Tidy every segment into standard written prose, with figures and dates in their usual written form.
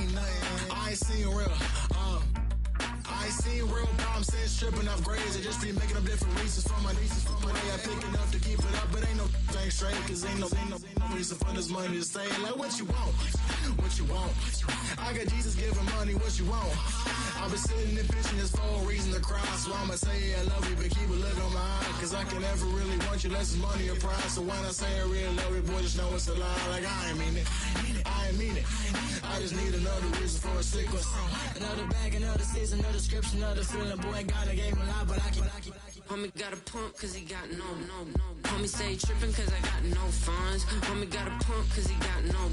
ain't nothing. I ain't seen real. I ain't seen real problems since tripping off grades. I just be making up different reasons for my nieces. For my way I pick it up to keep it up, but ain't no thing straight. Cause ain't no reason for this money to stay. Like what you want? What you want? I got Jesus giving money, what you want? I've been sitting and pitching this for a reason to cry. So I'ma say I love you, but keep a look on my eye. Cause I can never really want you unless it's money or pride. So when I say I really love you, boy, just know it's a lie. Like I ain't mean it. I ain't mean it. I just need another reason for a sequence. Another bag, another season, another description, another feeling. Boy, God, I gave him a lot, but I keep. Homie got a pump cause he got no. Homie stay trippin' cause I got no funds. Homie got a pump cause he got no.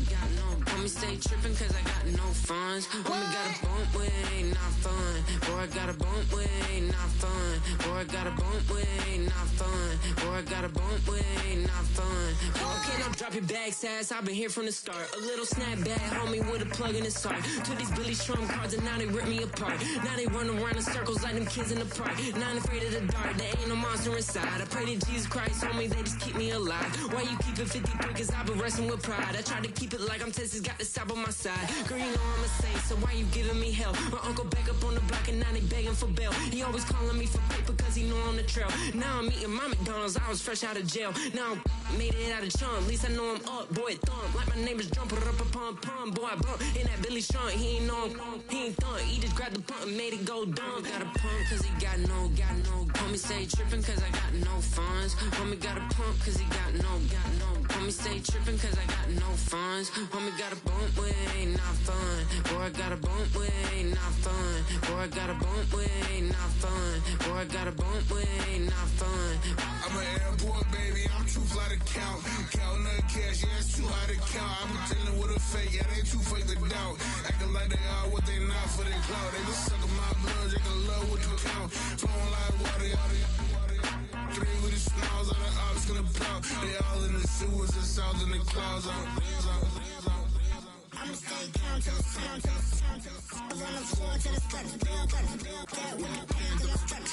Homie stay trippin' cause I got no funds. Homie got a bump with ain't not fun. Boy, I got a bump with ain't not fun. Boy, I got a bump with ain't not fun. Boy, I got a bump with ain't not fun. Okay, now drop your bag, sass. I've been here from the start. A little snapback, homie, with a plug in his heart. Took these Billy Strum cards and now they rip me apart. Now they run around in circles like them kids in the park. Not afraid of the dark, there ain't no monster inside. I pray to Jesus Christ, homie, they just keep me alive. Why you keep it 53? Cause I've been wrestling with pride. I try to keep it like I'm Texas, got the stop on my side. Girl, you know I'm a saint, so why you giving me hell? My uncle back up on the block and now they begging for bail. He always calling me for paper cause he know I'm the trail. Now I'm eating my McDonald's, I was fresh out of jail. Now I made it out of chump, at least I know I'm up. Boy, thump, like my name is Jumper up a pump. Boy, I bump in that Billy Strong, he ain't know he ain't thump. He just grabbed the pump and made it go dumb. Got a pump cause he got no. Homie stay trippin' cause I got no funds. Homie got a pump cause he got no. Homie stay trippin' cause I got no funds. Homie got a bump with ain't not fun. Boy, I got a bump with ain't not fun. Boy, I got a bump with ain't not fun. Boy, I got a bump with ain't not fun. I'm an airport baby, I'm too fly to count. Counting the cash, yeah, it's too high to count. I'm dealing with a fake, yeah, they too fake to doubt. Acting like they are what they not for their clout. They just suckin' my blood, they can love what you count. Flowing like water, three with the smiles on the ops gonna pop. They all in the sewers, the south in the clouds. I'ma stay down to the sound, to the sound, to the sound. On the floor to the steps, build, get with the pan to the steps.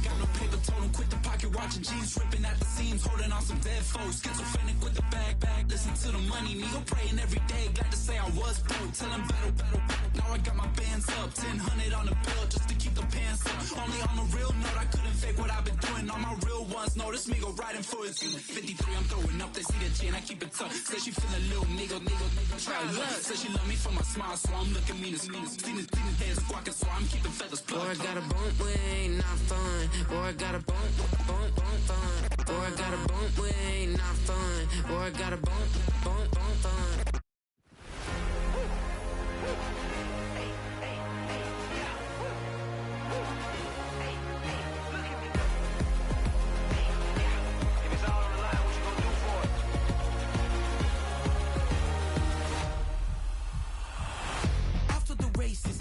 Got no paper, told him quit the pocket watching jeans, ripping at the seams, holding on some dead foes. Schizophrenic with the bag, listen to the money, nigga praying every day. Glad to say I was broke, tell him battle. Now I got my bands up, 1000 on the bill just to keep the pants up. Only on a real note, I couldn't fake what I've been doing. All my real ones know this nigga riding for his unit. 53, I'm throwing up, they see the G and I keep it tough. Say she feeling little nigga, try look. Say she love me for my smile, so I'm looking mean as mean. Seen his days squawking, so I'm keeping feathers plugged. Boy, I got a bump with ain't not fun. Boy, I got a bump fun. Boy, I got a bump with ain't not fun. Boy, I got a bump fun.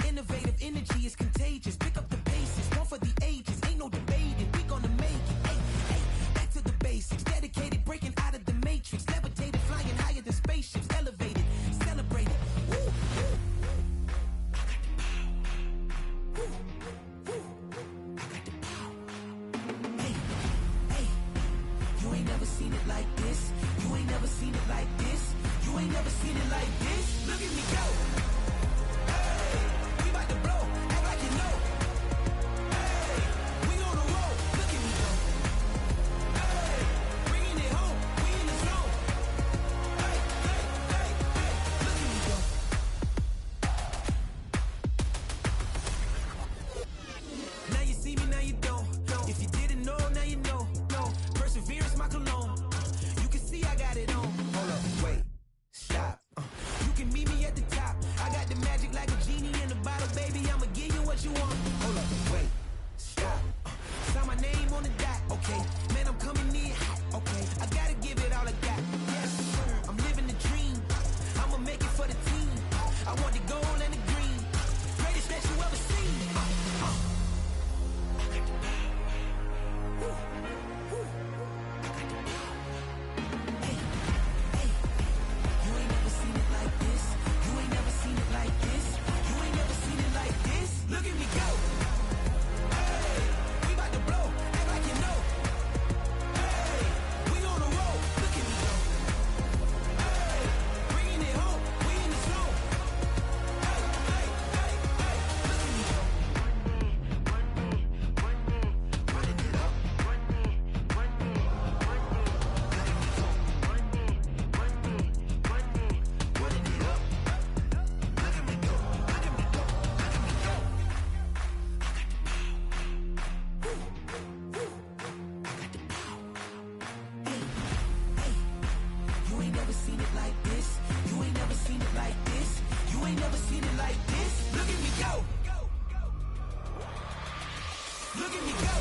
Innovative energy is contagious. Pick up the bases, one for the ages. Ain't no debating, we gonna make it. Back to the basics. Dedicated, breaking out of the matrix. Levitated, flying higher than space. seen it like this. Look at me go. Look at me go.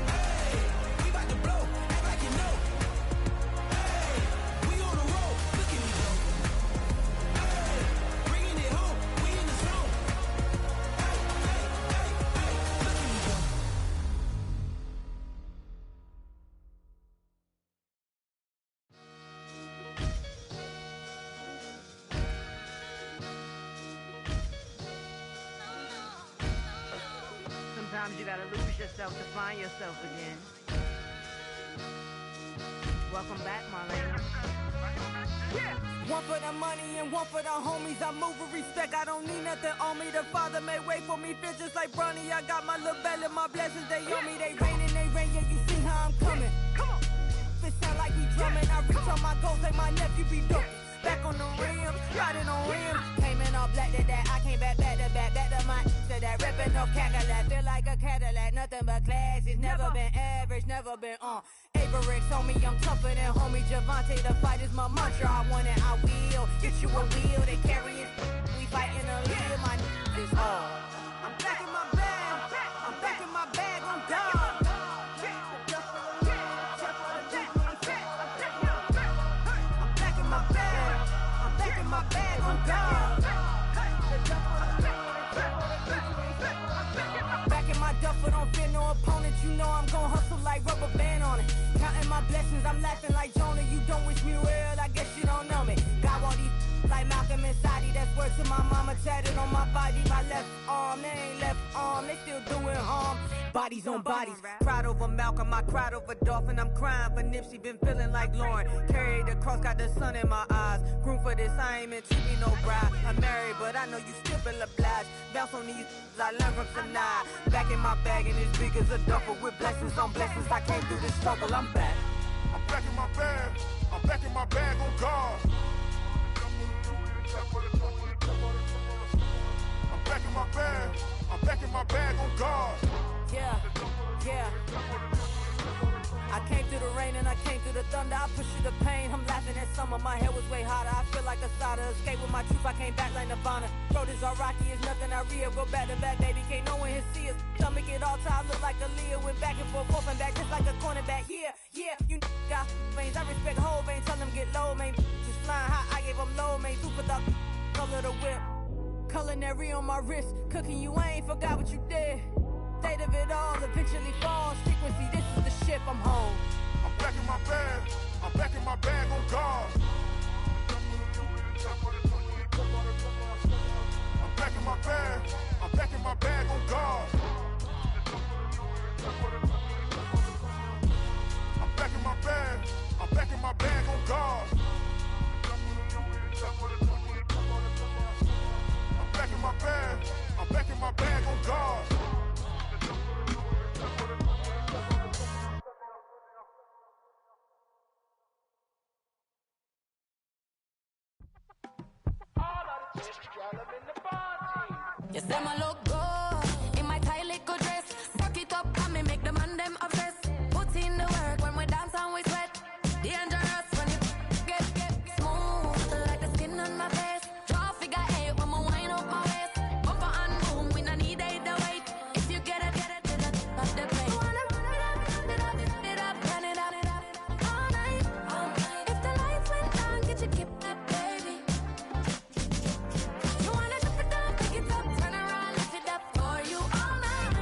Hey, we about to blow. Act like you know. Hey, we on the road. Look at me go. Hey, bringing it home. We in the zone. Hey, hey, hey, hey. Look at me go. Sometimes you gotta lose yourself to find yourself again. Welcome back, Marlena. One for the money and one for the homies. I move with respect, I don't need nothing on me. The Father may wait for me, bitch, just like Bronny. I got my little belly, my blessings, they on me. They rain, yeah, you see how I'm coming. Come on. It sound like we drumming. I reach on my goals like my nephew be dope. Back on the rims, riding on rims. Came in all black to that, I came back to my to that. Ripping no Cadillac, feel like a Cadillac. Nothing but class, it's never been average, never been on. Averix on me, I'm tougher than homie Javante. The fight is my mantra, I want it, I will. Get you a wheel, they carry it. We fighting a lead, my is all. I'm back in my bag, I'm back in my bag, I'm done. My bag, I'm gone. Back in my duffel, don't fear no opponent. You know I'm gon' hustle like rubber band on it. Counting my blessings, I'm laughing like Jonah. You don't wish me well, I guess you don't know me. Got all these like Malcolm and Sadie. That's word to my mama, tatted on my body. My left arm, they ain't left arm, they still doing harm. Bodies on bodies, cried over Malcolm, I cried over Dolphin. I'm crying for Nipsey, been feeling like Lauren. Carried the cross, got the sun in my eyes. Groom for this, I ain't meant to be no bride. I'm married, but I know you still feel obliged. Bounce on these, I learned from Sanaa. Back in my bag, and it's big as a duffel. With blessings on blessings, I came through this struggle, I'm back. I'm back in my bag, I'm back in my bag on guard. I'm back in my bag, I'm back in my bag on guard. Yeah, yeah. I came through the rain and I came through the thunder. I pushed through the pain, I'm laughing at summer. My head was way hotter, I feel like a solder. Escape with my truth, I came back like Nirvana. Throat is all rocky, it's nothing I real. Go back to back, baby, can't no one here see us. Stomach it all time, look like a Leah. Went back and forth and back, just like a cornerback. Yeah, yeah, you got veins, I respect whole veins. Tell them get low, man. Just flying high, I gave them low, man. Super the color the whip. Culinary on my wrist, cooking you, I ain't forgot what you did. State of it all, eventually falls. Frequency, this is the ship, I'm home. I'm back in my bag, I'm back in my bag on guard. I'm back in my bag, I'm back in my bag on guard. I'm back in my bag, I'm back in my bag on guard. I'm back in my bag, I'm back in my bag on guard. You say my look good in my tight little dress. Rock it up and me make the man them obsessed. Put in the work when we dance and we sweat. Dangerous when you get smooth like the skin on my face. Draw figure 8 when I wind up my waist. Bumper and boom, we no need it the weight. If you get it, off the plate. Wanna run it up, run it up, all night. If the lights went down, get your keep that baby. You wanna drop it down, pick it up, turn around, lift it up for you all night.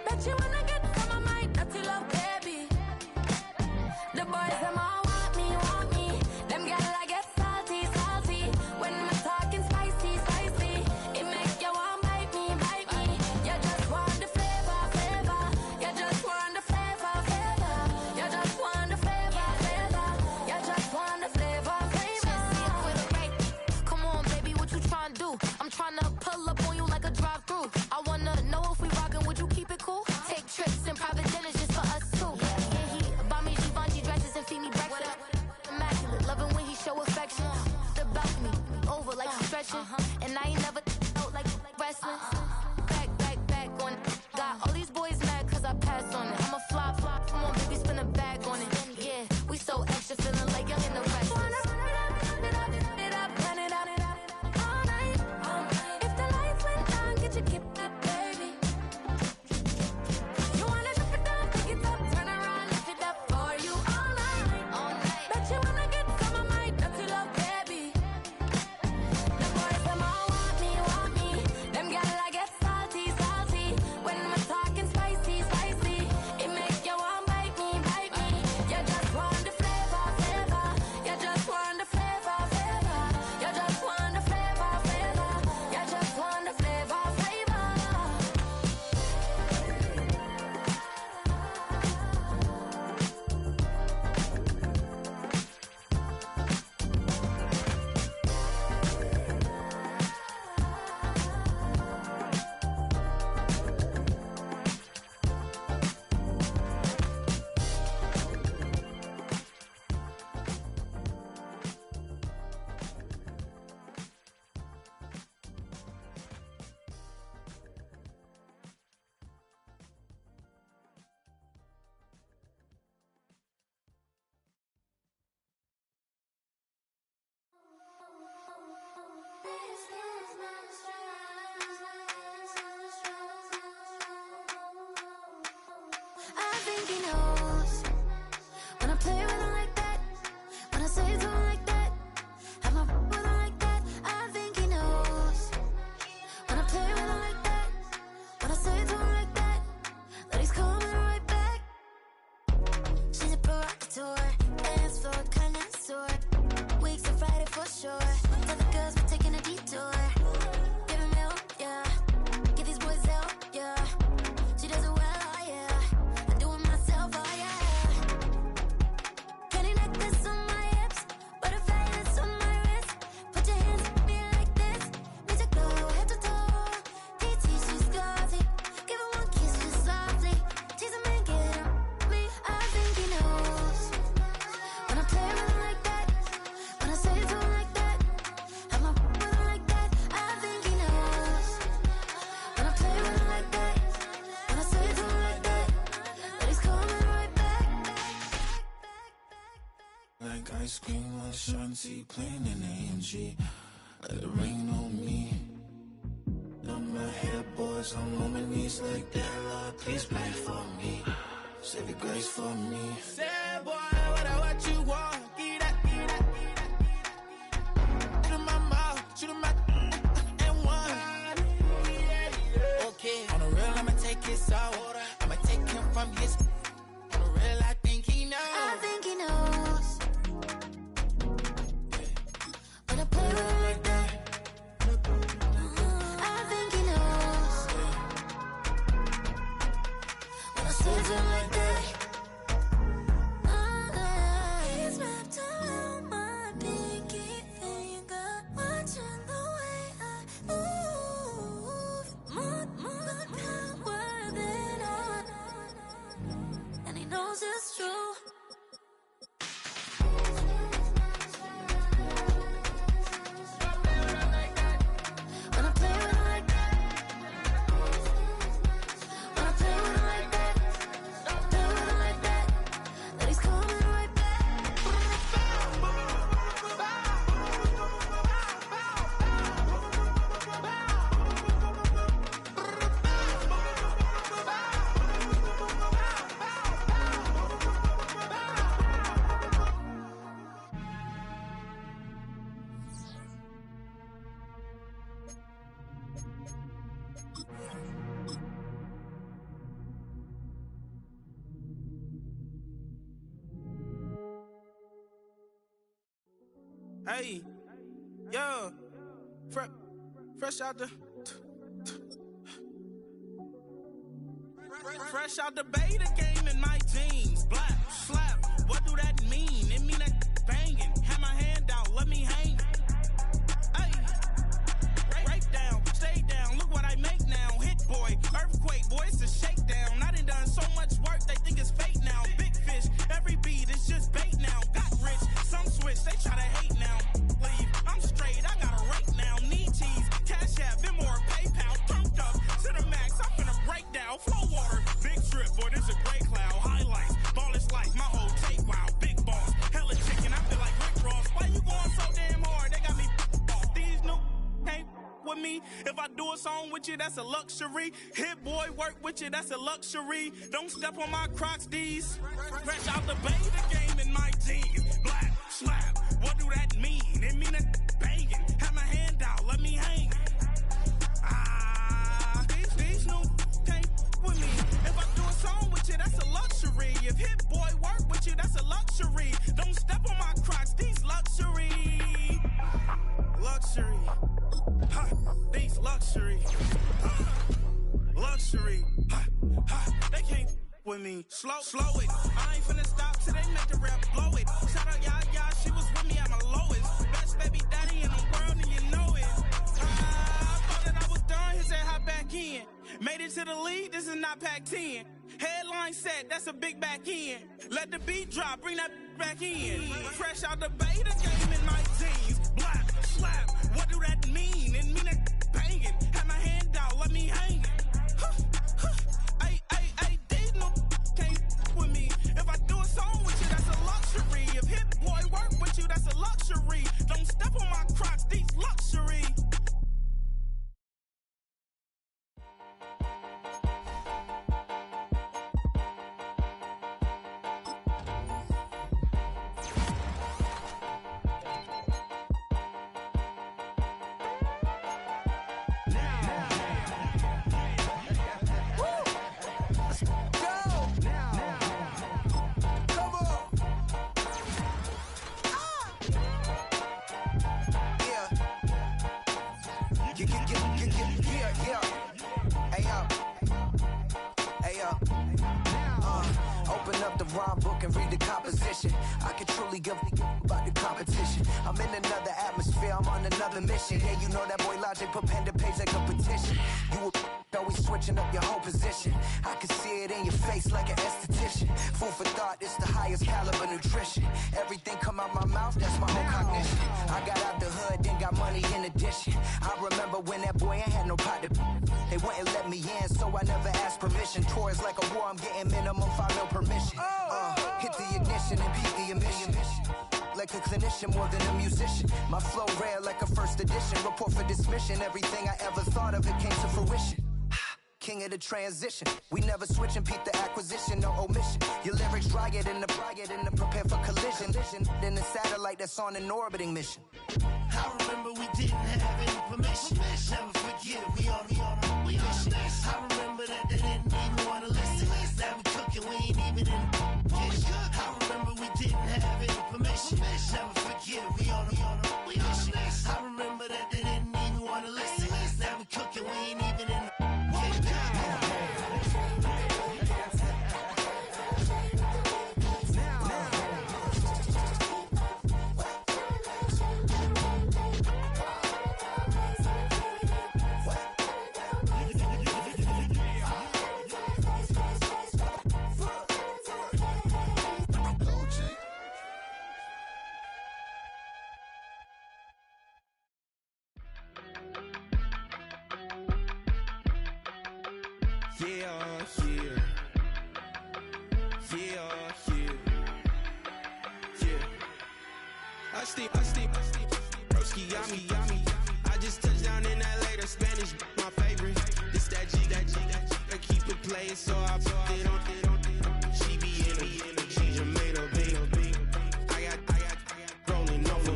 Bet you wanna get some of my dirty love, baby. The boys them all want me. Them girl I get salty. When I'm talking spicy. It make you want bite me. You just want the flavor. You just want the flavor. You just want the flavor. You just want the flavor. Come on, baby, what you tryna do? I'm tryna pull up on you like a drive-through. I wanna know if we rockin', would you keep it cool? Take trips and private dinners just for us two. Yeah, he buy me Givenchy dresses and feed me breakfast. Immaculate, loving when he show affection. The balcony, over like he's stretching. And I ain't never out like wrestling. Back on it. Got all these boys mad cause I passed on it. I'm a fly. Come on, baby, spin a bag on it. Yeah, we so extra, feeling like young in the restless. Wanna run it up, run it up, all night. contemplating an AMG. Let it rain on me. On my head, boys, I'm on my knees like that. Lord, please pray for me. Save your grace for me. Say, boy, what you want? Get that. Shoot in my mouth, shoot in my and one. Okay, on the real, I'ma take his out. I'ma take him from his. On the real, I think he knows. I think he knows. When I play with him like that, I think he knows. When I say to him like that, he's wrapped around my pinky finger, watching the way I move. More power than on, and he knows it's true. When I play with him like that, when I play with him like that, play with him like that, that he's coming right back. Hey, yo, fresh out the fresh out the beta game in my jeans. Black slap, what do that mean? It mean that banging. Have my hand out, let me hang. Hey, break down, stay down. Look what I make now. Hit boy, earthquake, boy, it's a shakedown. I done some much work, they think it's fake now. Big fish, every beat is just bait now. Got rich, some switch, they try to hate now. Leave, I'm straight, I got a rate now. Need cheese, cash app, been more PayPal. Turned up to the max, I'm finna break down. Flow water, big trip, boy, this a gray cloud. Highlights, ball is life, my whole tape, wow. Big boss, hella chicken, I feel like Rick Ross. Why you going so damn hard? They got me off. These new can't with me. If I do a song with you, that's a luxury. Hit boy, work with you, that's a luxury. Don't step on my Crocs, these. Fresh out the beta game in my jeans. Black slap, what do that mean? It mean that banging. Have my hand out, let me hang. These new can't with me. If I do a song with you, that's a luxury. If hit boy work with you, that's a luxury. Don't step on my Crocs, these luxury. Luxury. Ha, these luxury. Luxury. Ha, they can't with me. Slow it. I ain't finna stop till they make the rap blow it. Shout out y'all, she was with me at my lowest. Best baby daddy in the world and you know it. I thought that I was done, he said hop back in. Made it to the lead, this is not Pac-10. Headline set, that's a big back end. Let the beat drop, bring that back in. Fresh out the beta game in my jeans. Black slap, what do that mean? It mean that banging. Have my hand out, let me hang. Ay, these no can't with me. If I do a song with you, that's a luxury. If hit boy work with you, that's a luxury. Don't step on my Crocs, these luxury. Open up the rhyme book and read the composition. I can truly give about the competition. I'm in another atmosphere, I'm on another mission. Yeah, you know that boy Logic put pen to page like a petition. You always switching up your whole position. I can see it in your face like an esthetician. Food for thought, it's the highest caliber nutrition. Everything come out my mouth, that's my own cognition. I got out the hood, then got money in addition. I remember when that boy ain't had no pot to. They wouldn't let me in, so I never asked permission. Tours like a war, I'm getting minimum 5 mil permission. Hit the ignition and beat the emission. Like like a clinician more than a musician. My flow rare like a first edition. Report for dismission. Everything I ever thought of, it came to fruition. King of the transition. We never switch and peep the acquisition, no omission. Your lyrics dry it in the prepare for collision. Then the satellite that's on an orbiting mission. I remember we didn't have any permission. Never forget, we on a mission. I remember that they didn't even want to listen. Now we cooking, we ain't even in the kitchen. I remember we didn't have any permission. Never forget, we on a mission. I remember that they didn't even want to listen. Now we cooking, we ain't even in the kitchen. Broski got me. I just touched down in LA, the Spanish, my favorite. This that G. I keep it playing, so I put it on. She be in the she just made a big. I got rolling over.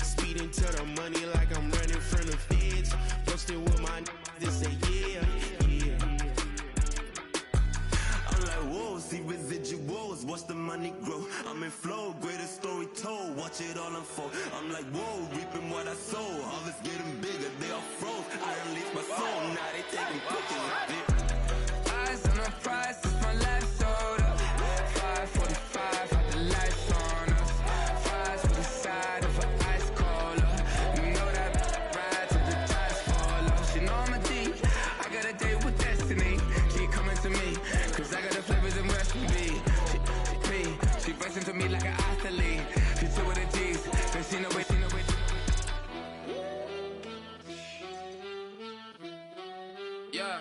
Speeding to the money like I'm running from the feds. Posted with my they say yeah. I'm like, whoa, see residuals, watch the money grow. I'm in flow, greatest story told, watch it all unfold. I'm like, whoa, reaping what I sow. Harvest getting bigger, they all froze. I unleashed my soul, now they taking pictures. Eyes on the prize, it's my life sold up. 5:45, had the lights on us. Fries for the side of an ice cola. You know that ride till the tires fall off. She know I'm a D, I got a date with destiny. She coming to me, cause I got the flavors and recipe. She racing to me like an athlete. She took with the G's, then she know it. Yeah.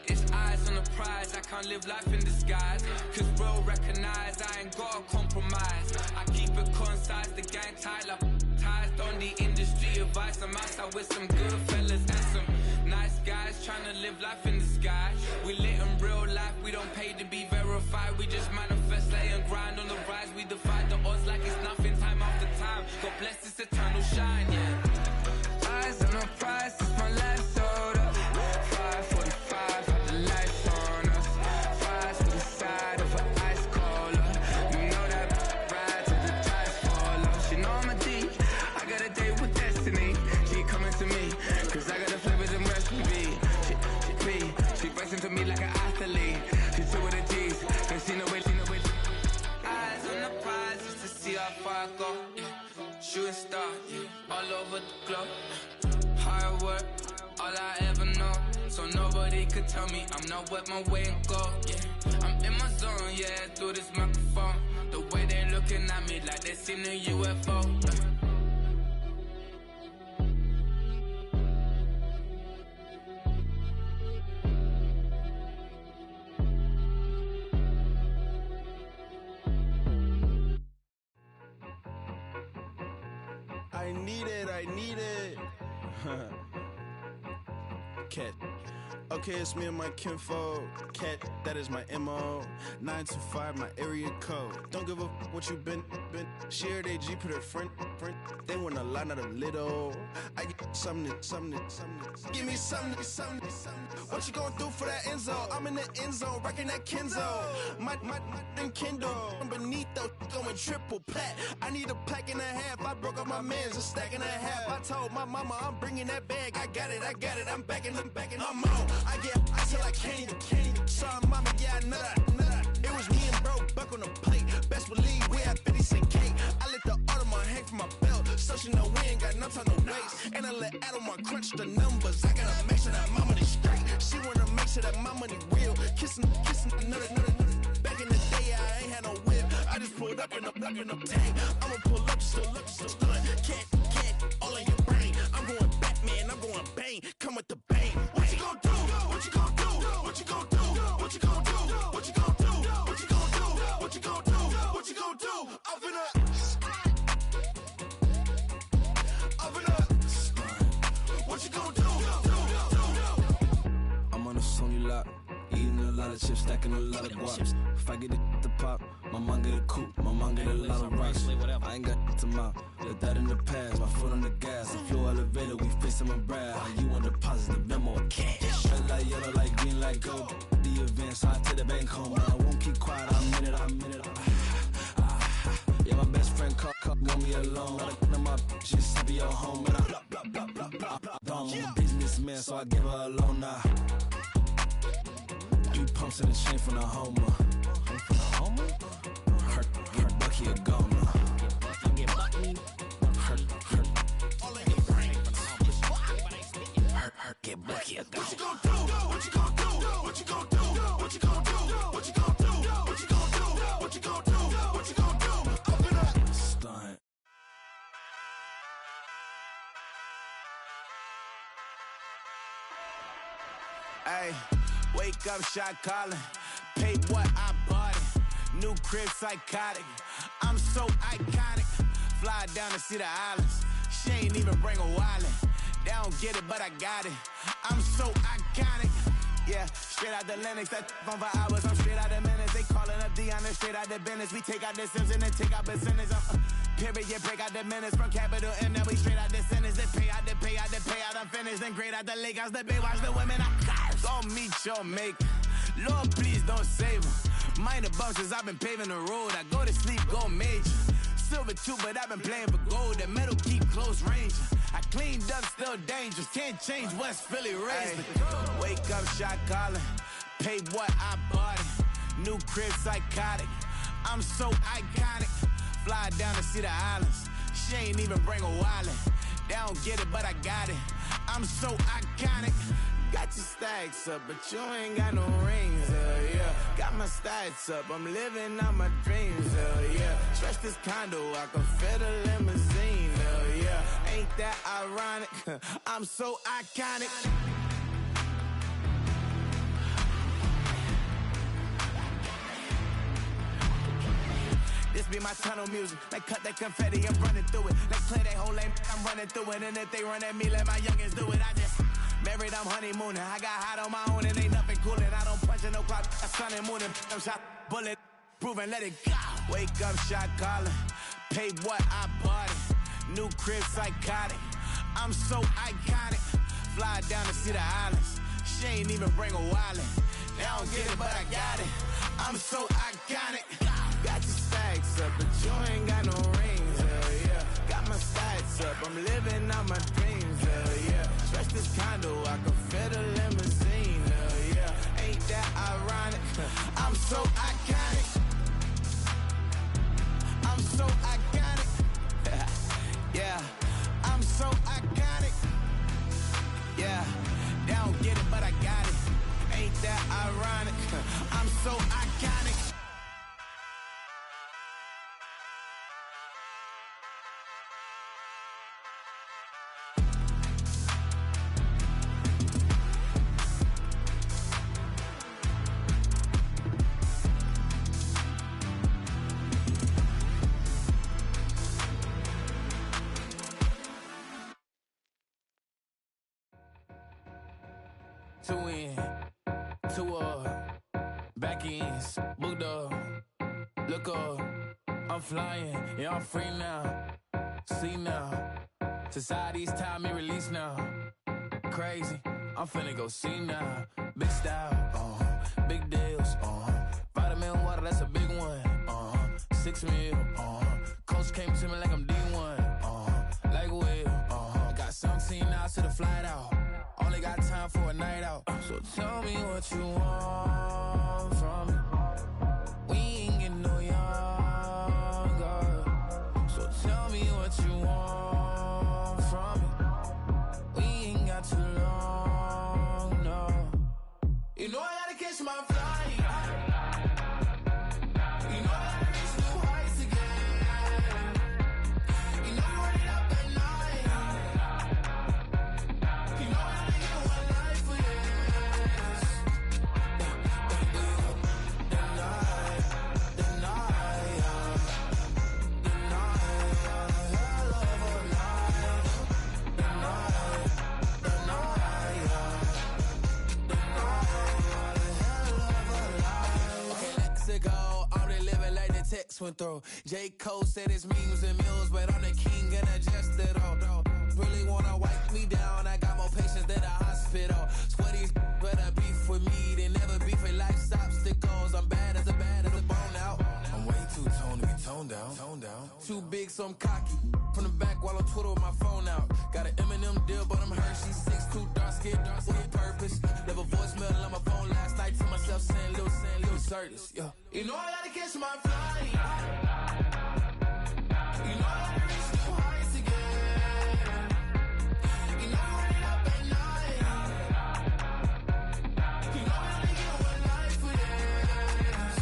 It's eyes on the prize, I can't live life in disguise. Cause real recognize I ain't gotta compromise. I keep it concise, the gang tight like ties on the industry advice. I'm outside with some good fellas and some nice guys trying to live life in the sky. We lit in real life, we don't pay to be verified. We just manifest, lay and grind on the rise. We defy the odds like it's nothing time after time. God bless this eternal shine, yeah. Eyes on the prize, it's my life sold up. 5:45, had the lights on us. Fries for the side of an ice cola. You know that ride till the tires fall off. She know I'm a D, I got a date with destiny. She coming to me, cause I got the flavors and recipe. She racing to me like an athlete. She took with the G's, then she know it. Eyes on the prize just to see how far I go. Yeah. Shooting star, yeah. All over the globe. Hard work, all I ever know. So nobody could tell me I'm not wet my way and go. Yeah, I'm in my zone, yeah, through this microphone. The way they looking at me like they seen a UFO. I need it. Cat. Okay, it's me and my kinfolk. Cat, that is my MO. 925, my area code. Don't give a what you been. Shared AG, put her front. They want a lot, not a little. I get something. Give me something. What you gonna do for that end zone? I'm in the end zone, rocking that Kenzo. My Kindle. Beneath though, going triple plat. I need a pack and a half. I broke up my mans, a stack and a half. I told my mama I'm bringing that bag. I got it. I'm backing, I'm on. I get ice till I candy. Sorry, mama, yeah, I know that. It was me and bro, buck on the plate. Best believe we had 50 cent cake. I let the Audemars hang from my belt, so she know we ain't got no time to waste. And I let Audemars crunch the numbers. I gotta make sure that my money straight. She wanna make sure that my money real. Kissing another. Back in the day, I ain't had no whip. I just pulled up in the tank. I'ma pull up just to stun. Can't, all in your brain. I'm going Batman, I'm going bang. Come with the bang. What you gonna do? What you gonna do? What you gonna do? What you gonna do? What you gonna do? What you gonna do? What you gonna do? What you gonna do? I'm finna of chips, stacking a lot of guap. If I get it to pop, my mom get a coupe, my mom get a lot of rocks. I ain't got to mouth, let that in the past. My foot on the gas, I flew elevator, we face him and Brad. How you want deposit the memo or cash? Red like yellow, like green, like gold. The event, so I take the bank home. I won't keep quiet, I'm in it. Yeah, my best friend want me alone. None of my bitches be your home. And I I'm a businessman, so I give her a loan now. 3 pumps in the chain from the Homer. Her Bucky a goner. Her get Bucky a goner. What you gon' do? What you gon' do? What you gon' do? What you gon' do? What you gon' do? What you gon' do? What you gon' do? What you gon' do? Open up. Stunt. Ay, wake up, shot calling. Pay what I bought it. New crib, psychotic. I'm so iconic. Fly down to see the islands. She ain't even bring a wallet. They don't get it, but I got it. I'm so iconic. Yeah, straight out the Linux, that on for hours, I'm straight out the minutes. They calling up Dion, straight out the business. We take out the Sims and then take out percentage. Period, break out the minutes from capital M, now we straight out the sentence. They pay out, I'm finished. Then grade out the Lakers, the bay, watch the women, I got it. Go meet your mate. Lord, please don't save them. Minor bumps as I've been paving the road. I go to sleep, go major. Silver too, but I've been playing for gold. The metal keep close range. I cleaned up, still dangerous. Can't change West Philly raised. Wake up, shot calling. Pay what I bought it. New crib, psychotic. I'm so iconic. Fly down to see the islands. She ain't even bring a wallet. They don't get it, but I got it. I'm so iconic. Got your stacks up, but you ain't got no rings, yeah. Got my stats up, I'm living out my dreams, yeah. Stretch this condo, I can fit a limousine, yeah. Ain't that ironic? I'm so iconic. This be my tunnel music. Like cut that confetti, I'm running through it. Like play that whole lane, I'm running through it. And if they run at me, let my youngins do it. I just married, I'm honeymooning. I got hot on my own and ain't nothing coolin'. I don't punch in no clock, I sun and moon. I'm shot, bullet, proven, let it go. Wake up, shot calling. Pay what I bought it. New crib, psychotic. I'm so iconic. Fly down to see the islands. She ain't even bring a wallet. They don't get it, but I got it. I'm so iconic. Got your stacks up, but you ain't got no rings, yeah. Got my stats up, I'm living out my dreams, yeah. Stretch this condo, I can fit a limousine, yeah. Ain't that ironic? I'm so iconic. I'm so iconic. Yeah, I'm so iconic. Yeah, they don't get it, but I got it. Ain't that ironic? I'm so iconic. Two in, two up, back ends, booked up, look up, I'm flying, yeah, I'm free now, see now, society's time me release now, crazy, I'm finna go see now, big style, big deals, vitamin water, that's a big one, 6 mil, coach came to me like I'm D1, like Will, got 17 hours to the flight out. Only got time for a night out. So tell me what you want from me. We ain't getting no younger. So tell me what you want from me. We ain't got too long, no. You know I gotta catch my flight. You know I gotta reach new heights again. You know we running up at night. You know I X went through. J. Cole said it's memes and mules, but I'm the king and I just did all. Really wanna wipe me down, I got more patience than a hospital. Sweaty better beef with me, they never beef with life's obstacles. I'm bad as a bone out. I'm way too toned to be toned down. Too big, so I'm cocky. From the back while on Twitter with my phone out. Got an Eminem deal, but I'm Hershey. 6'2", dark skin, with purpose. Left a voicemail on my phone last night to myself saying, Lil Certis, yeah. You know I gotta catch my flight. You know I gotta reach new heights again. You know I'm running up at night. You know I only get one life for this.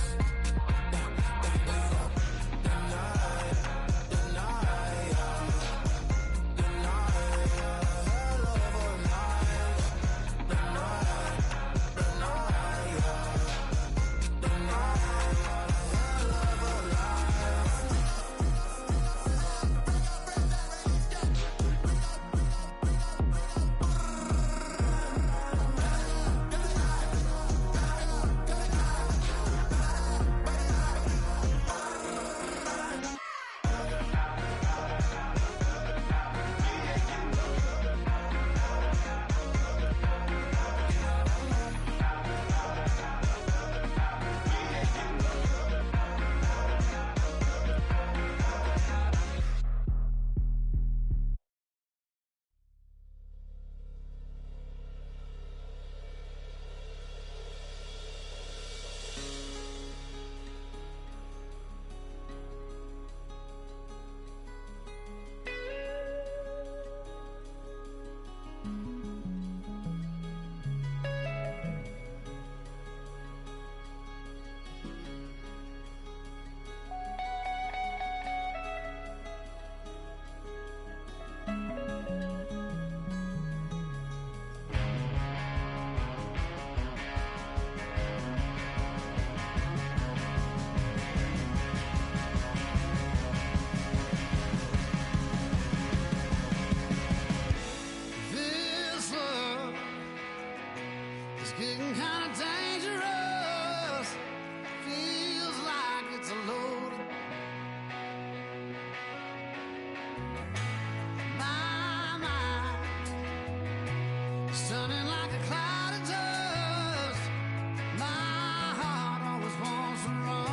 Getting kind of dangerous. Feels like it's a load. My mind is turning like a cloud of dust. My heart always wants to run.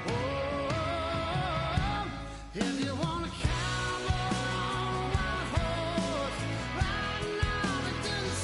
Oh, if you want to cowboy on a wild horse, right now it didn't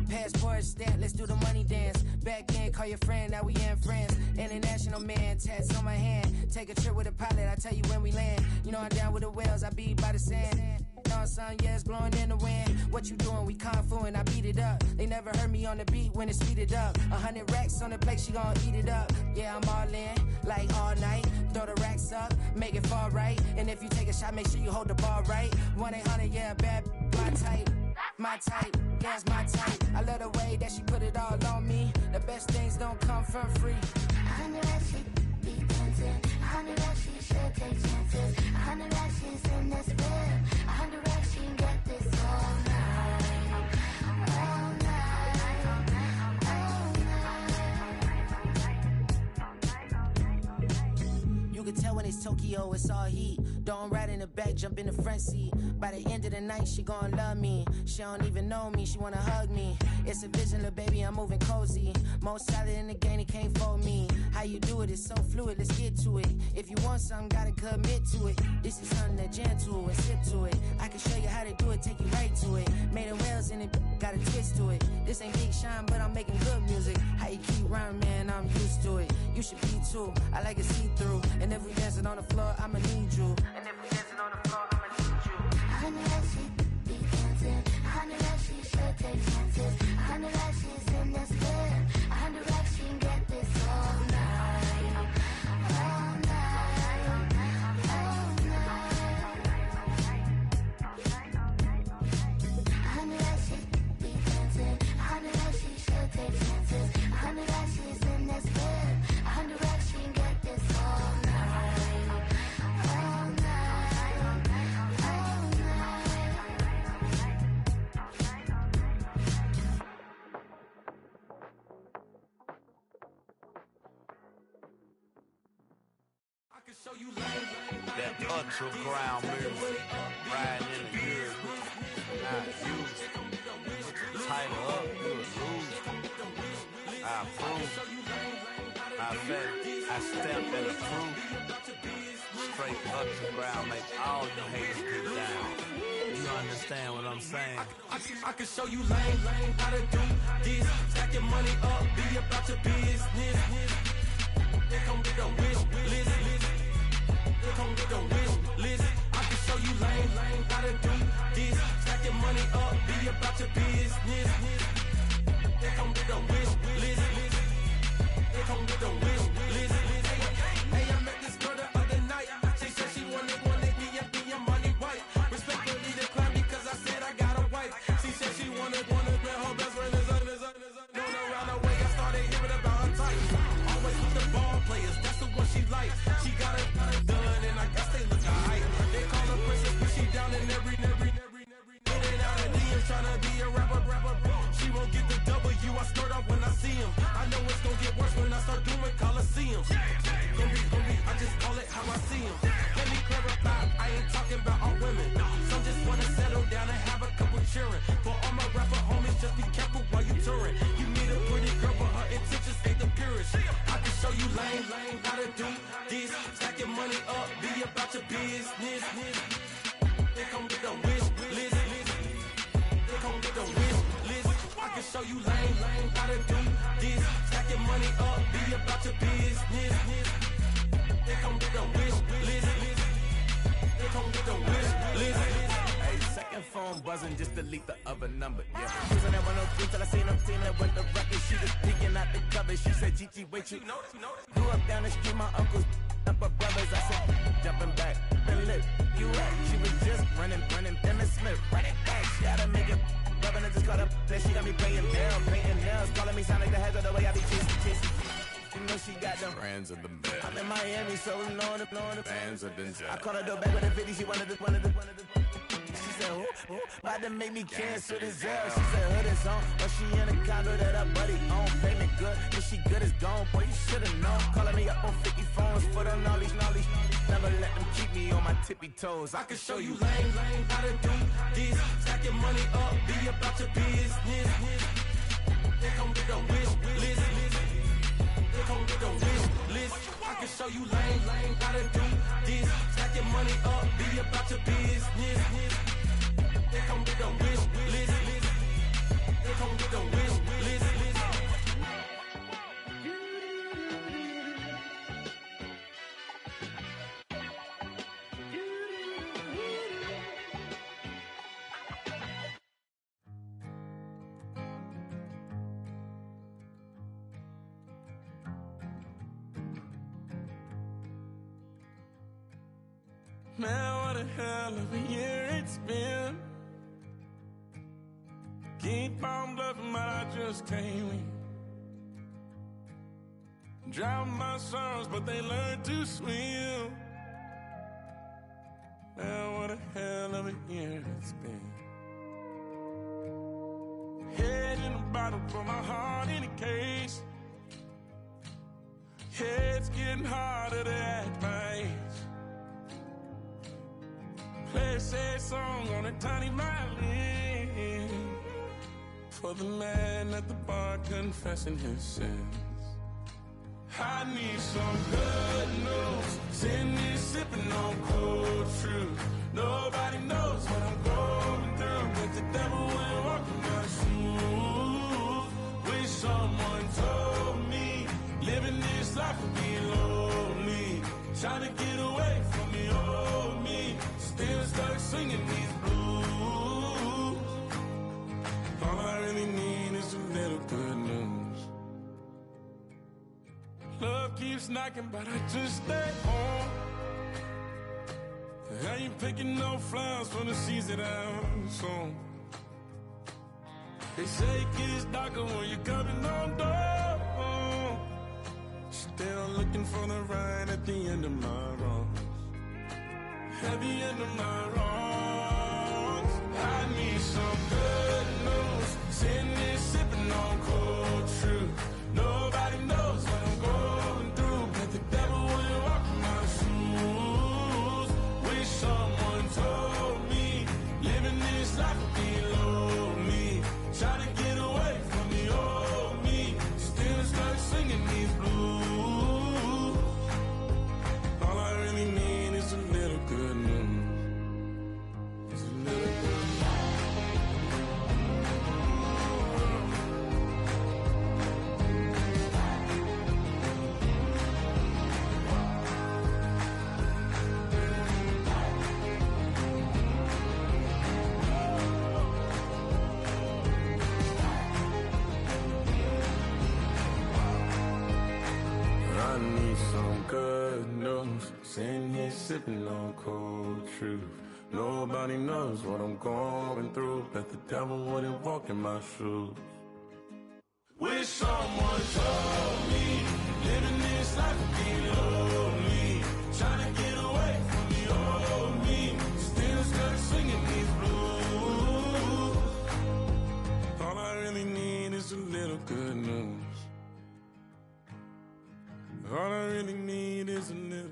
Passport stamp, let's do the money dance. Back in, call your friend, now we in France. International man, tats on my hand. Take a trip with a pilot, I tell you when we land. You know I'm down with the whales, I be by the sand. On sun, yeah, it's blowing in the wind. What you doing? We kung fu and I beat it up. They never heard me on the beat when it's speeded up. 100 racks on the plate, she gon' eat it up. Yeah, I'm all in, like all night. Throw the racks up, make it fall right. And if you take a shot, make sure you hold the ball right. 1-800, yeah, bad, my type. My type, yeah, it's my type. I love the way that she put it all on me. The best things don't come from free. 100 racks, she be dancing. 100 racks, she should take chances. 100 racks, she's in this bed. 100 racks, she can get this all night. All night. All night. You can tell when it's Tokyo, it's all heat. Don't ride in the back, jump in the front seat. By the end of the night, she gon' love me. She don't even know me, she wanna hug me. It's a vision, little baby, I'm moving cozy. Most solid in the game, it can't fold me. How you do it, it's so fluid, let's get to it. If you want something, gotta commit to it. This is something that gentle and sip to it. I can show you how to do it, take you right to it. Made of whales in it, got a twist to it. This ain't Big Shine, but I'm making good music. How you keep rhyming, man, I'm used to it. You should be too, I like it see-through. And if we dancing on the floor, I'ma need you. And if we dancing on the floor, I'ma need you. 100 racks, she be dancing. 100 racks, she should take chances. 100 racks, she's in this bed. 100 racks, she can get this all night. All night. All night. 100 racks, she be dancing. 100 racks, she should take chances. 100 racks, she's in this bed. 100 racks, she can get this all night. All night. All That underground music, riding in the years, not used. Title up, you'll lose. I approve. I bet I step and approve. Straight underground, make all you haters get down. You understand what I'm saying? I can show you lame, how to do this. Stack your money up, be about your business. They come with a wish list. They come with a wish list. I can show you lame, how to do this. Stack your money up, be about your business. They come with a wish list. They come with a wish list. Hey, I met this girl the other night. She said she wanted me and be a money wife. Respectfully declined because I said I got a wife. She said she wanted her best friend is known around the way. I started hearing about her type. Always with the ball players, that's the one she likes. She got it done, and I guess they look alright. They call her princess, but she down in every. In and out of DMs, tryna be a rapper. She won't get the W, I skirt off when I see him. I know it's gonna get worse when I start doing Coliseums. Gonna be, I just call it how I see him. Let me clarify, I ain't talking about all women. Some just wanna settle down and have a couple cheering. For all my rapper homies, just be careful while you touring. You meet a pretty girl, but her intentions ain't the purest. I can show you lame, how to do this. Stack your money up, be about your business. They come with a wish list. They come with a wish list. I can show you lame, how to do this. Stack your money up, be about your business. They come with a wish list. They come with a wish list. Hey, second phone buzzing, just delete the other number, yeah. Cruising that 103 till I seen them team that went the record. She was peeking out the cover. She said, Gigi, wait, you grew up down the street, my uncles up her brothers. I said, jumping back, been lit. You at? She was just running, Emmett Smith, run it back. She had to make it. Rubbing, I just caught up. Then she got me painting nails, calling me sound like the heads of the way I be chasing. You know she got them Friends of the bed. I'm in Miami, so we know the Fans of the jet. I caught her door back with a 50, she wanted the. She said, who? About to make me cancel this L. She said, hood is on, but she in a condo that her buddy own. Payment good, if she good is gone, boy, you should've known. Calling me up on 50 phones, foot on all these. Never let them keep me on my tippy toes. I can show you lame, how to do this. Stack your money up, be about your business. They come with a wish list. They come with a wish list. I can show you lame, how to do this. Stack your money up, be about your business. They come with a wish list. Man, what a hell of a year it's been. Keep on bluffing, but I just can't win. Drown my sorrows, but they learn to swim. Man, what a hell of a year it's been. Head in a bottle, put my heart in a case. It's getting harder to act my age. Play a sad song on a tiny violin for the man at the bar confessing his sins. I need some good news. Sitting here sipping on cold truth. Nobody knows what I'm going through, but the devil will walk in my shoes. Wish someone told me living this life would be lonely. Trying to get away from me, oh me. Still stuck singing these blues. All I really need is a little good news. Love keeps knocking, but I just stay home. I ain't picking no flowers for the seeds that I'm sown. They say it gets darker when you're coming on door. Still looking for the right at the end of my wrongs. At the end of my wrongs, I need some good news. Sitting there sipping on cold truth. Nobody knows what I'm going through, but the devil will walk in my shoes. Wish someone told me living this life would be lonely. Try to get away from me, oh me. Still stuck singing these blues. All I really need is a little good news. It's a little good news. I need some good news. Sitting here sipping on cold truth. Nobody knows what I'm going through, but the devil wouldn't walk in my shoes. Wish someone told me living this life would be lonely. Trying to get away from me, oh me. Still stuck singing these blues. All I really need is a little good news. All I really need is a little.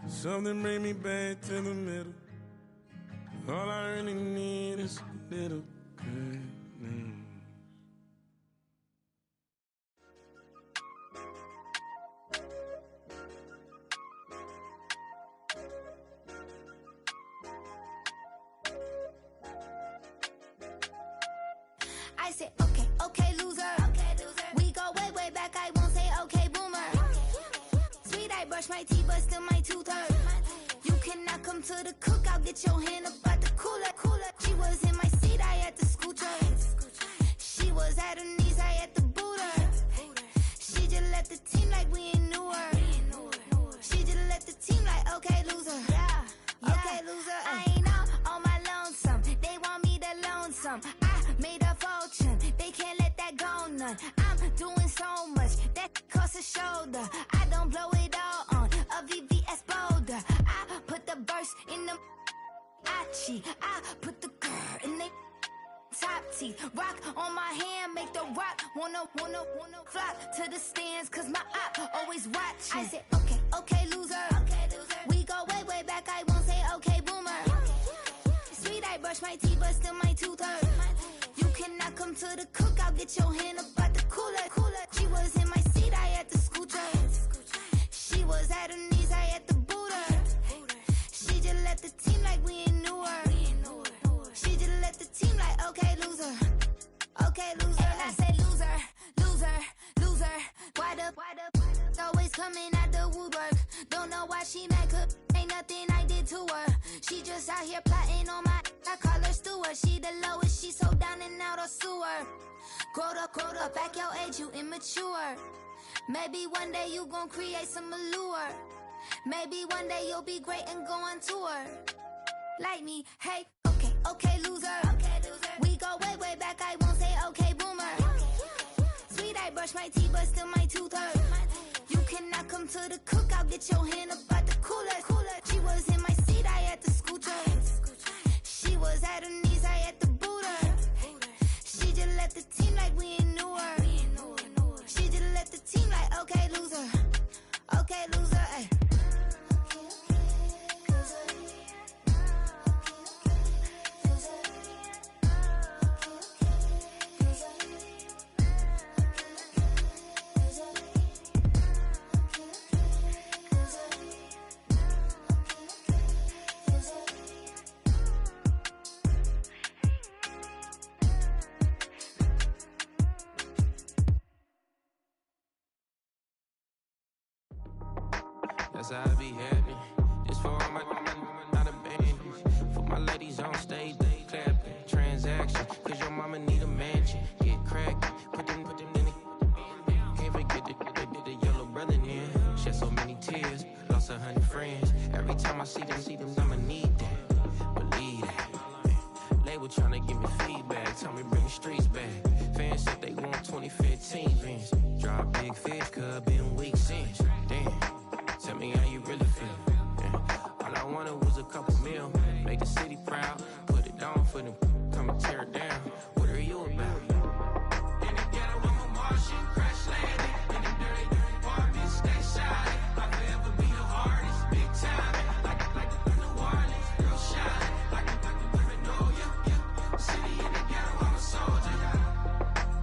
Something bring me back to the middle. All I really need is a little good news. I said, okay, okay, loser. We go way, way back. I won't say okay, boomer. Sweet, I brush my teeth, but still my tooth hurt. You cannot come to the cookout, get your hand up at the cooler. She was in my seat, I had to scoot her. She was at her knees, I had to boot her. She just left the team like we ain't knew her. She just left the team like, okay, loser. Yeah, okay, loser. I ain't out on my lonesome. They want me to loan some. I made a fortune, they can't let that go none. I'm doing so much, that costs a shoulder. I don't blow it all on a VVS boulder. I put the verse in the I cheat. I put the girl in the top teeth. Rock on my hand, make the rock wanna flock to the stands, cause my op always watching. I said, okay, okay, loser. We go way, way back, I won't say okay, boomer. Sweet, I brush my teeth, but still my tooth hurt. You cannot come to the cookout, get your hand up at the cooler. She was in my seat, I had to scoot her. She was at her knees, I had to boot her. She just left the team like we ain't knew her. She just left the team like, okay, loser. Okay, loser. And I say loser, loser, loser. Why the always coming out the woodwork? Don't know why she mad, cause ain't nothing I did to her. She just out here plotting on my, I call her steward. She the lowest, she so down and out of sewer. Growed up, back your age, you immature. Maybe one day you gon' create some allure. Maybe one day you'll be great and go on tour. Like me, hey, okay, okay, loser. We go way, way back, I won't say okay, boomer. Sweet, I brush my teeth, but still my tooth hurt. You cannot come to the cookout, get your hand up at the cooler. She was in my seat, I had to scoot her. She was at her knees, I had to boot her. She just left the team like we ain't knew her. She just left the team like, okay, loser. Okay, loser, ay. That's how I be happening. Just for all my not abandoned. For my ladies on stage, they clapping. Transaction, cause your mama need a mansion. Get cracked, put them in the. Can't forget the yellow brother in. Shed so many tears, lost 100 friends. Every time I see them, I'ma need that. Believe that. Label tryna give me feedback, tell me bring the streets back. Fans said they want 2015 Vince. Drop big fish, cuz been weeks since. Damn. Tell me how you really feel. Yeah. All I wanted was a couple mil. Make the city proud. Put it on for them. Come and tear it down. What are you about? In the ghetto, I'm a Martian. Crash landing. In the dirty apartment. Stay shy. I'll forever be the hardest. Big time. Like New Orleans. Real shine. Like Paranoia. Yeah. City in the ghetto, I'm a soldier.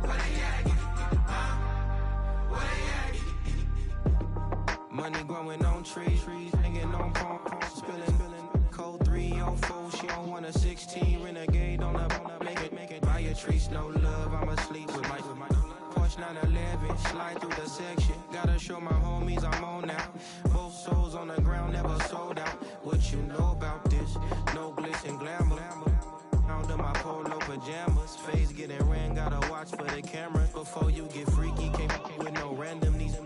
Where they at? Where they at? Money growing on trees, hanging on palm, spilling, code 304. She don't want a 16, renegade on the make it. Buy a trees, no love, I'm asleep with my Porsche 911, slide through the section. Gotta show my homies I'm on now. Both souls on the ground, never sold out. What you know about this? No glitz and glamour. Under my polo pajamas, face getting ran, gotta watch for the cameras. Before you get freaky, can't with no random these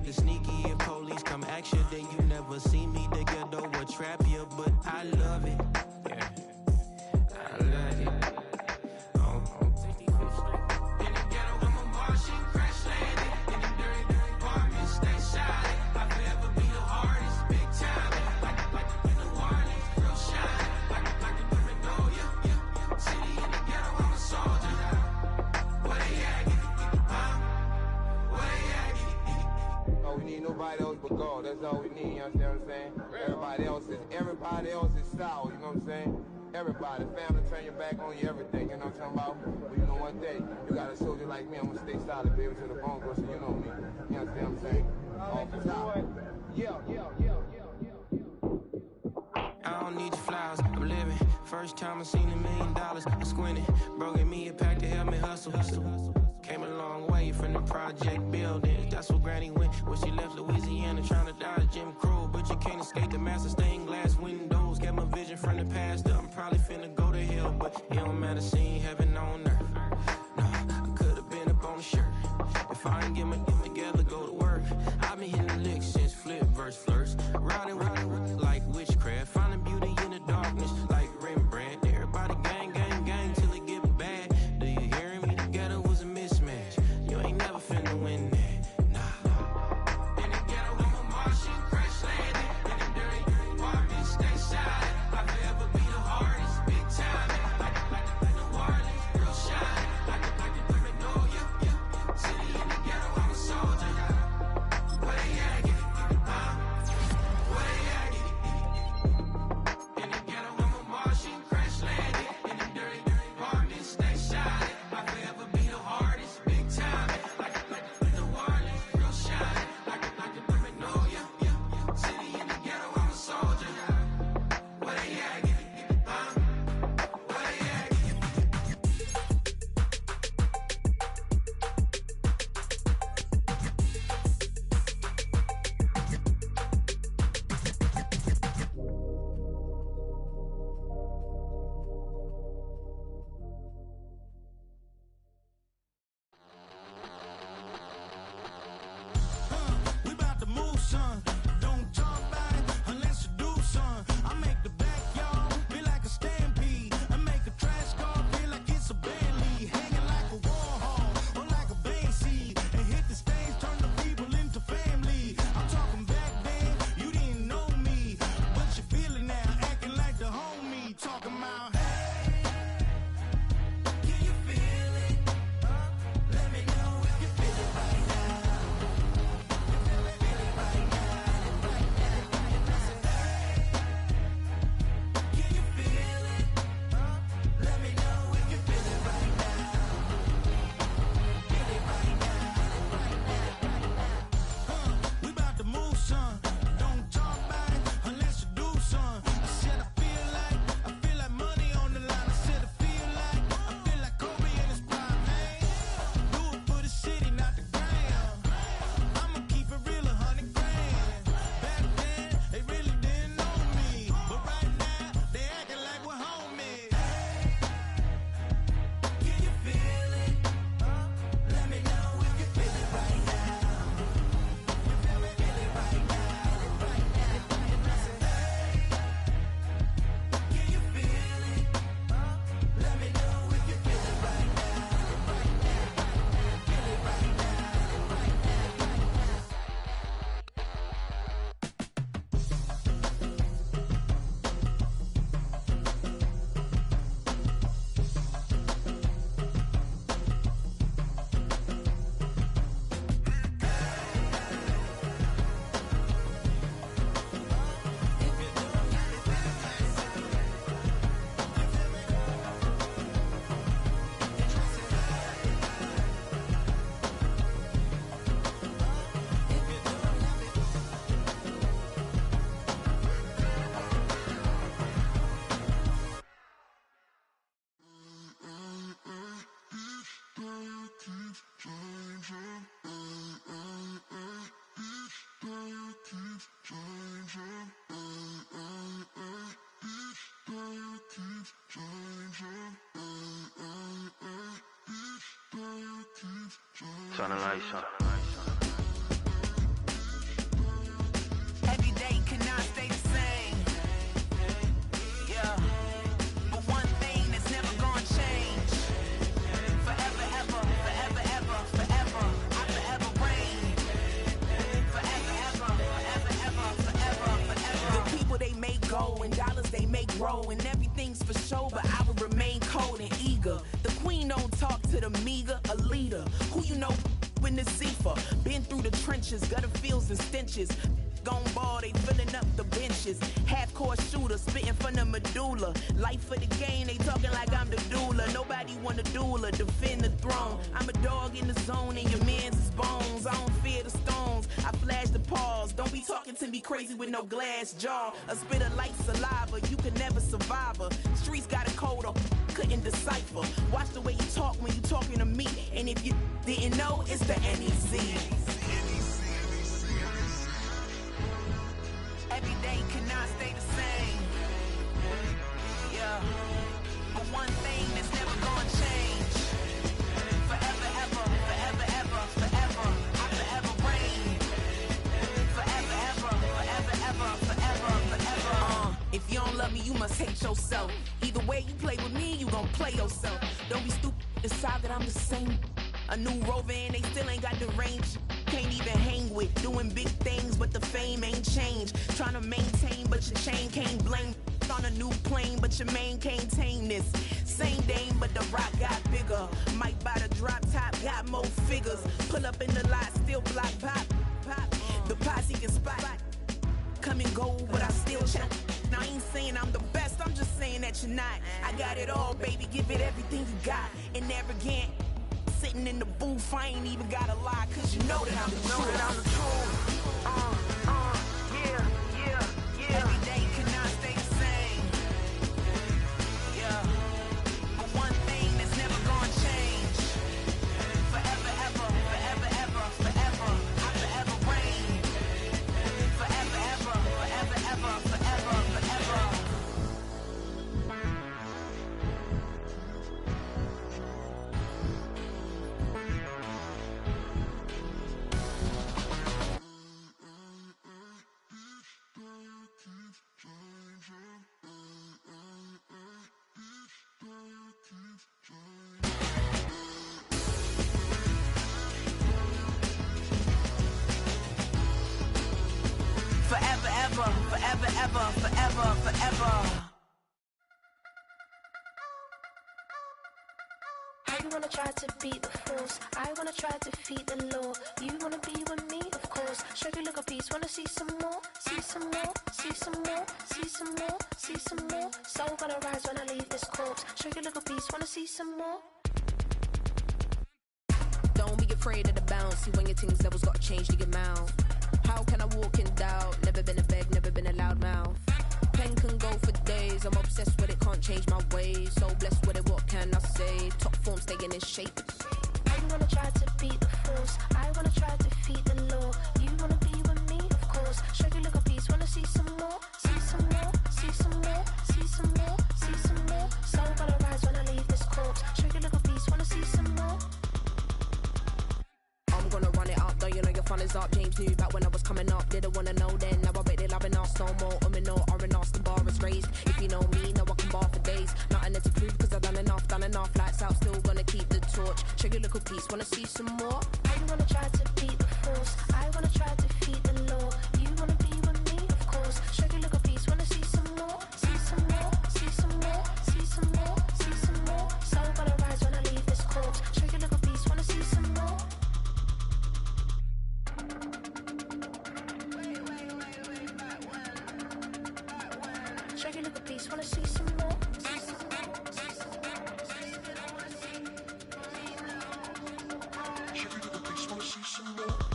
sneaky. If police come action, then you never see me. The ghetto will trap you, but I love it. Yeah, I love it. In the ghetto, I'm a Martian, crash landing. In the dirty apartment, stay shy. I'll forever be the hardest, big time. Like New Orleans, real shine. Like Paranoia, yeah. City in the ghetto, I'm a soldier. Where they at? Where they at? We need nobody else but God. That's all we need, you understand what I'm saying? Everybody else is sour, you know what I'm saying? Everybody, family, turn your back on you, everything, you know what I'm talking about? But you know one day, you got a soldier like me, I'm gonna stay solid, baby, to the bone, so you know me. You understand what I'm saying? Off the top. I don't need your flowers, I'm living. First time I seen $1 million, I squinted. Broken me a pack to help me hustle. Came a long way from the project buildings. That's where Granny went when she left Louisiana, trying to dodge Jim Crow. But you can't escape the master stained glass windows. Got my vision from the past. I'm probably finna go to hell, but it don't matter, seeing heaven on earth. No, I could've been up on the shirt. If I ain't get my together, go to work. I've been hitting the licks since flip verse flirts. Riding like witchcraft, finding beauty in the darkness like Rembrandt. Everybody gang, gang, gang till it get bad. Do you hear me? The ghetto was a mismatch. You ain't never finna win that, nah. In the ghetto, I'm a Martian, crash landing. In the dirty apartment, stay shy. I'll forever be the hardest, big time. Like New Orleans, Turn the lights on. Every day cannot stay the same. Yeah. But one thing that's never gonna change. Forever, ever, forever, ever, forever. I forever reign. Forever, ever, forever, ever, forever, forever. The people they make go and dollars they make grow and everything's for show, but I will remain cold and eager. The queen don't talk to the meager, a leader. Who you know in the Zephyr? Been through the trenches, gutter fields and stenches. Gone ball, they filling up the benches. Half-court shooter, spitting from the medulla. Life for the game, they talking like I'm the doula. Nobody want a doula, defend the throne. I'm a dog in the zone and your man's is bones. I don't fear the stones, I flash the paws. Don't be talking to me crazy with no glass jaw. A spit of light saliva, you can never survive her. Streets got a code or couldn't decipher. Watch the way you talk when you talking to me. And if you didn't know, it's the NEC. Every day cannot stay the same. Yeah. But one thing that's never gonna change. Forever, ever, forever, ever, forever. I forever reign. Forever, ever, forever, ever, forever, forever. If you don't love me, you must hate yourself. Either way you play with me, you gon' play yourself. Don't be stupid, decide that I'm the same. A new rover and they still ain't got the range. Can't even hang with, doing big things, but the fame ain't changed. Trying to maintain, but your chain can't blame. On a new plane, but your main can't tame this. Same dame, but the rock got bigger. Might buy the drop top, got more figures. Pull up in the lot, still block pop. The posse can spot. Come and go, but I still check. Now I ain't saying I'm the best, I'm just saying that you're not. I got it all, baby, give it everything you got. And arrogant. Sitting in the booth, I ain't even gotta lie, cause you know that I'm the truth. Yeah. Every day cannot stay the same. Yeah. But one thing that's never gonna change. Forever, ever, forever, ever, forever. I forever reign. Forever, ever, forever, ever, forever, forever. Forever, ever, forever, ever, forever, forever. I wanna try to beat the force. I wanna try to defeat the law. You wanna be with me, of course. Show you look a piece. Wanna see some more? See some more? See some more? See some more? See some more? Soul gonna rise when I leave this corpse. Show you look a piece. Wanna see some more? Don't be afraid of the bounce. See when your things levels gotta change to your mouth. How can I walk in doubt? Never been a beg, never been a loud mouth. Pen can go for days. I'm obsessed with it, can't change my ways. So blessed with it, what can I say? Top form staying in shape. I wanna try to beat the force. I wanna try to defeat the law. You wanna be with me, of course. Show you look a piece. Wanna see some more? See some more? See some more? See some more? See some more? Soul gonna rise when I leave this corpse. Show you look a piece. Wanna see some more? I'm gonna run it up, though you know your fun is up. James knew back when I was coming up, didn't wanna know then. Now I bet they loving us no more. No R&R's, the bar is raised. If you know me, now I can bar for days. Nothing there to prove, cause I've done enough. Lights out, still gonna keep the torch. Check your little piece, wanna see some more? I wanna try to beat the force. I wanna try to defeat the law. You wanna be with me, of course. Show you look a piece. Wanna see some more? See some more? See some more? See some more? See some more? Soul gonna rise when I leave this corpse. Show you look a piece. Wanna see some more? Show you look a piece. Wanna see some more?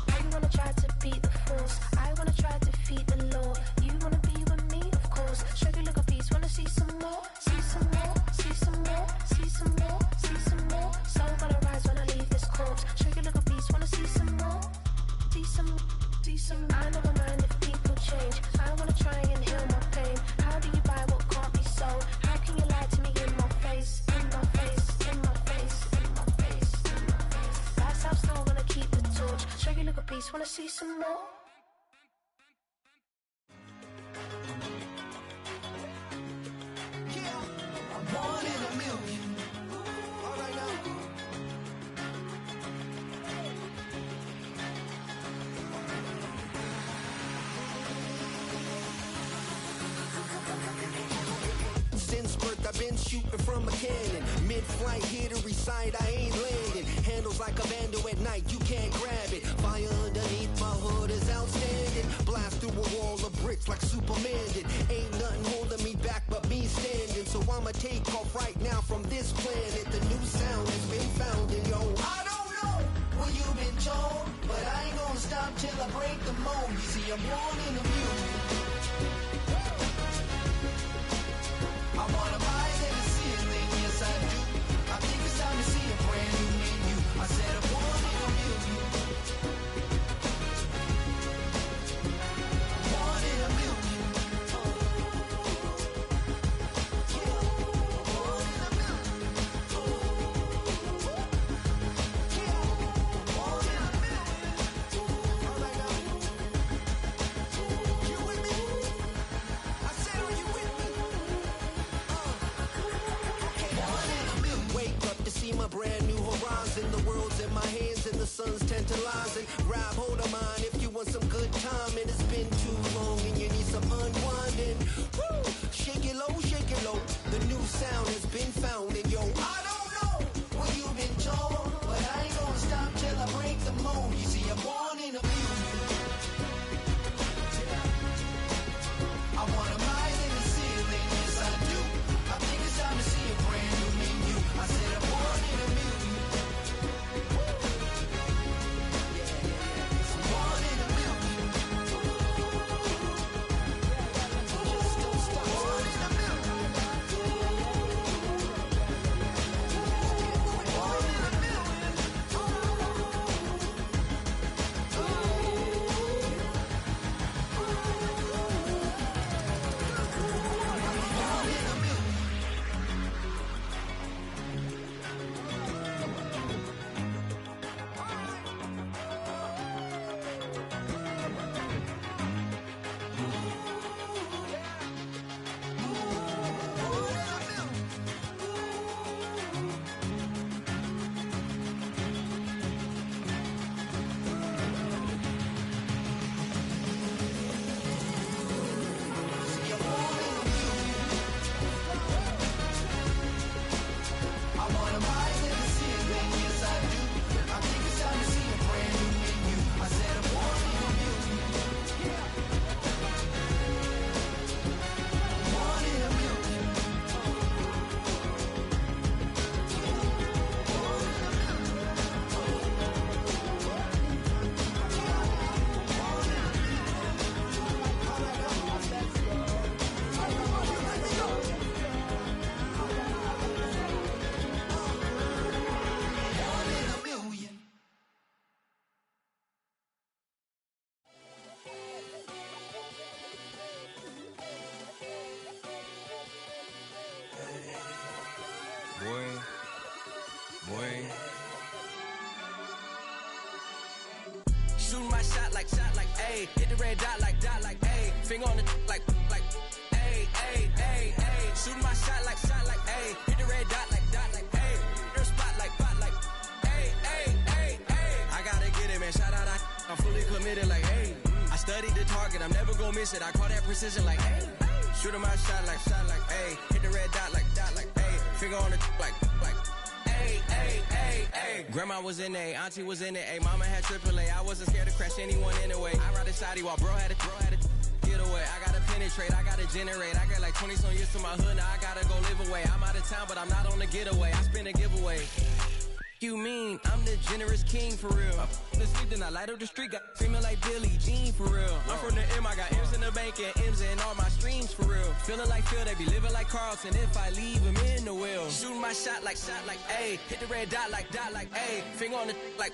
I wanna try to beat the force. I wanna try to defeat the law. You wanna be with me, of course. Show you look a piece. Wanna see some more? See some more? See some more? See some more? See some more? Soul gonna rise when I leave this corpse. Show you look a piece. Wanna see some more? See some. See some. I never mind if people change. I wanna try and heal my pain. How do you buy what can't be sold? Ladies, wanna see some more? One in a million. All right now. Since birth I've been shooting from a cannon. Mid-flight here to recite, I ain't landing. Handles like a vandal at night, you can't grab it. Fire underneath my hood is outstanding. Blast through a wall of bricks like Superman did. Ain't nothing holding me back but me standing. So I'ma take off right now from this planet. The new sound has been found and yo, I don't know where you've been told, but I ain't gonna stop till I break the mold. You see, I'm born in a million. I wanna rise in the ceiling, yes I do. I think it's time to see a brand new menu. I said I'm born in a million. Born in a million. Born in a million. Born in a million. All right now. You with me? I said, are you with me? Wake up to see my brand new horizon. The world's in my hands and the sun's tantalizing. Grab hold of mine if you want some good time. And it's been too long and you need some unwinding. Woo! Shake it low, the new sound has been found. And yo, I don't know what you've been told, but I ain't gonna stop till I break the mold. You see, I'm born in a million. I wanna rise in the ceiling, yes I do. I think it's time to see a brand new menu. I said I'm born in a million. I'm born in a million. Just don't stop. Born in a million. Born in a million. I wanna rise in the ceiling, yes I do. I think it's time to see a brand new menu. I said I'm born in a million. Born in a million. Born in a million. Boy. Shooting my shot like, ayy. Hit the red dot like, ayy. Finger on the like, ayy, ayy, ayy, ayy. Shooting my shot like, ayy. Hit the red dot like, ayy. Air spot like, ayy, ayy, ayy, ayy. I gotta get it, man. Shout out, I'm fully committed like, ayy. I studied the target, I'm never gonna miss it. I call that precision like, ayy. Shooting my shot like, ayy. Hit the red dot like, ayy. Finger on the like, ayy, ayy, ayy, ayy. Grandma was in A, auntie was in it, ayy. Mama had AAA, I wasn't scared to crash anyone anyway. I ride a shotty while bro had to get away. I gotta penetrate, I gotta generate. I got like 20 some years to my hood, now I gotta go live away. I'm out of town, but I'm not on the getaway. I spin a giveaway. You mean I'm the generous king for real? I the sleep, then I light up the street, got screaming like Billie Jean for real. I'm from the M, I got M's in the bank and M's in all my streams for real. Feeling like Phil, they be living like Carlton if I leave him in the wheel. Shooting my shot like, ayy. Hit the red dot like, ayy. Finger on the like,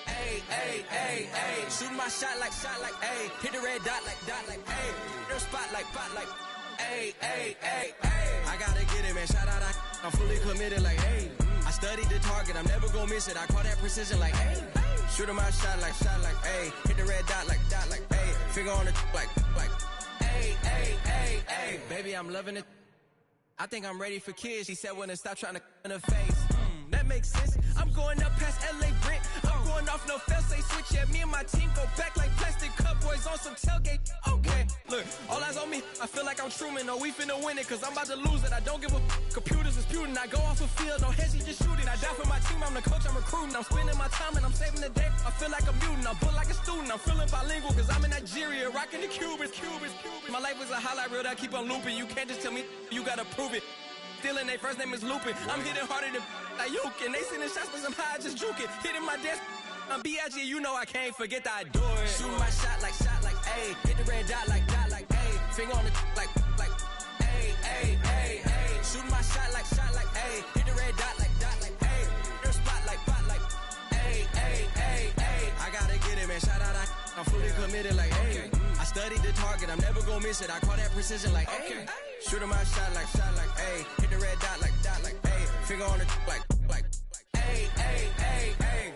ayy, ayy, ayy, ayy. Shooting my shot like, ayy. Hit the red dot like, ayy. Air spot like, ayy, ayy, ayy, ayy. I gotta get it, man. Shout out, I'm fully committed like, ayy. I studied the target, I'm never gonna miss it. I call that precision like, ayy. Shoot him out, shot like, ayy. Hit the red dot like, ayy. Finger on the like, ayy, ayy, ayy, ayy. Baby, I'm loving it. I think I'm ready for kids. She said when to stop trying to in her face. That makes sense. I'm going up past LA Brent. I'm going off no fail, say switch. Yeah, me and my team go back like plastic cup boys on some tailgate. Okay, look, all eyes on me. I feel like I'm Truman. Oh, we finna win it, cause I'm about to lose it. I don't give a computers disputing. I go off the field, no heads, just shooting. I die for my team, I'm the coach, I'm recruiting. I'm spending my time and I'm saving the day. I feel like a mutant, I'm built like a student. I'm feeling bilingual, cause I'm in Nigeria, rocking the Cubans. My life is a highlight reel that I keep on looping. You can't just tell me, you gotta prove it. Stealing, they first name is Lupin. I'm hitting harder than like Yukin. They sending shots for some high, just juke it. Hitting my desk, I'm B.I.G. You know I can't forget that I do it. Shooting my shot like, ayy. Hit the red dot like, ayy. Finger on the like, ayy, ayy, ayy, ayy. Shooting my shot like, ayy. Hit the red dot like, ayy. Your spot like, ayy, ayy, ayy, ayy. I gotta get it, man. Shout out, I'm fully committed like, ayy. I studied the target, I'm never gonna miss it. I call that precision like, ayy. Shoot him out, shot like, ayy. Hit the red dot like, ayy. Finger on the like, ayy, ayy, ayy, ayy.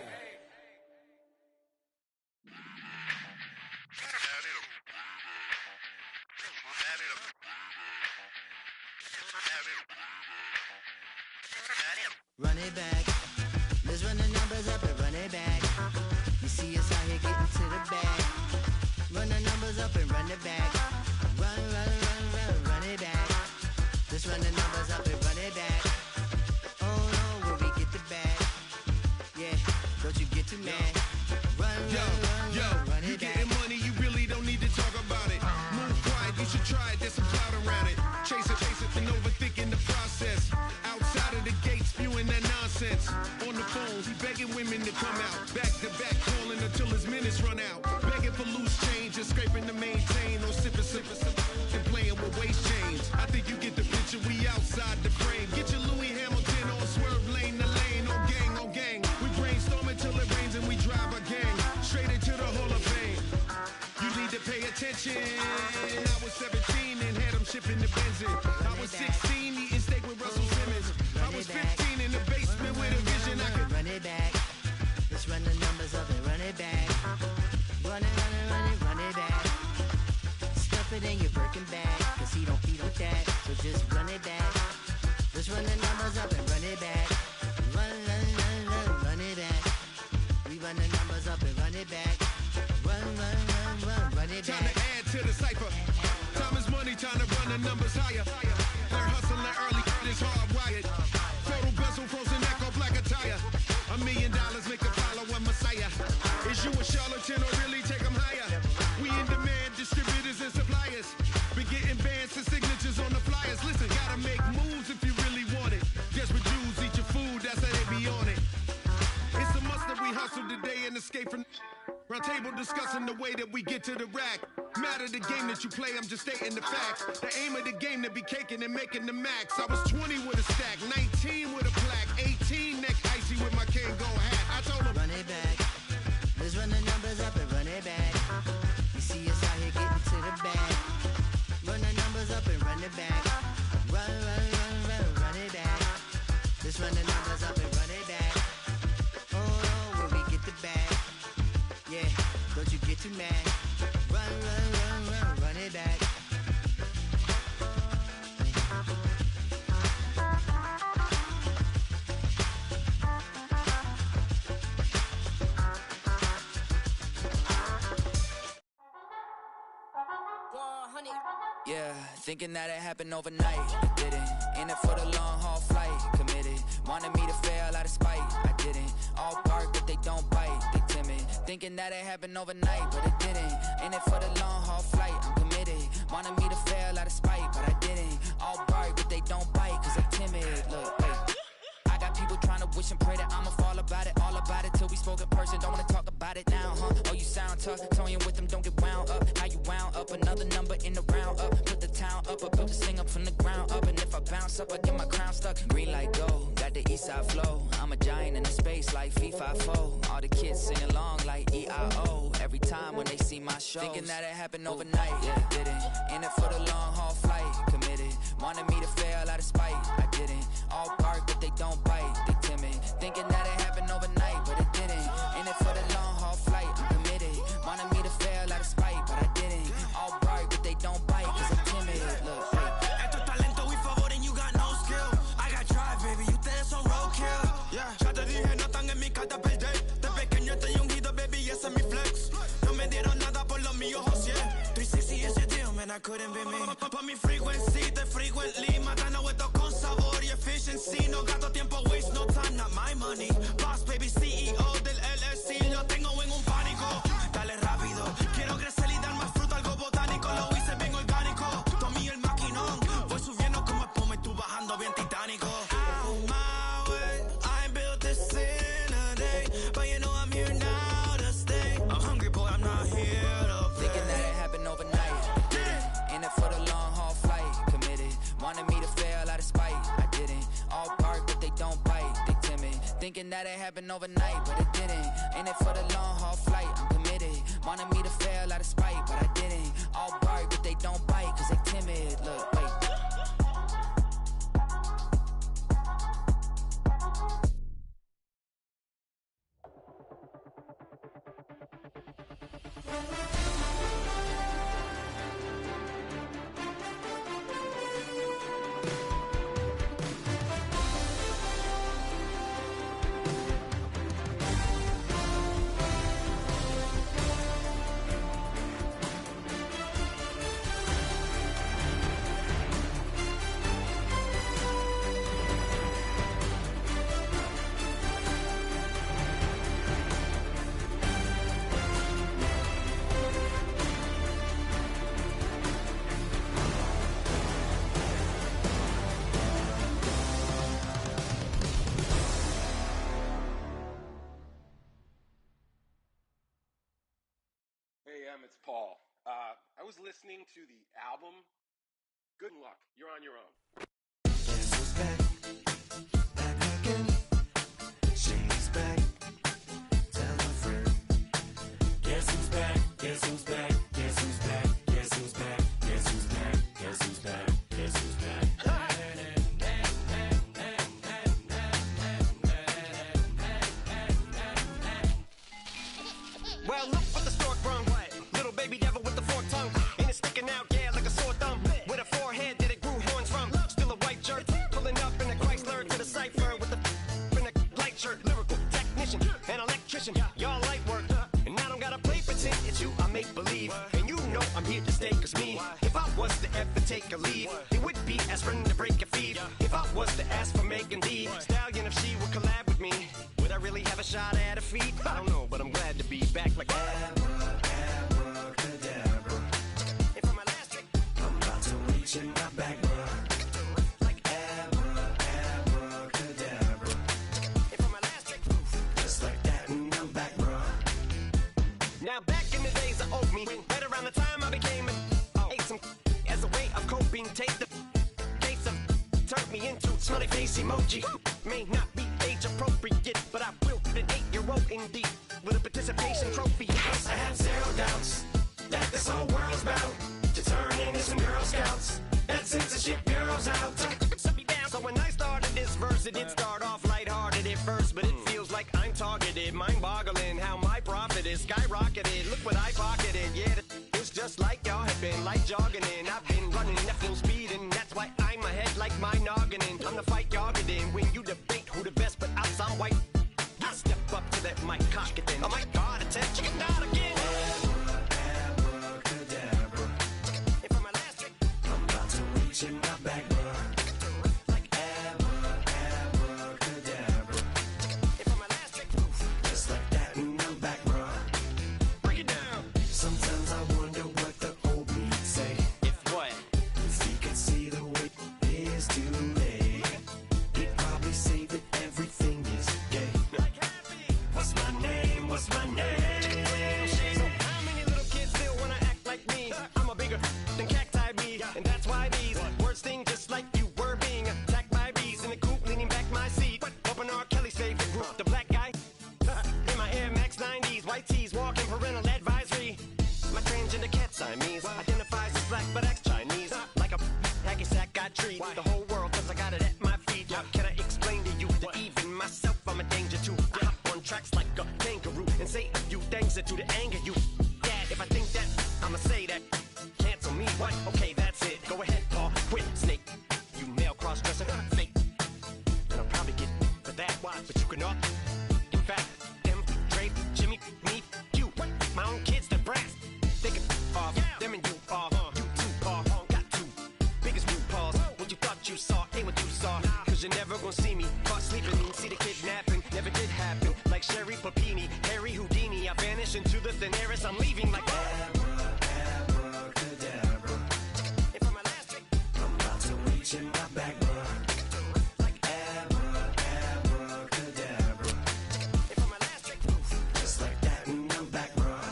Run it back. Let's run the numbers up and run it back. You see us out here getting to the bag. Run the numbers up and run it back. Run it back. Let's run the numbers up and run it back. Oh no, where we get the bag. Yeah, don't you get too mad. Run it back. You getting money, you really don't need to talk about it. Move quiet, you should try it, there's some cloud around it. Chase it, and overthinking the process. Outside of the gate, spewing that nonsense. On the phone, he begging women to come out. Back to back, calling until his minutes run out. Begging for loose change, just scraping to maintain. Or sipping, and playing with waist chains. I think you get the picture, we outside the frame. Get your Louis Hamilton on swerve lane to lane. On gang. We brainstorm until it rains and we drive our gang straight into the Hall of Fame. You need to pay attention. I was 17 and had them shipping the Benzin. I was 16 eating steak with Russell Simmons. I was 15 in the basement with a vision. I could run it back. Let's run the numbers up and run it back. Run it back. Stuff it in your Birkin bag, cause he don't feed with that. So just run it back. Let's run the numbers up and run it back. Run it back. We run the numbers up and run it back. Run it back. Time to add to the cipher. Time is money, time to run the numbers higher. Learn hustling early, it's hardwired. Total bezel, frozen neck off like a tire. $1 million make a follow a messiah. Is you a charlatan or really take them higher? We in demand, distributors and suppliers. Been getting bands and signatures on the flyers. Listen, gotta make moves if you really want it. Desperate Jews eat your food, that's how they be on it. It's a must that we hustle today and escape from round table discussing the way that we get to the rack. Matter the game that you play, I'm just stating the facts. The aim of the game to be caking and making the max. I was 20 with a stack, 19 with a plaque, 18 neck icy with my Kango hat. I told him, run it back. Let's run the numbers up and run it back. You see us out here getting to the bag. Run the numbers up and run it back. Run it back. Let's run the numbers up and run it back. Oh no, where we get the bag. Yeah, don't you get too mad. Run it back. Yeah, thinking that it happened overnight. I didn't. In it for the long haul flight. Committed. Wanted me to fail out of spite. I didn't. All bark, but they don't bite. They timid. Thinking that it happened overnight, but it didn't. In it for the long haul flight. I'm committed. Wanted me to fail out of spite, but I didn't. All bark, but they don't bite, cause they timid. Look, wait. I got people trying to wish and pray that I'ma fall about it. All about it till we spoke in person. Don't wanna talk about it now, huh? Oh, you sound tough. Toying with them, don't get wound up. How you wound up? Another number in the round up. Put the town up. I built this thing up from the ground up. And if I bounce up, I get my crown stuck. Green like gold, got the east side flow. I'm a giant in the space like FIFA4. All the kids sing along like E-I-O. Every time when they see my show. Thinking that it happened overnight. Yeah, didn't. In it for the long haul flight. Committed. Wanted me to fail out of spite. I didn't. All bark, but they don't bite. They timid. Thinking that it happened overnight, but it didn't. In it for the long couldn't be me. Pa' mi frequency, te frequently. Matando esto con sabor y efficiency. No gasto tiempo, waste no time, not my money. Boss baby, CEO del LLC. Lo tengo en un pánico. Dale rápido, quiero crecer y dar más fruto, algo botánico. Lo hice bien orgánico. Tomé el maquinón. Voy subiendo como espuma y tú bajando bien titánico. Out my way, I ain't built this in a day. But you know I'm here now to stay. I'm hungry, boy, I'm not here to play. Thinking that it happened overnight. In it for the long haul flight. Committed. Wanted me to fail out of spite. I didn't. All bark, but they don't bite. They timid. Thinking that it happened overnight, but it didn't. In it for the long haul flight. I'm committed. Wanted me to fail out of spite, but I didn't. All bark, but they don't bite, cause they timid. Look, wait. Hey, it's Paul. I was listening to the album. Good luck. You're on your own. Guess who's back? Back again. She's back. Tell a friend. Guess who's back? Guess who's back? Guess who's back? Guess who's back? Guess who's back? Guess who's back? Guess who's back? Well, look what the stork brung. Little baby devil with the forked tongue. And it's sticking out, yeah, like a sore thumb. With a forehead that it grew horns from. Still a white jerk. Pulling up in a Chrysler to the cipher with the in a light shirt. Lyrical technician, an electrician. Y'all light work. And I don't gotta play pretend. It's you I make believe. And you know I'm here to stay, cause me, if I was to ever take a leave, it would be aspirin to break a fever. If I was to ask for Megan D Stallion, if she would collab with me, would I really have a shot at a feat? I don't know, but I'm glad to be back like abracadabra. And for my last trick, I'm about to reach in my back, bruh. Like abracadabra. And for my last trick, just like that, and I'm back, bruh. Now back in the days I owed me, right around the time I became ate some as a way of coping. Take the case of turned me into smiley face emoji. May not be age appropriate, but I will put an 8-year-old indeed with a participation trophy. Yes, I have zero doubts that this whole world's bound to turn into some Girl Scouts. That censorship bureau's out. So when I started this verse, it did start off lighthearted at first, but it feels like I'm targeted. Mind-boggling how my profit is skyrocketed. Look what I pocketed. Yeah, it's just like y'all have been like jogging in. I've been running at full speed, and that's why I'm ahead like my noggin. I'm the fight y'all get in when you debate who the best, but I'm some white. I step up to that mic, cock it then. Oh my God, it's a chicken out again. Abracadabra. And for my last trick, I'm about to reach in my back, bruh. Like abracadabra. And for my last trick, just like that, and I'm back, bruh. Break it down. Sometimes I wonder what the old me'd say. If what? If he could see the way it is today, he'd probably say that everything is gay. What's my name? What's my name? So how many little kids still wanna act like me? I'm a bigger than cacti bee, and that's why these words sting just like you were being attacked by bees in the coop, leaning back my seat. Open R. Kelly's favorite group, the black guy. In my Air Max 90s, white tees, walking parental advisory. My transgender cat Siamese identifies as black but acts Chinese. Like a hacky sack got treat the whole world cause I got it at my feet. How can I explain to you that even myself I'm a danger to? I hop on tracks like a kangaroo and say a few things that do to anger you. Dad, if I think that, I'ma say that. Cancel me, what? Okay, that's it. Go ahead, Paul, quit, snake. You male cross-dresser, fake. And I'll probably get for that, but you can all. In fact, them, Dre, Jimmy, me, you. My own kids, they're brass. They can off, them and you off, you too off. never gonna see me. Caught sleeping, see the kidnapping, never did happen. Like Sherry Papini, Harry Houdini, I vanish into the thin air as I'm leaving like Abracadabra. And for my last trick, I'm about to reach in my back, bruh. Like abracadabra. And for my last trick, just like that, and I'm back, bruh.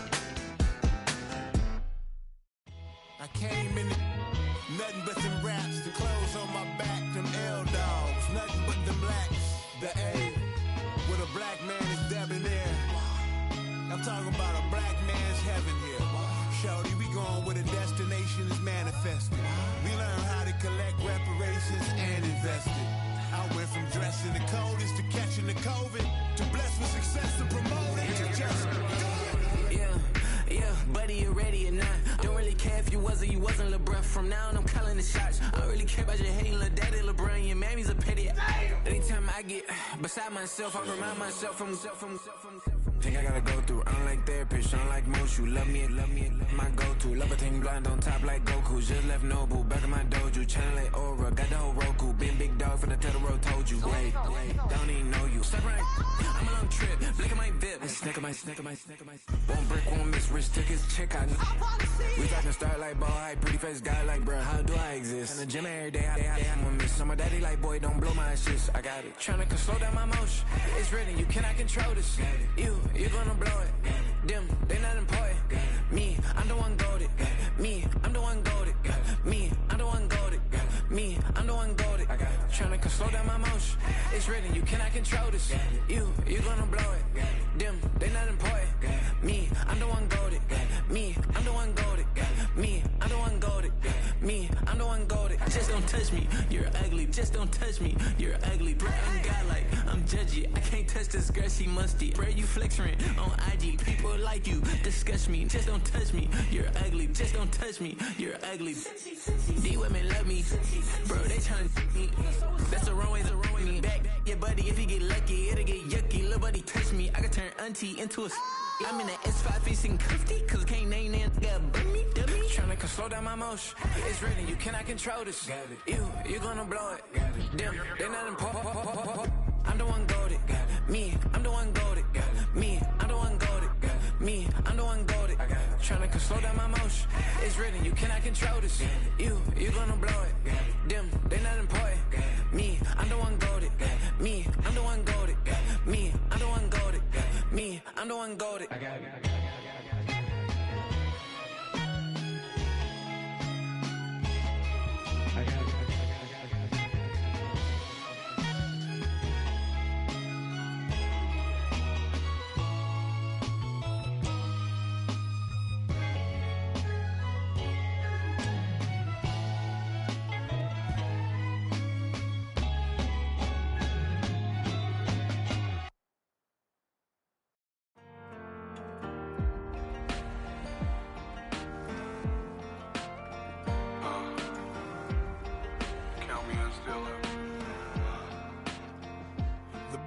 I came in nothing but them raps, the clothes on my back, them L-dogs, nothing but them blacks. The A, with a black man is debonair. I'm talking about a black man's heaven here. Shorty, we going where the destination is manifested. We learn how to collect reparations and invest it. I went from dressing the coldest to catching the COVID, to blessed with success to promote it, to just do it. Yeah, buddy, you ready or not? Don't really care if you was or you wasn't, little bruh. From now on, I'm calling the shots. I don't really care about your hating, little daddy, LeBron. Your mammy's a pity. Anytime I get beside myself, I remind myself from. Think I gotta go through. I don't like therapist, I don't like most. You love me, my go-to. Love a thing blind on top like Goku. Just left Noble, back in my dojo. Channel like Aura, got the whole Roku. Been big dog from the Tether Road, told you. Wait, don't even know you. Step right, I'm a long trip. Look at my VIP. Snack of my. One brick, one miss, rich took his chick, I know. We talking start like ball hype, pretty face guy like, bruh, how do I exist? In the gym every day, I'm a miss. So my daddy like, boy, don't blow my shit. I got it. Tryna slow down my motion. It's written, you cannot control this. You're gonna blow it. Them, they not important. Me, I'm the one goated. Me, I'm the one goated. Me, I'm the one goated. Me, I'm the one goated. Tryna slow down my motion. It's written, you cannot control this. You're gonna blow it. Them, they not important. Me, I'm the one goated. Me, I'm the one goated. Me, I'm the one goated. Me, I'm the one goated. Just don't touch me, you're ugly. Just don't touch me, you're ugly. Bro, I'm godlike, I'm judgy. I can't touch this girl, she musty. Bro, you flexing on IG. People like you disgust me. Just don't touch me, you're ugly. Just don't touch me, you're ugly. These women love me, bro. They tryna me. That's the wrong way to me. Back, yeah, buddy. If you get lucky, it'll get yucky. Little buddy touch me, I can turn auntie into a. I'm in the S5 facing cuffy, cause I can't name that nigga dummy. Tryna slow down my motion. It's written, you cannot control this. You're gonna blow it. Them, they not important. I'm the one goated. Me, I'm the one goated. Me, I'm the one goated. Me, I'm the one goated. Tryna slow down my motion. It's written, you cannot control this. You're gonna blow it. Them, they not important. Me, I'm the one goated. Me, I'm the one goated. Me, I'm the one goated. Me, I'm the one goated. I got it.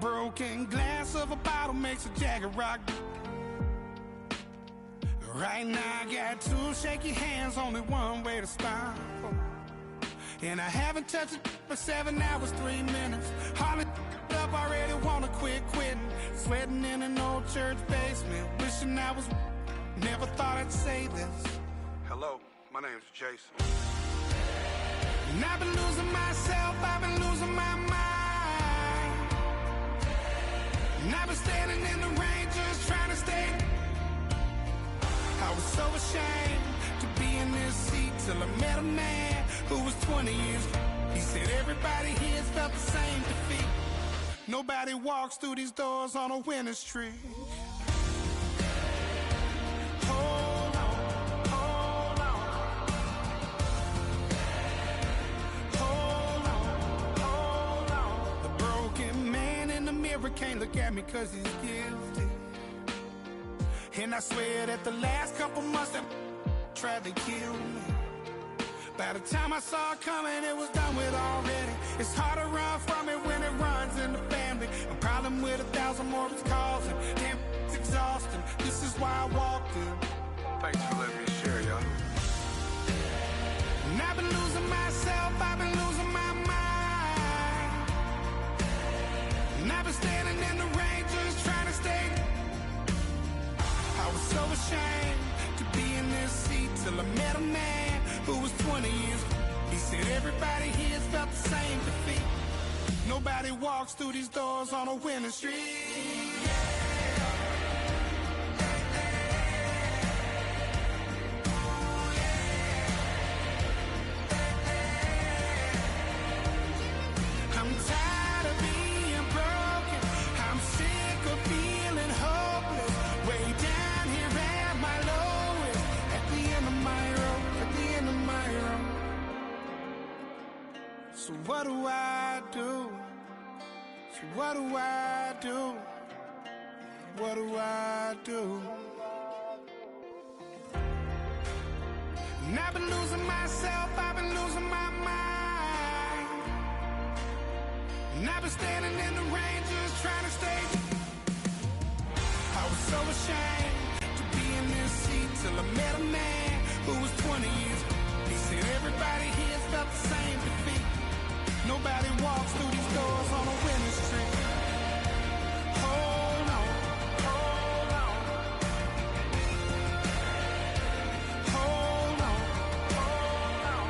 Broken glass of a bottle makes a Jagger rock. Right now I got two shaky hands, only one way to stop. And I haven't touched it for 7 hours, 3 minutes. Hardly up, already wanna quitting. Sweating in an old church basement, wishing I was. Never thought I'd say this. Hello, my name's Jason. And I've been losing myself, I've been losing my mind. And I've been standing in the rain just trying to stay. I was so ashamed to be in this seat till I met a man who was 20 years. He said everybody here's felt the same defeat. Nobody walks through these doors on a winning streak. Hold on, hold on. Hold on, hold on. The broken man in the mirror can't look at me cause he's guilty. And I swear that the last couple months that tried to kill me. By the time I saw it coming, it was done with already. It's hard to run from it when it runs in the family. A problem with 1,000 more it's causing. Damn, it's exhausting. This is why I walked in. Thanks for letting me share, y'all. And I've been losing myself, I've been losing my mind. been standing in the rain just trying to stay. I was so ashamed to be in this seat till I met a man who was 20 years. He said everybody here's felt the same defeat. Nobody walks through these doors on a winning streak. I'm tired of being broken. I'm sick of feeling hopeless. Way down here at my lowest. At the end of my road, at the end of my road. So what do I do? So what do I do? What do I do? And I've been losing myself, I've been losing my mind. And I've been standing in the rain just trying to stay. I was so ashamed to be in this seat till I met a man who was 20 years. He said everybody here's felt the same defeat. Nobody walks through these doors on a winning streak. Hold on, hold on. Hold on, hold on.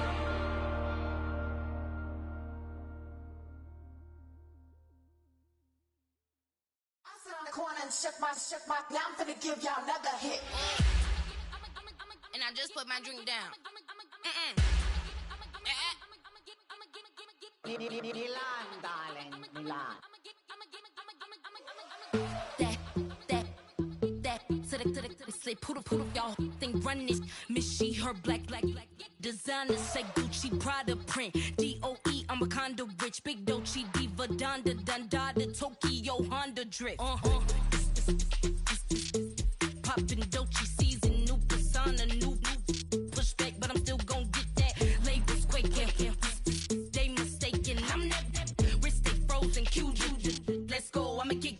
I sit on the corner and shook my, now I'm finna give y'all another hit. And I just put my drink down. Milan, darling, Milan. That, say poodle, y'all think run this. Miss she, her black, designer say Gucci, Prada print. DOE, I'm a condo rich, big Dolce, Diva, Donda, Dundada, Tokyo, Honda drip. Poppin' Dolce season, new persona, new pushback, but I'm still gon' get that. Labels quaking, they mistaken. I'm that wrist stay frozen, QG. Let's go, I'ma get.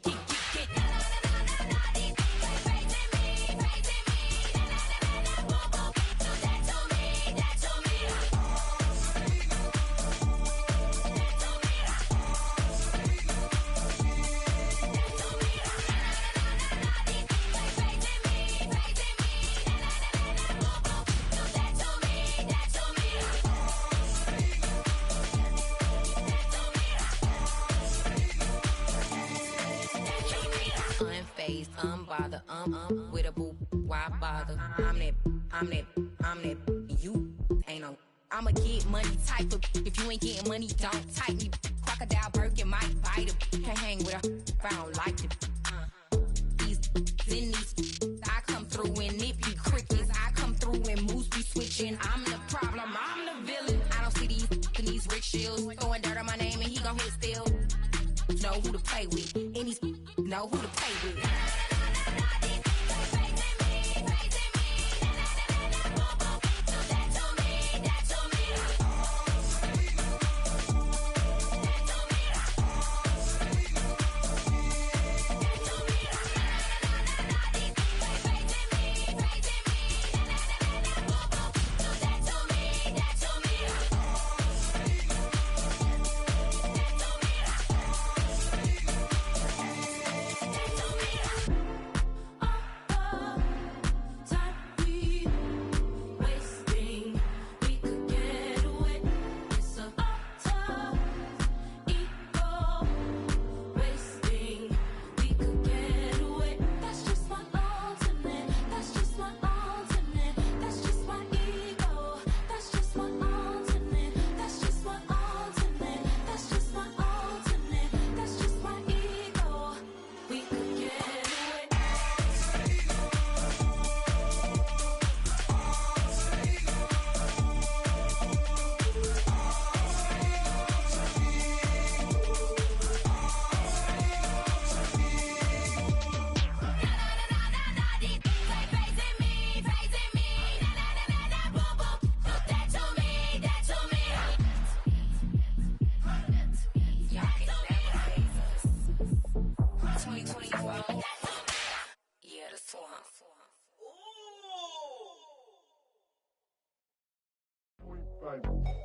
Unbothered, with a boo, why bother? I'm that, you ain't no. I'ma get money type of. If you ain't getting money, don't type me. Crocodile Birkin might bite him. Can't hang with her if I don't like it. These in these, I come through and nippy crickets. I come through and moose be switching. I'm the problem, I'm the villain. I don't see these rickshaws throwing dirt on my name and he gon' hit still. Know who to play with, and these know who to play with.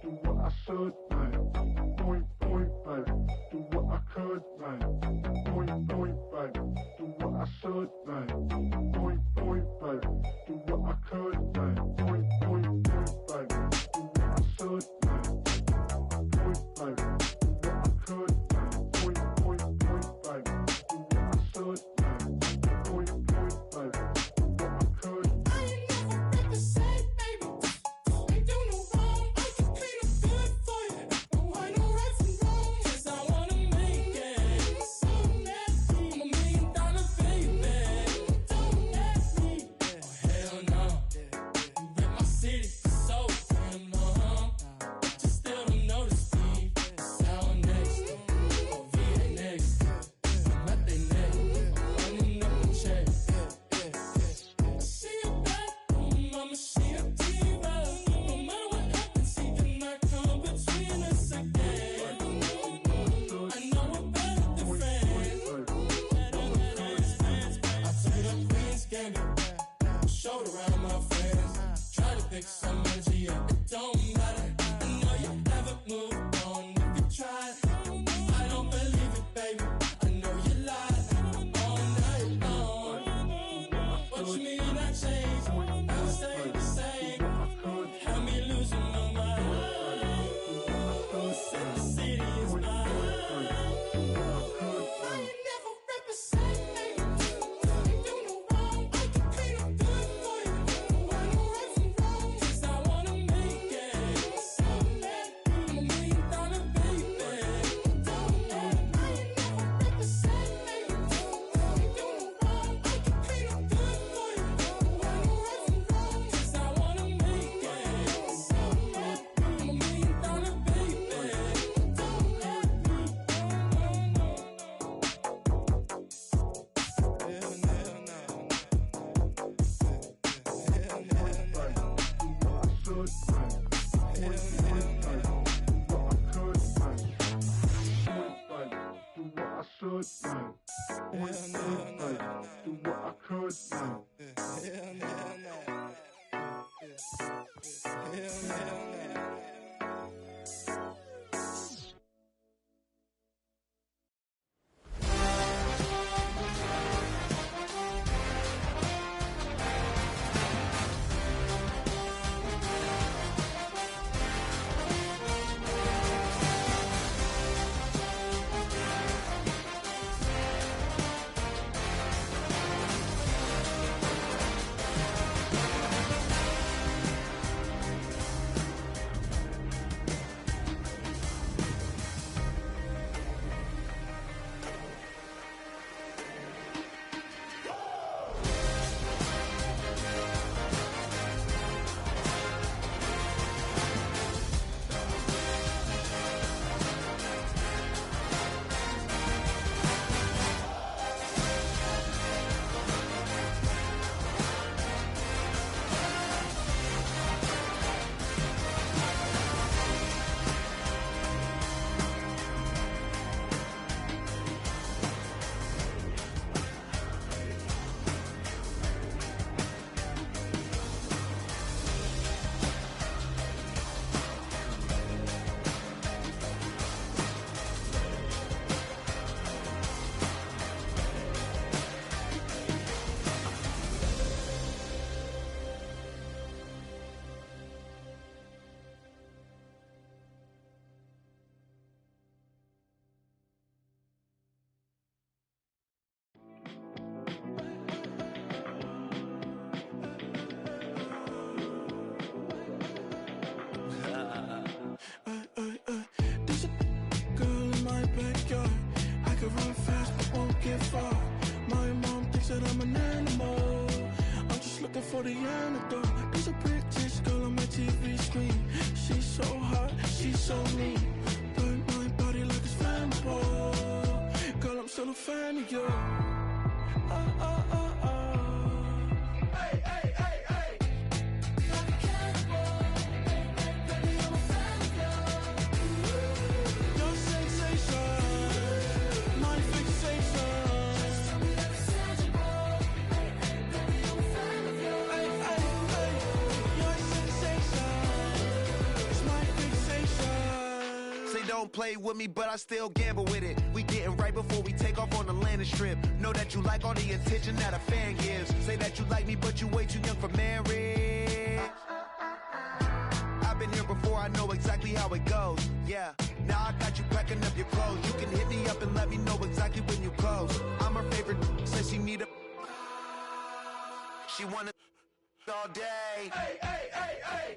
Do what I should, man. Point, baby. Do what I could, man. should, man. Point, baby. Do what I could, man. Point, baby. Do what I should, man. Point, baby. Do what I could, man. Point, baby. Do what I should, man. Point, baby. Do what I could. I ain't never represent, baby. Ain't do no wrong. I can clean up good for you. Don't want no right from wrong. 'Cause I wanna make it. So nasty. I'm $1 million baby. Don't ask me. Oh hell no. You rip my city so damn long. Just still don't notice me. Sound next. Oh VA next. I'm at they neck. I'm running up the check. She a bad woman, mama, she a diva. No matter what happens, she cannot come between us again. I know we're better than friends. I took it up Queen's Gambit. Showed around my friends. Tried to pick some energy up, it don't matter. I know you never moved on if you tried. I don't believe it, baby. I know you lied all night long. What you mean I changed? I stay the same. Had me losing my mind. City is mine. I ain't never represent, baby. Ain't do no wrong. I can clean up good for you. Don't want no right from wrong. 'Cause I wanna make it. So mad. I'm $1 million baby. Don't let me. I ain't never represent, baby. Ain't do no wrong. I can clean up good for you. Don't want no right from wrong. 'Cause I wanna make it. So mad. I'm $1 million baby. Don't let me. There's a girl in my backyard. I can run fast but won't get far. My mom thinks that I'm an animal. I'm just looking for the antidote. There's a British girl on my TV screen. She's so hot, she's so mean. Burn my body like it's flammable. Girl, I'm still a fan of you. Hey, hey, hey, hey. Like a cannibal. Baby, I'm a fan of you. Your sensation, my fixation. Just tell me that it's tangible. Hey, hey, baby, I'm a fan of you. Hey, hey, hey. Your sensation is my fixation. Say don't play with me, but I still gamble with it. We getting right before we take off on the land. landing strip. Know that you like all the attention that a fan gives. Say that you like me, but you way too young for marriage. I've been here before, I know exactly how it goes. Yeah, now I got you packing up your clothes. You can hit me up and let me know exactly when you close. I'm her favorite, says she need a... She wanna all day. Hey, hey, hey, hey.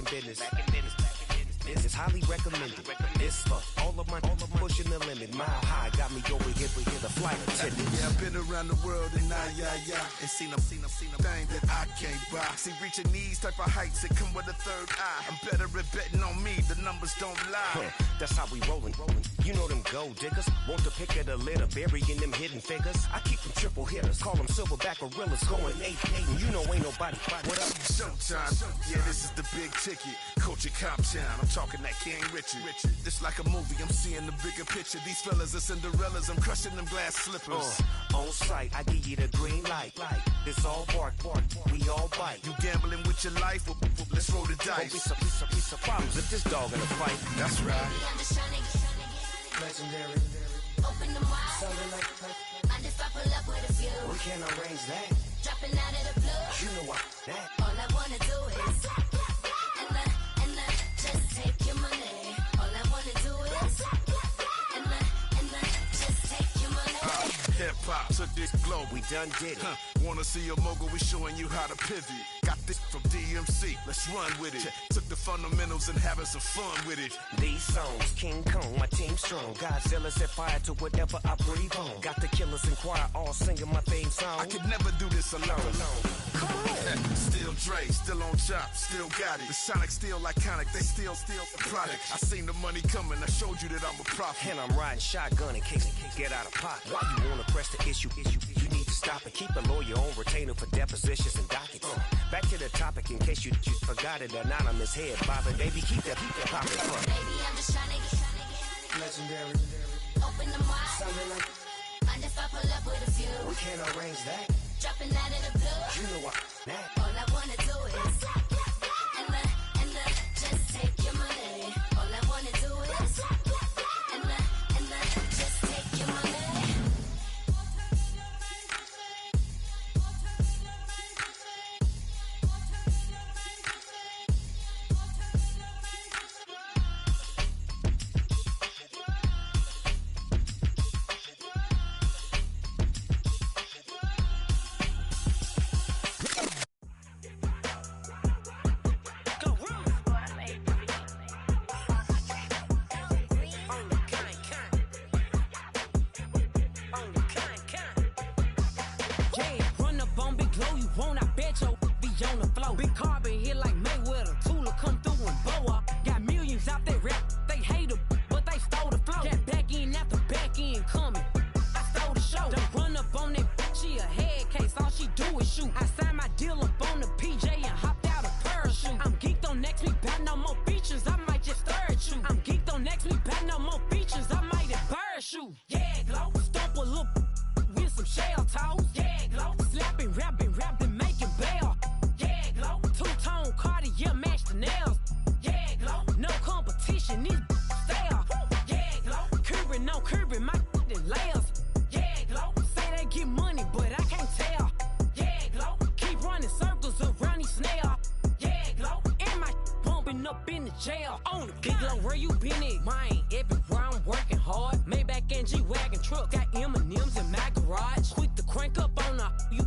Business. It's highly recommended. It's for all of my pushing the limit. Mile high got me over here with the flight attendant. Yeah, I've been around the world and and seen a thing that I can't buy. See, reaching these type of heights, it come with a third eye. I'm better at betting on me, the numbers don't lie. That's how we rollin'. You know them gold diggers, want to pick at a litter, burying them hidden figures. I keep them triple hitters, call them silverback gorillas, going 8-8, and you know ain't nobody. What up? Showtime, yeah, this is the big ticket. Culture Cop Town, I'm talking that King Richard. It's like a movie, I'm seeing the bigger picture. These fellas are Cinderellas, I'm crushing them glass slippers. On sight, I give you the green light. It's all bark, we all bite. You gambling with your life, let's roll the dice. Piece of problems if this dog in a fight. That's right. Legendary. Open them wide. Something like And if I pull up with a few, we can't arrange that. dropping out of the blue. You know what? That. All I wanna do is and just take your money. All I wanna do is and just take your money. Hip hop took this globe, we done did it. Wanna see a mogul? We showing you how to pivot. Got this from DMC, let's run with it. Took the fundamentals and having some fun with it. These songs, King Kong, my team strong. Godzilla set fire to whatever I breathe on. Got the killers in choir all singing my theme song. I could never do this alone. Come on. Still Dre, still on top, still got it. The Sonic still iconic, they still the product. I seen the money coming, I showed you that I'm a prophet. And I'm riding shotgun in case it can't get out of pocket. Why you wanna press the issue? You need to stop and keep a lawyer on retainer for depositions and dockets. Back to the topic in case you forgot it. Anonymous head bobbing, baby, keep that popping. Baby, I'm just trying to get Legendary. Open them wide. Something like And if I pull up with a few, we can't arrange that. dropping out of the blue. You know what? That. All I wanna do is and just take your money. All I wanna do is and just take your money. Big carbon hit like Mayweather. Tula come through and blow up. Got millions out there rap. They hate her, but they stole the flow. Got back in after back in coming. I stole the show. Don't run up on that bitch. She a head case. All she do is shoot. I signed my deal up on the PJ and hopped out a parachute. I'm geeked on next week. Back no more features. I might just stare at you. I'm geeked on next week. Back no more features. I might embarrass you. Yeah, glow. Stomp a little with some shell toes. Yeah, glow. Slapping, rapping, making bail. Yeah, glow. Too up in the jail. On the big low, where you been at? Mine, everywhere I'm working hard. Maybach and G-Wagon truck, got M&M's in my garage. Quick to crank up on her, you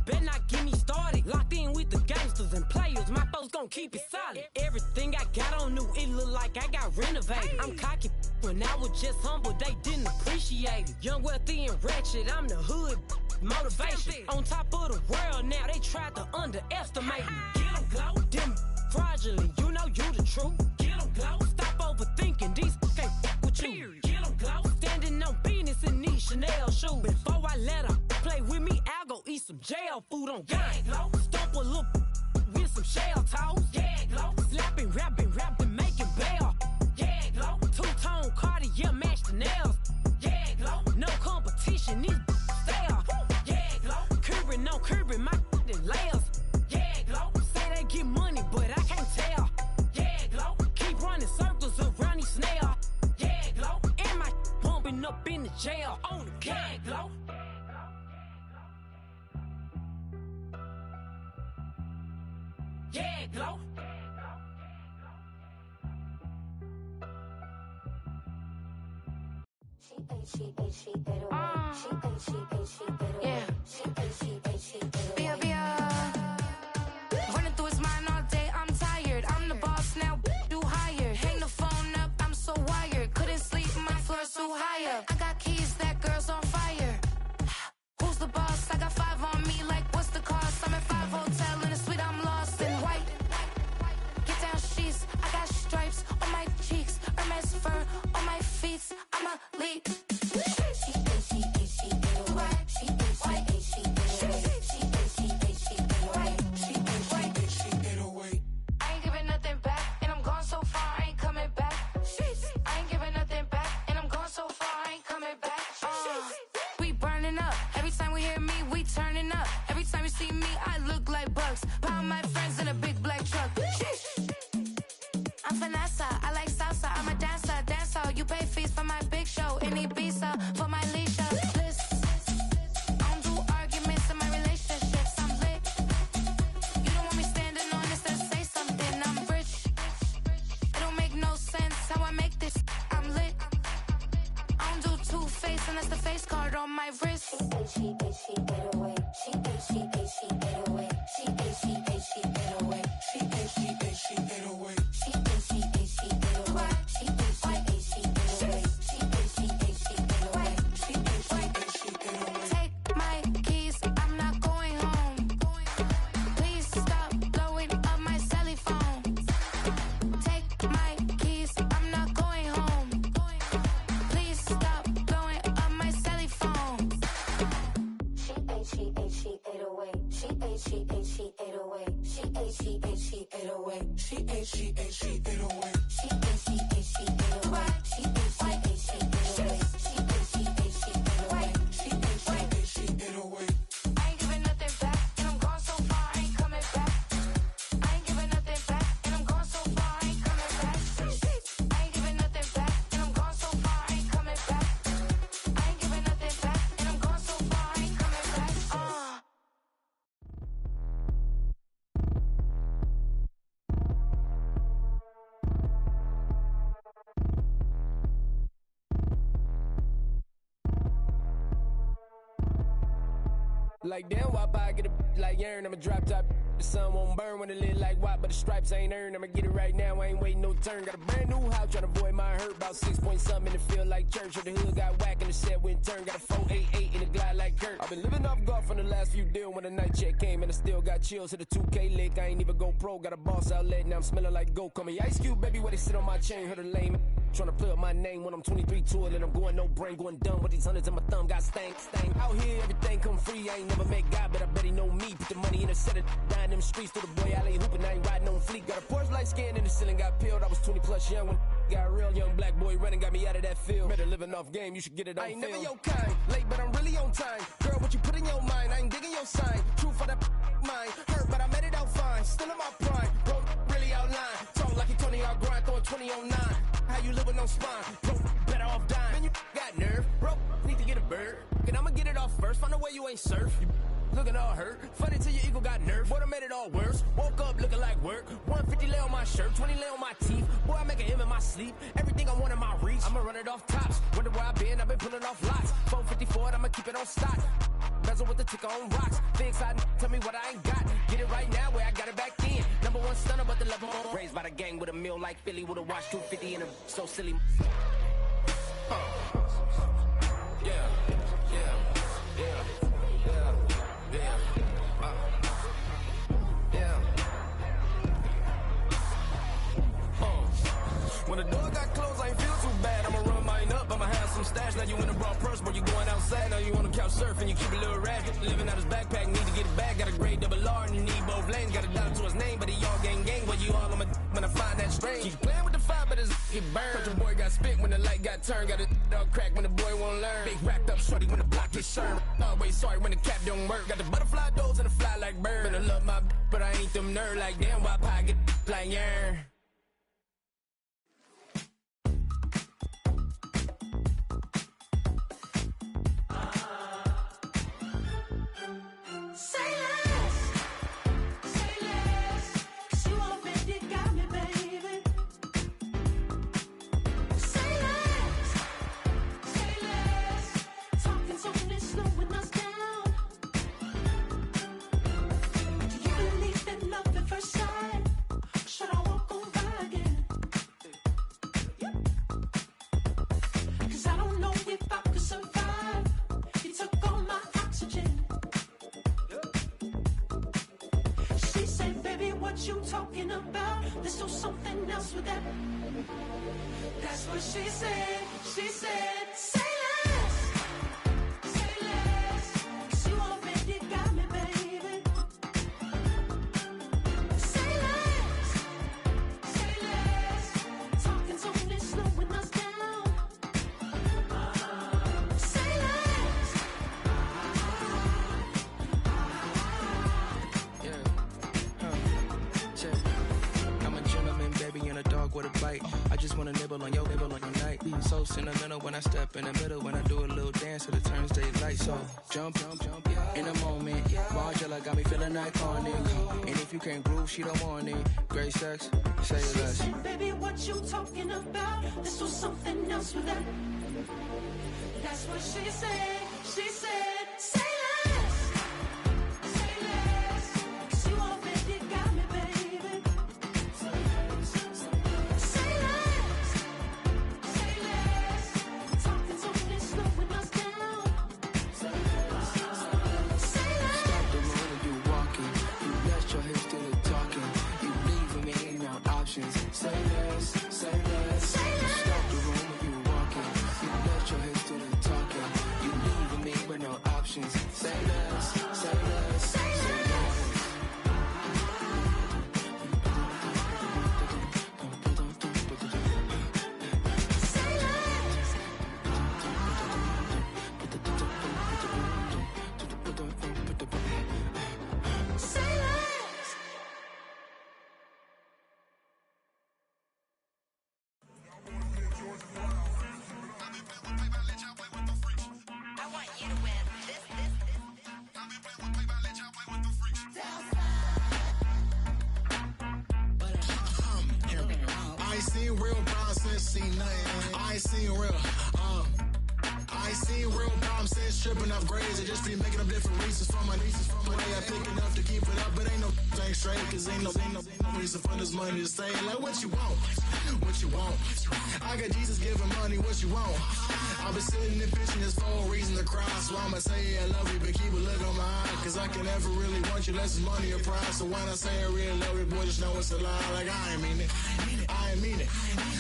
better not get me started. Locked in with the gangsters and players, my folks gon' keep it solid. Everything I got on new, it look like I got renovated. I'm cocky when I was just humble, they didn't appreciate it. Young, wealthy, and ratchet, I'm the hood motivation. On top of the world now, they tried to underestimate me. Get 'em glow, them fraudulent, you know you the truth. Get 'em glow, stop overthinking, these can't with you. Get 'em glow, standing on business in these Chanel shoes. Before I let her play with me, I'll go eat some jail food on gang glow. Stomp a little with some shell toes. Yeah, glow. Slapping, rapping, making bail. Yeah, glow. Two-tone Cartier match the nails. Yeah, glow. No competition, these stale. Yeah, glow. Curbing, no curbing, my layers. Yeah, glow. Say they get money, but I can't tell. Yeah, glow. Keep running circles around these snails. Yeah, glow. And my bumping up in the jail on the gang glow. Yeah, glow. Running through his mind all day, I'm tired. I'm the boss now, you hired. Hang the phone up, I'm so wired. Couldn't sleep, my floor's too higher. I got keys, that girl's on fire. Who's the boss? I got 5 on me, like what's the cost? I'm at 5 hotel in a suite, I'm lost in white. Get down sheets, I got stripes on my cheeks. Hermes fur on my feet, I'm a lead. Pound my friends in a big black truck. I'm Vanessa, I like salsa. I'm a dancer. You pay fees for my big show in Ibiza for my leisure. I don't do arguments in my relationships. I'm lit. You don't want me standing on this, then say something. I'm rich. It don't make no sense how I make this. I'm lit. I don't do two-face, and that's the face card on my wrist. She get away. She get away. Take my keys, I'm not going home. Please stop blowing up my celly phone. Take my keys, I'm not going home. Please stop blowing up my celly phone. She ate away. She ate away. She ate away. She ate away. I ain't giving nothing back, and I'm gone so far, I ain't coming back. I ain't giving nothing back, and I'm gone so far, I ain't coming back. I ain't giving nothing back, and I'm gone so far, I ain't coming back. I ain't giving nothing back, and I'm gone so far, I ain't coming back. Like damn, wop, I get a like urn. I'm a drop top. The sun won't burn when it lit like wop, but the stripes ain't earned. I'ma get it right now, I ain't waiting no turn. Got a brand new house, tryna avoid my hurt. About 6 point something in the field like church. Or the hood got whack and the set went turn. Got a 488 in the glide like Kurt. I've been living off golf on the last few deals. When the night check came and I still got chills. Hit a 2K lick, I ain't even go pro. Got a boss outlet, now I'm smelling like goat. Call me Ice Cube, baby, where they sit on my chain. Heard a lame tryna play up my name when I'm 23 to it. And I'm going no brain, going dumb with these hundreds in my thumb. Got stank. Out here, everything come free. I ain't never met God, but I bet he know me. Put the money in a set of down them streets to the boy alley hooping. I ain't riding on fleek. Got a Porsche light scan in the ceiling, got peeled. I was 20 plus young when got real. Young black boy running, got me out of that field. Better living off game, you should get it on film. I ain't never your kind, late but I'm really on time. Girl, what you put in your mind, I ain't digging your sign. True for that mine, hurt but I made it out fine. Still in my prime, bro, really outline. Talk like you Tony, I'll grind, throwing 20 on 9. How you living on spine, bro, better off dying. Man, you got nerve, bro, need to get a bird. And I'ma get it off first, find a way you ain't surf. You looking all hurt, funny till your ego got nerve. What I made it all worse, woke up looking like work. 150 lay on my my shirt, 20 lay on my teeth. Boy, I make an M in my sleep. Everything I want in my reach. I'ma run it off tops. Wonder where I've been pulling off lots. 454, I'ma keep it on stock. Bezel with the ticker on rocks. Things I tell me what I ain't got. Get it right now where I got it back then. Number one stunner, but the level on. Raised by the gang with a meal like Philly with a watch 250 and a so silly. When the door got closed, I ain't feel too bad. I'ma run mine up, I'ma have some stash. Now you in a broad purse, but you going outside. Now you on the couch surfing, you keep a little ratchet. Living out his backpack, need to get it back. Got a grade double R and you need both lanes. Got a dollar to his name, but he all gang. But you all on my when I find that strange. Keep playing with the fire, but his get burned. But your boy got spit when the light got turned. Got a dog crack when the boy won't learn. Big racked up shorty when the block gets shurned. Always sorry when the cap don't work. Got the butterfly doors and the fly like bird. And I love my but I ain't them nerd like damn. Why pie get like yarn? You talking about? Let's do something else with that. That's what she said. She said, say less. Say less. 'Cause you already got me, baby. Say less. Say less. Talking so fast, slowing us down. Say less. I'm a gentleman, baby, and a dog with a bite. I just wanna nibble on your night. So sentimental when I step in the middle. When I do a little dance, till it turns daylight. So jump, in a moment. Margella got me feeling iconic. And if you can't groove, she don't want it. Great sex, say She less. said, baby, what you talking about? Let's do something else with that. That's what she said. She said, say less. Say less. 'Cause you already got me, baby. Say less. Say less. Talking so fast, slowing us down. Say less. Stop the road when you walking. You let your hips do the talking. You leaving me ain't no options. Say less, say less. Stop the road when you walking. You let your hips do the talking. You leaving me with no options. Say less, say less, say less. Say less. I want you to win. This. I ain't seen real problems since seen nothing. I ain't seen real. I ain't seen real problems since stripping off grades. I just be making up different reasons for my nieces. For my day, I pick enough to keep it up, but ain't no thing straight. 'Cause ain't no reason for this money to stay. Like what you want, what you want. I got Jesus giving money, what you want. I've been sitting and pitching this for a reason to cry. So I'ma say I love you, but keep a look on my eye. 'Cause I can never really want you unless it's money or pride. So when I say I really love you, boy, just know it's a lie. Like I ain't mean it. I ain't mean it.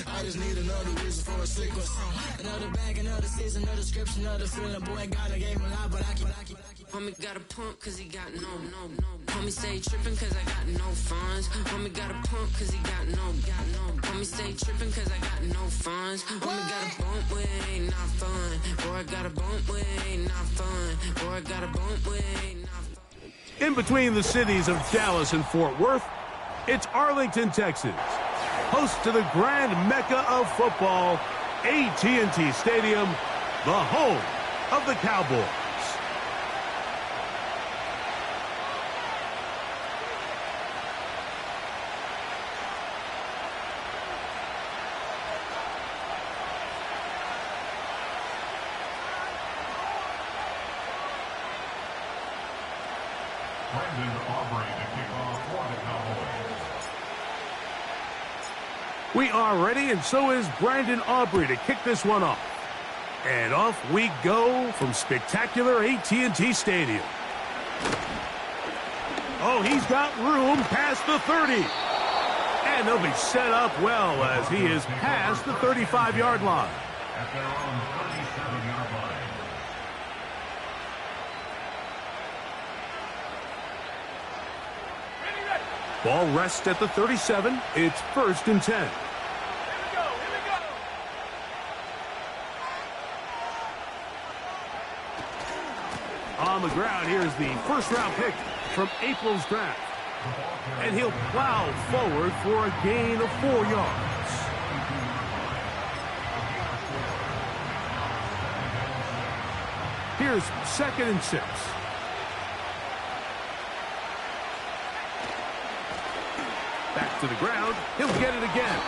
I just need another reason for a sickness. Another bag, another season, another description, another feeling. Boy, God, I gave him a lot, but I keep. Homie got a pump 'cause he got no. Homie stay trippin' 'cause I got no funds. Homie got a pump 'cause he got no. Homie stay trippin' 'cause I got no funds. Homie got a bump with it ain't not fun. Boy, I got a bump with it ain't not fun. Boy, I got a bump with it ain't not fun. In between the cities of Dallas and Fort Worth, it's Arlington, Texas. Host to the grand mecca of football, AT&T Stadium, the home of the Cowboys. We are ready, and so is Brandon Aubrey to kick this one off. And off we go from spectacular AT&T Stadium. Oh, he's got room past the 30. And they'll be set up well as he is past the 35-yard line. At their own 37-yard line. Ball rests at the 37. It's 1st and 10. On the ground, here's the first-round pick from April's draft. And he'll plow forward for a gain of 4 yards. Here's 2nd and 6. Back to the ground. He'll get it again.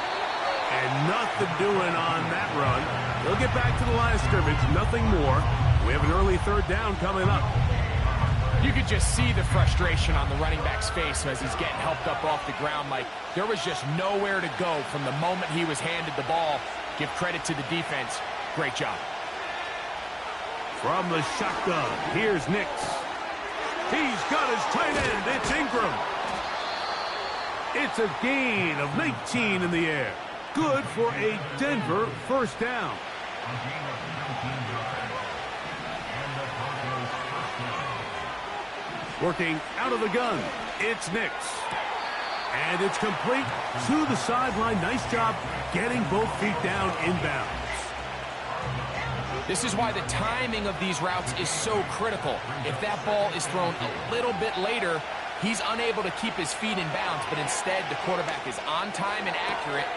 And nothing doing on that run. He'll get back to the line of scrimmage. Nothing more. We have an early 3rd down coming up. You could just see the frustration on the running back's face as he's getting helped up off the ground. Like, there was just nowhere to go from the moment he was handed the ball. Give credit to the defense. Great job. From the shotgun, here's Nix. He's got his tight end. It's Ingram. It's a gain of 19 in the air. Good for a Denver 1st down. Working out of the gun, it's Nix. And it's complete to the sideline. Nice job getting both feet down inbounds. This is why the timing of these routes is so critical. If that ball is thrown a little bit later, he's unable to keep his feet in bounds, but instead the quarterback is on time and accurate,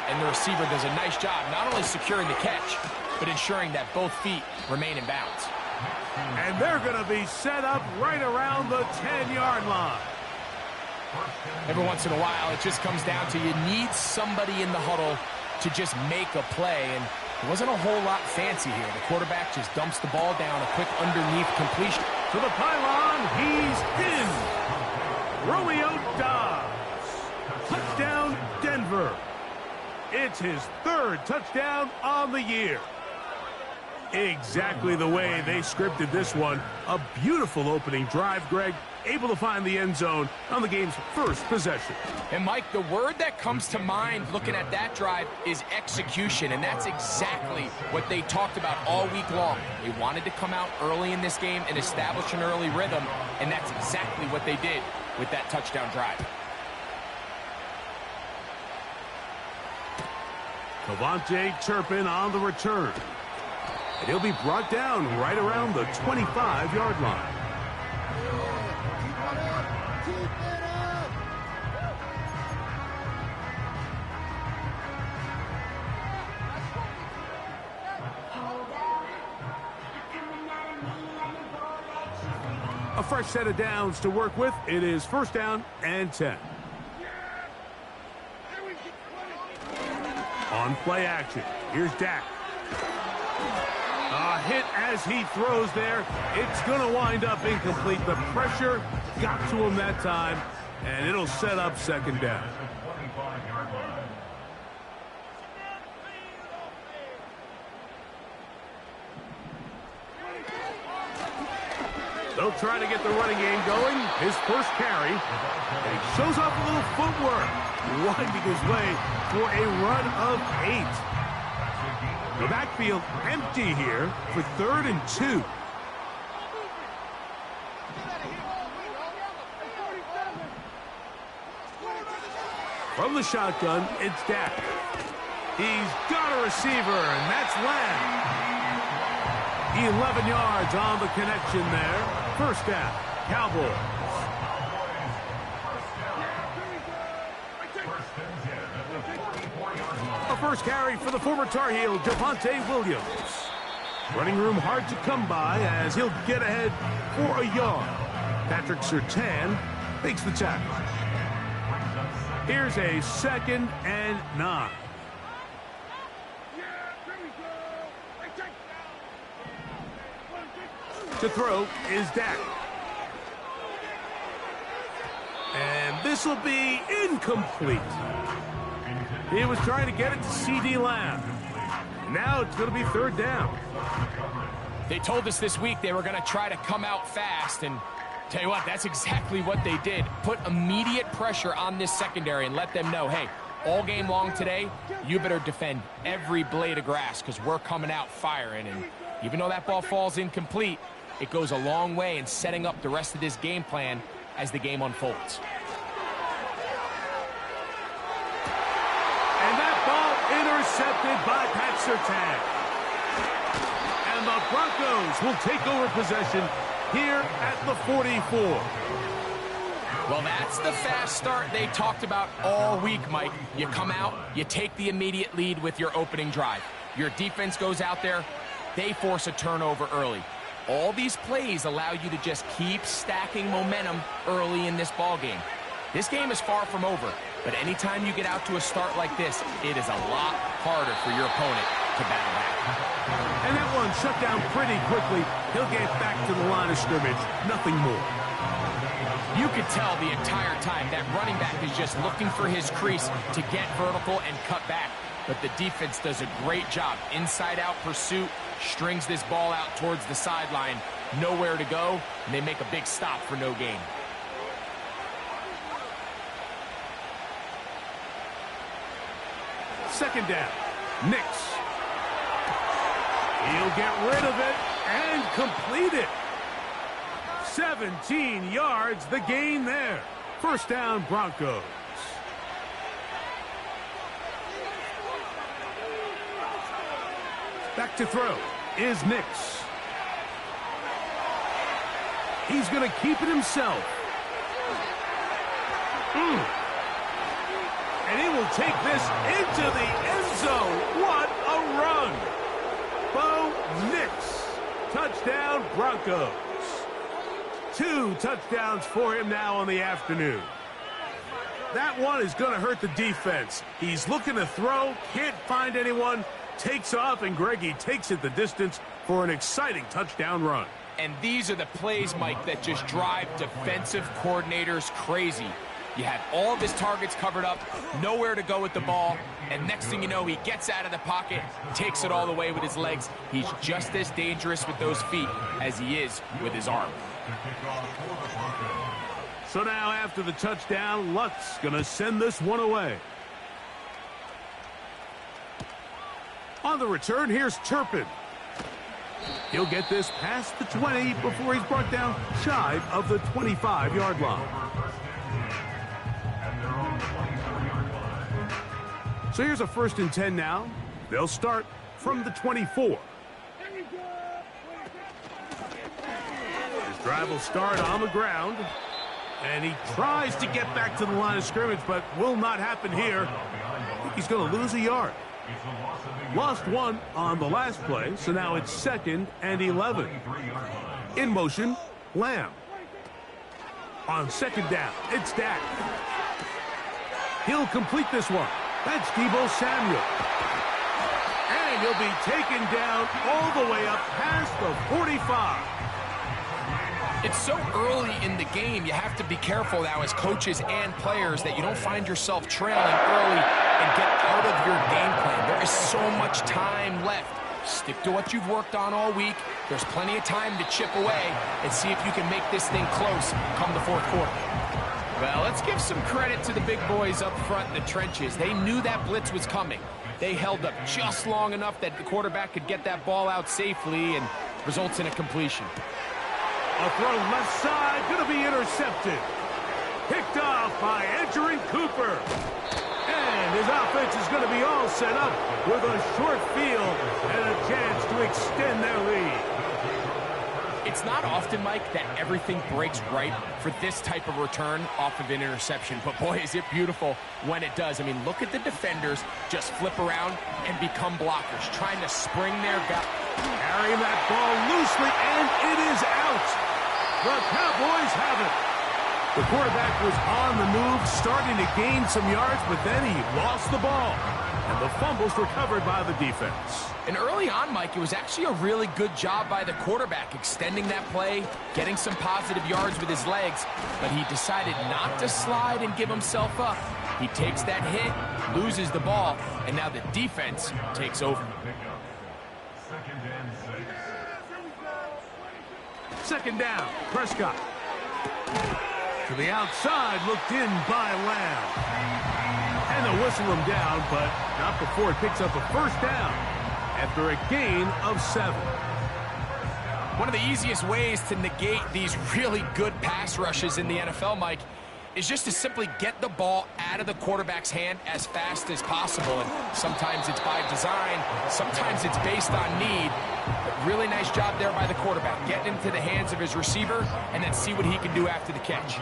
and the receiver does a nice job not only securing the catch, but ensuring that both feet remain in bounds. And they're going to be set up right around the 10-yard line. Every once in a while, it just comes down to you need somebody in the huddle to just make a play, and it wasn't a whole lot fancy here. The quarterback just dumps the ball down, a quick underneath completion. To the pylon, he's in. Romeo Dobbs. Touchdown, Denver. It's his 3rd touchdown on the year. Exactly the way they scripted this one. A beautiful opening drive, Greg. Able to find the end zone on the game's 1st possession. And, Mike, the word that comes to mind looking at that drive is execution, and that's exactly what they talked about all week long. They wanted to come out early in this game and establish an early rhythm, and that's exactly what they did with that touchdown drive. Cavante Turpin on the return. And he'll be brought down right around the 25-yard line. A fresh set of downs to work with. It is 1st down and 10. On play action, here's Dak. A hit as he throws there. It's going to wind up incomplete. The pressure got to him that time, and it'll set up 2nd down. They'll try to get the running game going. His 1st carry. And he shows off a little footwork, winding his way for a run of 8. The backfield empty here for 3rd and 2. From the shotgun, it's Dak. He's got a receiver, and that's Lamb. 11 yards on the connection there. 1st down, Cowboys. A 1st carry for the former Tar Heel, Javonte Williams. Running room hard to come by as he'll get ahead for a yard. Patrick Surtain makes the tackle. Here's a 2nd and 9. To throw is Dak. This will be incomplete. He was trying to get it to C.D. Lamb. Now it's going to be third down. They told us this week they were going to try to come out fast, and tell you what, that's exactly what they did. Put immediate pressure on this secondary and let them know, hey, all game long today, you better defend every blade of grass because we're coming out firing. And even though that ball falls incomplete, it goes a long way in setting up the rest of this game plan as the game unfolds. And that ball intercepted by Pat Surtain. And the Broncos will take over possession here at the 44. Well, that's the fast start they talked about all week, Mike. You come out, you take the immediate lead with your opening drive. Your defense goes out there, they force a turnover early. All these plays allow you to just keep stacking momentum early in this ball game. This game is far from over, but anytime you get out to a start like this, it is a lot harder for your opponent to battle back. And that one shut down pretty quickly. He'll get back to the line of scrimmage, nothing more. You could tell the entire time that running back is just looking for his crease to get vertical and cut back. But the defense does a great job. Inside-out pursuit, strings this ball out towards the sideline. Nowhere to go, and they make a big stop for no gain. Second down, Nix. He'll get rid of it and complete it. 17 yards, the gain there. First down, Broncos. Back to throw is Nix. He's going to keep it himself. And he will take this into the end zone. What a run. Bo Nix. Touchdown, Broncos. 2 touchdowns for him now on the afternoon. That one is going to hurt the defense. He's looking to throw, can't find anyone, takes off, and Greggy takes it the distance for an exciting touchdown run. And these are the plays, Mike, that just drive defensive coordinators crazy. You have all of his targets covered up, nowhere to go with the ball, and next thing you know, he gets out of the pocket, takes it all the way with his legs. He's just as dangerous with those feet as he is with his arm. So now after the touchdown, Lutz going to send this one away. On the return, here's Turpin. He'll get this past the 20 before he's brought down shy of the 25-yard line. So here's a 1st and 10 now. They'll start from the 24. His drive will start on the ground. And he tries to get back to the line of scrimmage, but will not happen here. I think he's going to lose a yard. Lost 1 on the last play, so now it's 2nd and 11. In motion, Lamb. On 2nd down, it's Dak. He'll complete this one. That's Deebo Samuel. And he'll be taken down all the way up past the 45. It's so early in the game, you have to be careful now as coaches and players that you don't find yourself trailing early and get out of your game plan. There is so much time left. Stick to what you've worked on all week. There's plenty of time to chip away and see if you can make this thing close come the 4th quarter. Well, let's give some credit to the big boys up front in the trenches. They knew that blitz was coming. They held up just long enough that the quarterback could get that ball out safely and results in a completion. A throw left side, going to be intercepted. Picked off by Edgerrin Cooper. And his offense is going to be all set up with a short field and a chance to extend their lead. It's not often, Mike, that everything breaks right for this type of return off of an interception. But boy, is it beautiful when it does. I mean, look at the defenders just flip around and become blockers, trying to spring their guy. Carrying that ball loosely, and it is out. The Cowboys have it. The quarterback was on the move, starting to gain some yards, but then he lost the ball. And the fumble's recovered by the defense. And early on, Mike, it was actually a really good job by the quarterback, extending that play, getting some positive yards with his legs, but he decided not to slide and give himself up. He takes that hit, loses the ball, and now the defense takes over. Second down, Prescott. To the outside, looked in by Lamb. And they'll whistle him down, but not before he picks up a first down after a gain of 7. One of the easiest ways to negate these really good pass rushes in the NFL, Mike, is just to simply get the ball out of the quarterback's hand as fast as possible. And sometimes it's by design, sometimes it's based on need. But really nice job there by the quarterback, getting into the hands of his receiver and then see what he can do after the catch.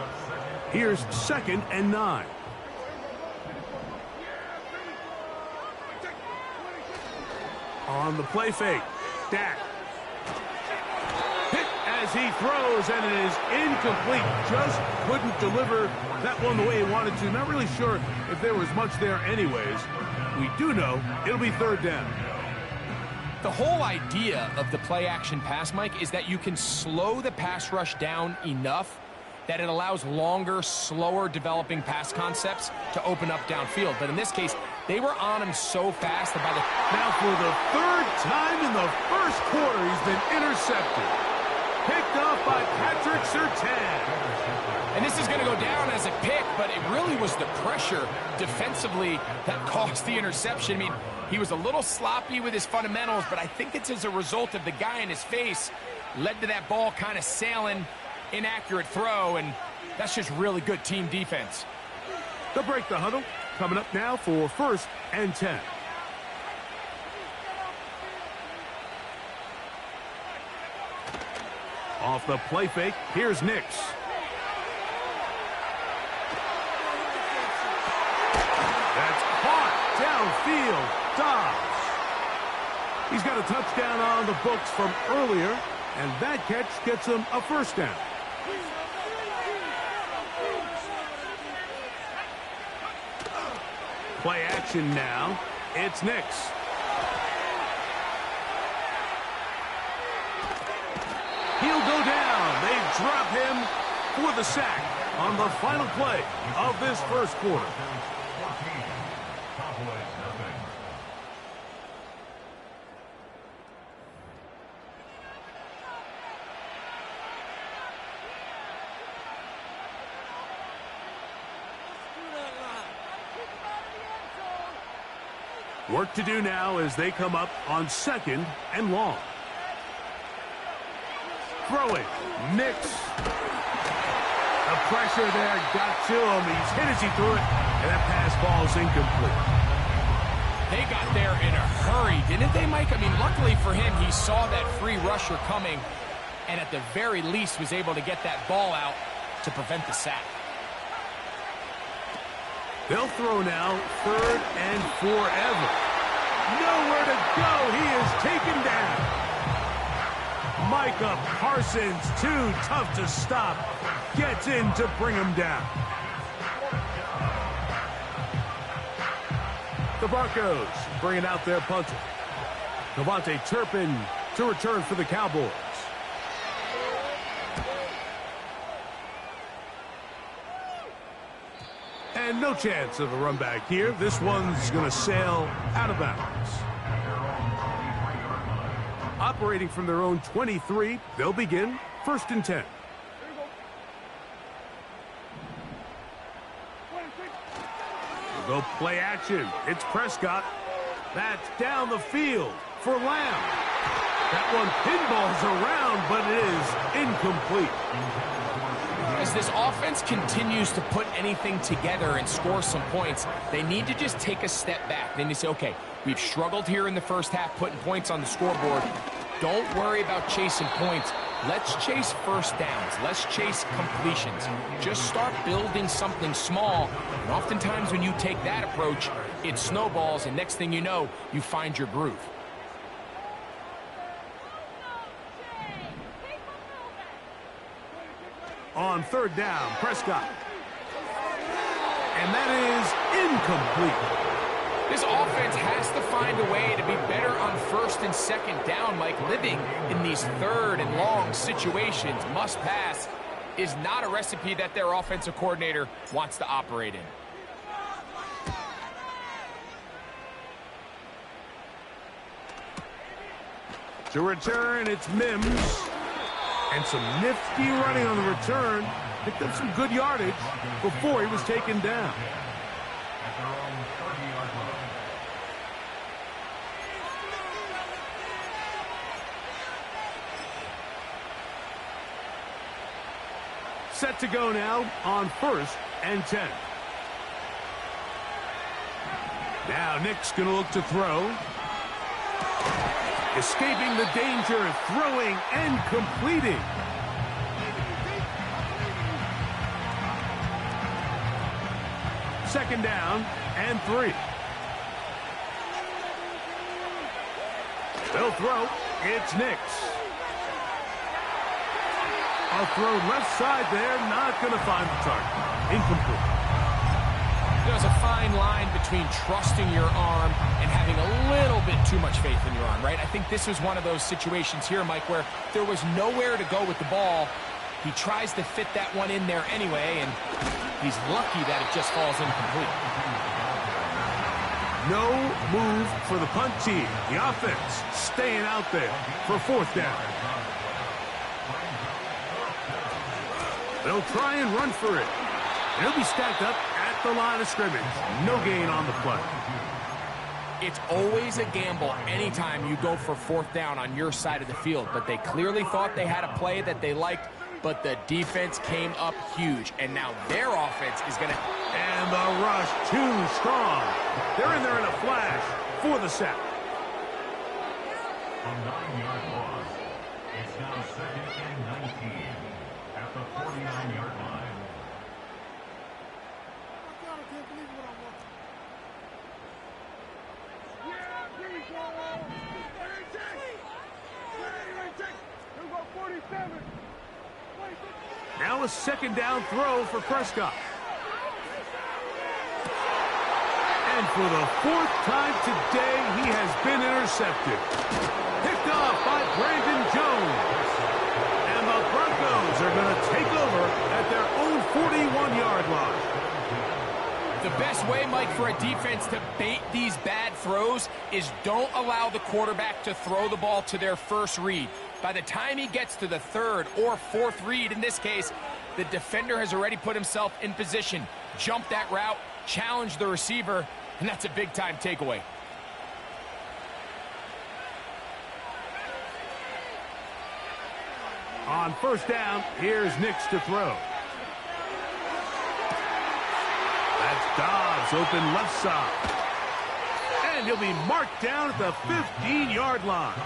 Here's 2nd and 9. On the play fake, Dak. Hit as he throws, and it is incomplete. Just couldn't deliver that one the way he wanted to. Not really sure if there was much there anyways. We do know it'll be 3rd down. The whole idea of the play-action pass, Mike, is that you can slow the pass rush down enough that it allows longer, slower developing pass concepts to open up downfield. But in this case, they were on him so fast that by the... Now for the 3rd time in the first quarter, he's been intercepted. Picked off by Patrick Surtain. And this is going to go down as a pick, but it really was the pressure defensively that caused the interception. I mean, he was a little sloppy with his fundamentals, but I think it's as a result of the guy in his face led to that ball kind of sailing, inaccurate throw, and that's just really good team defense. They'll break the huddle. Coming up now for 1st and 10. Off the play fake, here's Nix. That's caught downfield. Dobbs. He's got a touchdown on the books from earlier, and that catch gets him a 1st down. Play action now. It's Nix. He'll go down. They drop him for the sack on the final play of this first quarter. Work to do now as they come up on 2nd and long. Throwing, Nix. The pressure there got to him. He's hit as he threw it, and that pass ball's incomplete. They got there in a hurry, didn't they, Mike? I mean, luckily for him, he saw that free rusher coming, and at the very least was able to get that ball out to prevent the sack. They'll throw now 3rd and forever. Nowhere to go. He is taken down. Micah Parsons, too tough to stop, gets in to bring him down. The Broncos bringing out their punter. Devontae Turpin to return for the Cowboys. And no chance of a run back here. This one's going to sail out of bounds. Operating from their own 23, they'll begin 1st and 10. We'll go play action. It's Prescott. That's down the field for Lamb. That one pinballs around, but it is incomplete. As this offense continues to put anything together and score some points, they need to just take a step back. Then you say, okay, we've struggled here in the first half putting points on the scoreboard. Don't worry about chasing points. Let's chase first downs. Let's chase completions. Just start building something small. And oftentimes when you take that approach, it snowballs, and next thing you know, you find your groove. on third down. Prescott. And that is incomplete. This offense has to find a way to be better on first and second down, Mike. Living in these third and long situations, must pass, is not a recipe that their offensive coordinator wants to operate in. To return, it's Mims. And some nifty running on the return. Picked up some good yardage before he was taken down. Set to go now on 1st and 10. Now Nick's going to look to throw. Escaping the danger, throwing and completing. Second down and 3. They'll throw. It's Nick's. A throw left side there, not going to find the target. Incomplete. There's a fine line between trusting your arm and having a little bit too much faith in your arm, right? I think this was one of those situations here, Mike, where there was nowhere to go with the ball. He tries to fit that one in there anyway, and he's lucky that it just falls incomplete. No move for the punt team. The offense staying out there for 4th down. They'll try and run for it. He'll be stacked up at the line of scrimmage. No gain on the play. It's always a gamble anytime you go for 4th down on your side of the field, but they clearly thought they had a play that they liked, but the defense came up huge, and now their offense is going to... And the rush too strong. They're in there in a flash for the sack. A 9-yard loss. It's now 2nd and 19 at the 49-yard line. Now a 2nd down throw for Prescott. And for the 4th time today, he has been intercepted. Picked off by Brandon Jones. And the Broncos are going to take over at their own 41-yard line. The best way, Mike, for a defense to bait these bad throws is don't allow the quarterback to throw the ball to their first read. By the time he gets to the 3rd or 4th read, in this case, the defender has already put himself in position, jump that route, challenge the receiver, and that's a big-time takeaway. On 1st down, here's Nix to throw. That's Dobbs, open left side. And he'll be marked down at the 15-yard line.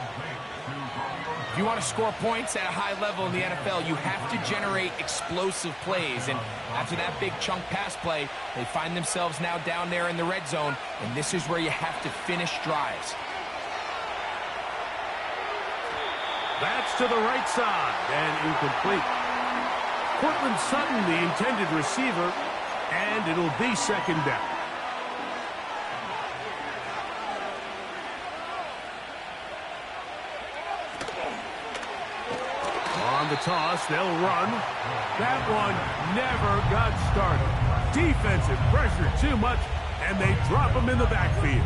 If you want to score points at a high level in the NFL, you have to generate explosive plays. And after that big chunk pass play, they find themselves now down there in the red zone, and this is where you have to finish drives. That's to the right side and incomplete. Cortland Sutton, the intended receiver, and it'll be 2nd down. On the toss, they'll run. That one never got started. Defensive pressure too much, and they drop him in the backfield.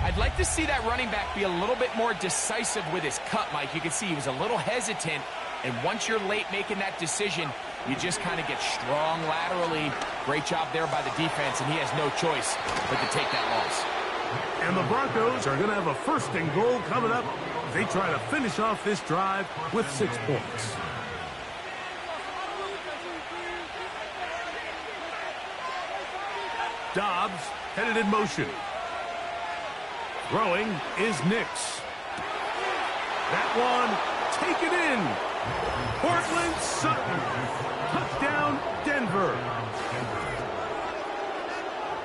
I'd like to see that running back be a little bit more decisive with his cut, Mike. You can see he was a little hesitant, and once you're late making that decision, you just kind of get strong laterally. Great job there by the defense, and he has no choice but to take that loss. And the Broncos are going to have a 1st and goal coming up. They try to finish off this drive with 6 points. Dobbs headed in motion. Throwing is Nix. That one taken in. Cortland Sutton. Touchdown, Denver.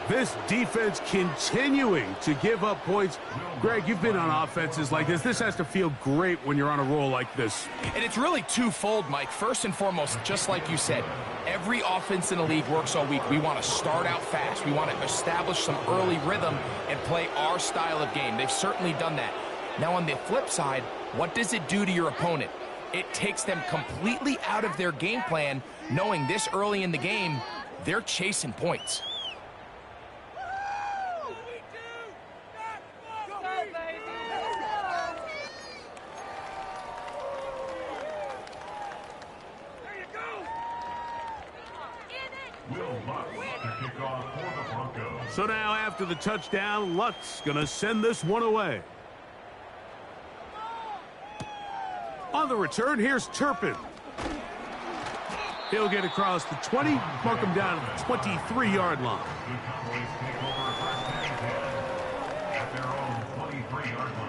This defense continuing to give up points. Greg, you've been on offenses like this. This has to feel great when you're on a roll like this. And it's really twofold, Mike. First and foremost, just like you said, every offense in the league works all week. We want to start out fast. We want to establish some early rhythm and play our style of game. They've certainly done that. Now, on the flip side, what does it do to your opponent? It takes them completely out of their game plan, knowing this early in the game, they're chasing points. So now after the touchdown, Lutz going to send this one away. On the return, here's Turpin. He'll get across the 20, mark him down at the 23-yard line.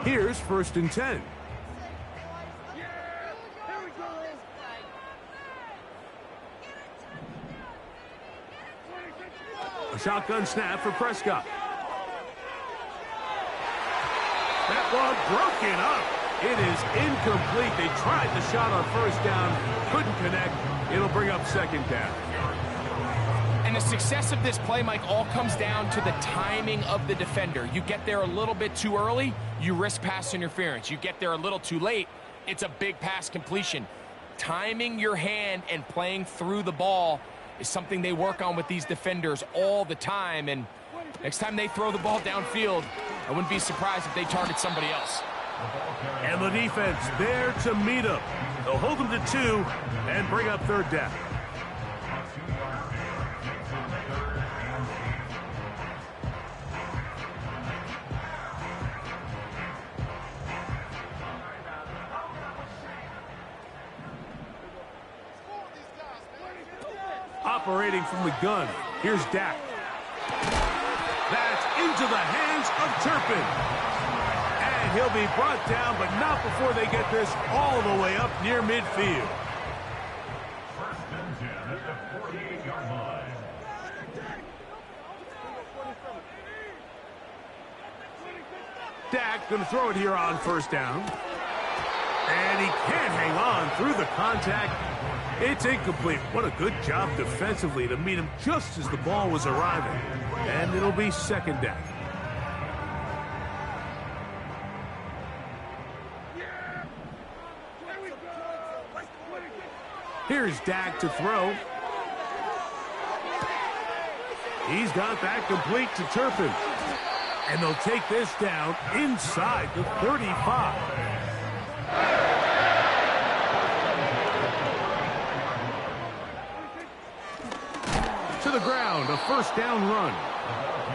Here's 1st and 10. A shotgun snap for Prescott. That one broken up. It is incomplete. They tried the shot on 1st down, couldn't connect. It'll bring up 2nd down. And the success of this play, Mike, all comes down to the timing of the defender. You get there a little bit too early, you risk pass interference. You get there a little too late, it's a big pass completion. Timing your hand and playing through the ball is something they work on with these defenders all the time. And next time they throw the ball downfield, I wouldn't be surprised if they target somebody else. And the defense there to meet them. They'll hold them to 2 and bring up 3rd down. Operating from the gun, here's Dak. That's into the hands of Turpin. And he'll be brought down, but not before they get this all the way up near midfield. 1st and 10 at the 48-yard line. Dak going to throw it here on 1st down. And he can't hang on through the contact. It's incomplete. What a good job defensively to meet him just as the ball was arriving. And it'll be 2nd down. Here's Dak to throw. He's got that complete to Turpin. And they'll take this down inside the 35. To the ground, a 1st down run.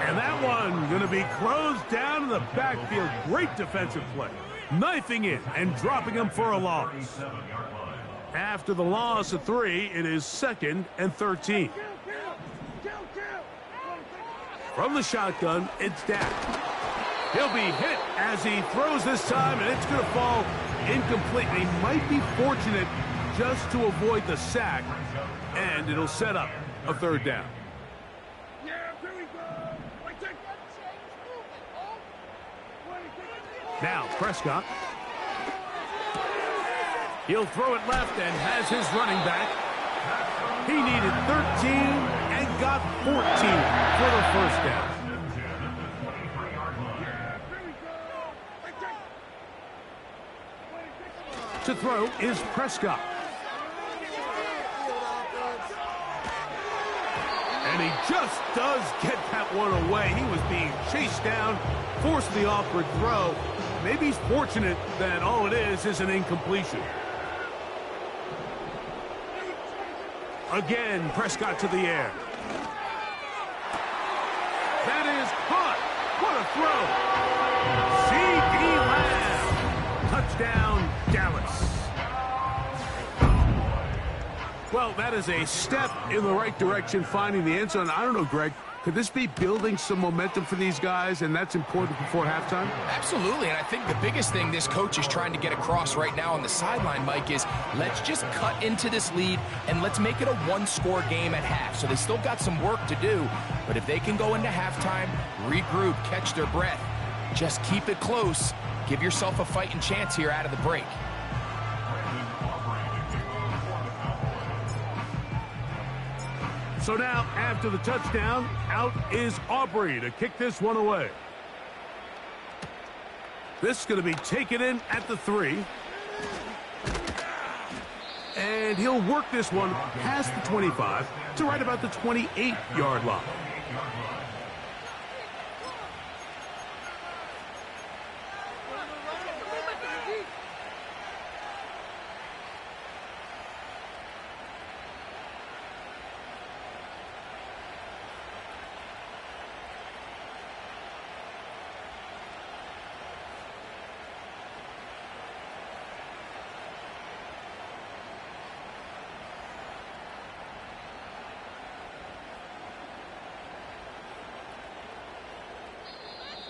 And that one going to be closed down in the backfield. Great defensive play. Knifing it and dropping him for a loss. After the loss of 3, it is 2nd and 13. From the shotgun, it's Dak. He'll be hit as he throws this time, and it's going to fall incomplete. He might be fortunate just to avoid the sack, and it'll set up a 3rd down. Now Prescott. He'll throw it left and has his running back. He needed 13 and got 14 for the 1st down. To throw is Prescott. And he just does get that one away. He was being chased down, forced the awkward throw. Maybe he's fortunate that all it is an incompletion. Again, Prescott to the air. That is caught. What a throw. C.D. Lamb. Touchdown, Dallas. Well, that is a step in the right direction, finding the end zone. I don't know, Greg. Could this be building some momentum for these guys, and that's important before halftime? Absolutely, and I think the biggest thing this coach is trying to get across right now on the sideline, Mike, is let's just cut into this lead and let's make it a one-score game at half. So they still got some work to do, but if they can go into halftime, regroup, catch their breath, just keep it close, give yourself a fighting chance here out of the break. So now, after the touchdown, out is Aubrey to kick this one away. This is going to be taken in at the 3. And he'll work this one past the 25 to right about the 28-yard line.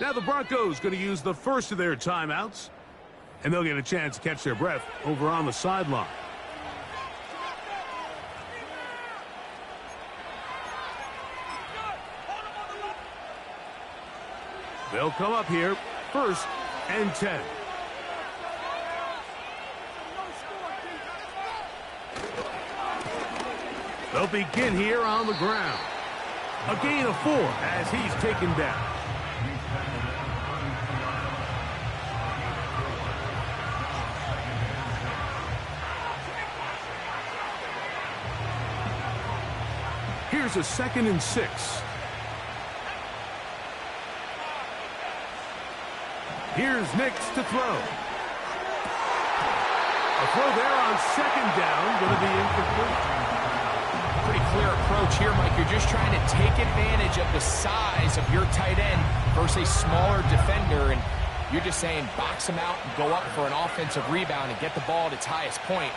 Now the Broncos going to use the first of their timeouts, and they'll get a chance to catch their breath over on the sideline. They'll come up here, 1st and 10. They'll begin here on the ground. A gain of 4 as he's taken down. Here's a 2nd and 6. Here's Nix to throw. A throw there on 2nd down, going to be incomplete. Pretty clear approach here, Mike. You're just trying to take advantage of the size of your tight end versus a smaller defender, and you're just saying box him out and go up for an offensive rebound and get the ball at its highest point.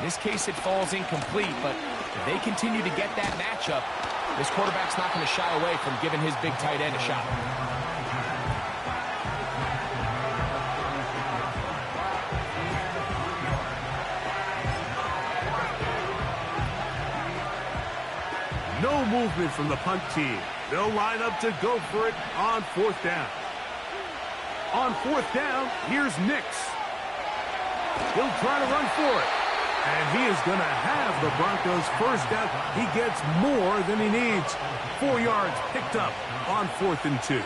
In this case, it falls incomplete, but if they continue to get that matchup, this quarterback's not going to shy away from giving his big tight end a shot. No movement from the punt team. They'll line up to go for it on 4th down. On 4th down, here's Nix. He'll try to run for it. And he is going to have the Broncos first down. He gets more than he needs. 4 yards picked up on 4th and 2.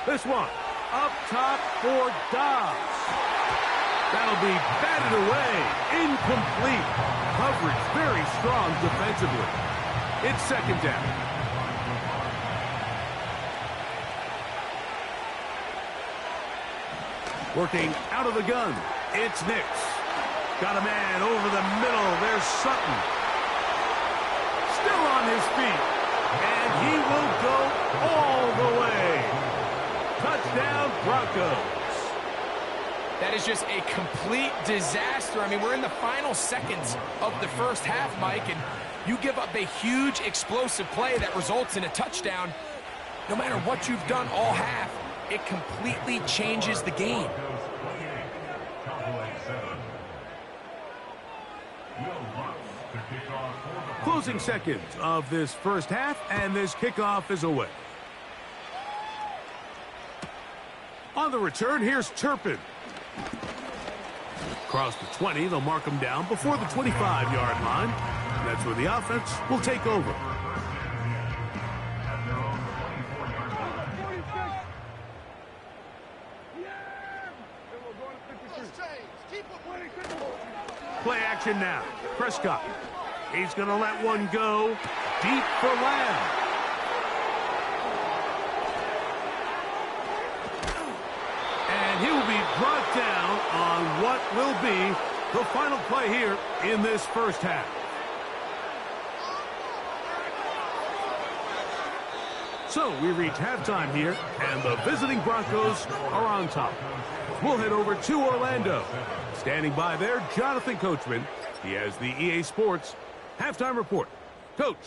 This one up top for Dobbs. That'll be batted away. Incomplete. Coverage very strong defensively. It's 2nd down. Working out of the gun, it's Nix. Got a man over the middle. There's Sutton. Still on his feet. And he will go all the way. Touchdown, Broncos. That is just a complete disaster. I mean, we're in the final seconds of the first half, Mike, and you give up a huge explosive play that results in a touchdown. No matter what you've done all half, it completely changes the game. Closing seconds of this first half, and this kickoff is away. On the return, here's Turpin. Across the 20, they'll mark him down before the 25-yard line. And that's where the offense will take over. Play action now. Prescott. He's going to let one go. Deep for Lamb. And he will be brought down on what will be the final play here in this first half. So we reach halftime here, and the visiting Broncos are on top. We'll head over to Orlando. Standing by there, Jonathan Coachman. He has the EA Sports halftime report. Coach.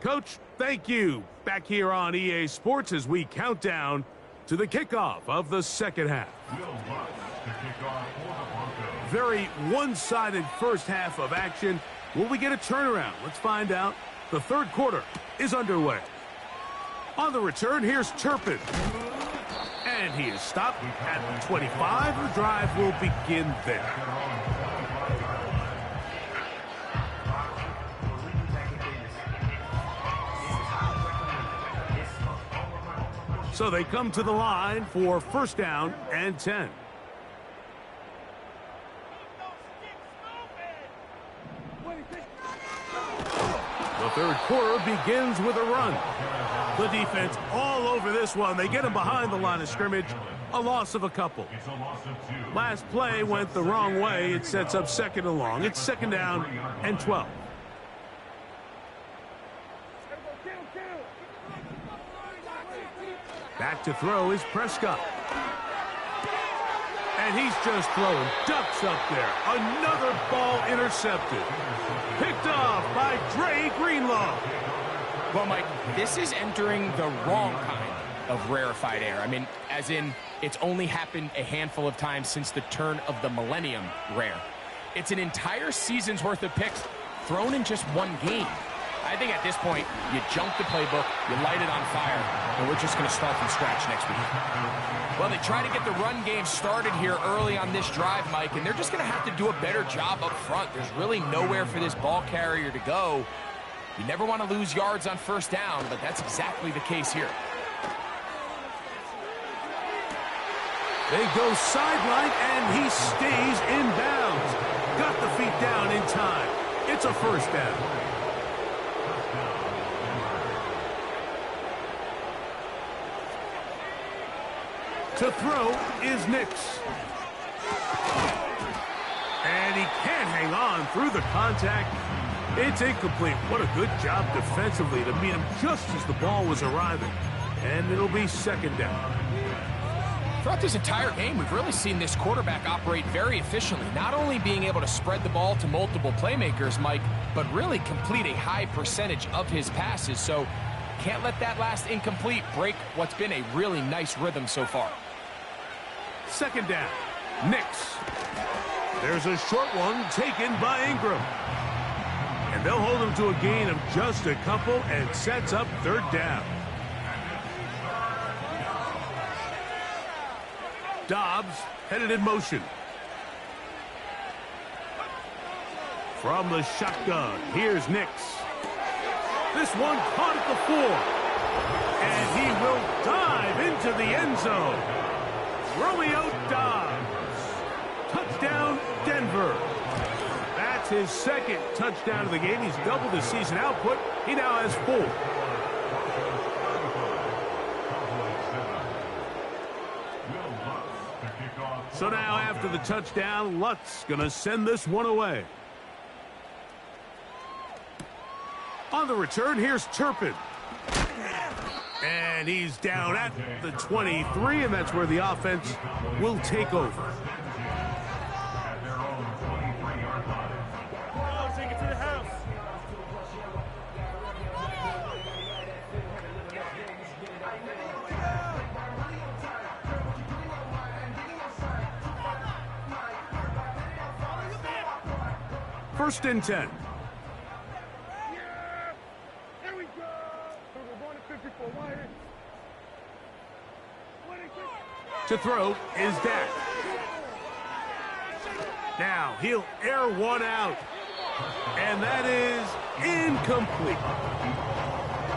Coach, thank you. Back here on EA Sports as we count down to the kickoff of the second half. Very one-sided first half of action. Will we get a turnaround? Let's find out. The third quarter is underway. On the return, here's Turpin. And he is stopped at the 25. The drive will begin there. So they come to the line for first down and 10. The third quarter begins with a run. The defense all over this one. They get him behind the line of scrimmage. A loss of a couple. Last play went the wrong way. It sets up second and long. It's second down and 12. Back to throw is Prescott. And he's just throwing ducks up there. Another ball intercepted. Picked off by Dre Greenlaw. Well, Mike, this is entering the wrong kind of rarefied air. I mean, as in, it's only happened a handful of times since the turn of the millennium rare. It's an entire season's worth of picks thrown in just one game. I think at this point, you jump the playbook, you light it on fire, and we're just going to start from scratch next week. Well, they try to get the run game started here early on this drive, Mike, and they're just going to have to do a better job up front. There's really nowhere for this ball carrier to go. You never want to lose yards on first down, but that's exactly the case here. They go sideline, and he stays in bounds. Got the feet down in time. It's a first down. To throw is Nix. And he can't hang on through the contact. It's incomplete. What a good job defensively to meet him just as the ball was arriving. And it'll be second down. Throughout this entire game, we've really seen this quarterback operate very efficiently, not only being able to spread the ball to multiple playmakers, Mike, but really complete a high percentage of his passes. So can't let that last incomplete break what's been a really nice rhythm so far. Second down, Nix. There's a short one taken by Ingram. And they'll hold him to a gain of just a couple and sets up third down. Dobbs headed in motion. From the shotgun, here's Nix. This one caught at the 4. And he will dive into the end zone. Romeo Dobbs. Touchdown, Denver. That's his second touchdown of the game. He's doubled his season output. He now has 4. So now after the touchdown, Lutz going to send this one away. On the return, here's Turpin. And he's down at the 23, and that's where the offense will take over. Take it to the house. First and 10. Here we go. We're going to 54 wide. To throw is Dak. Now he'll air one out. And that is incomplete.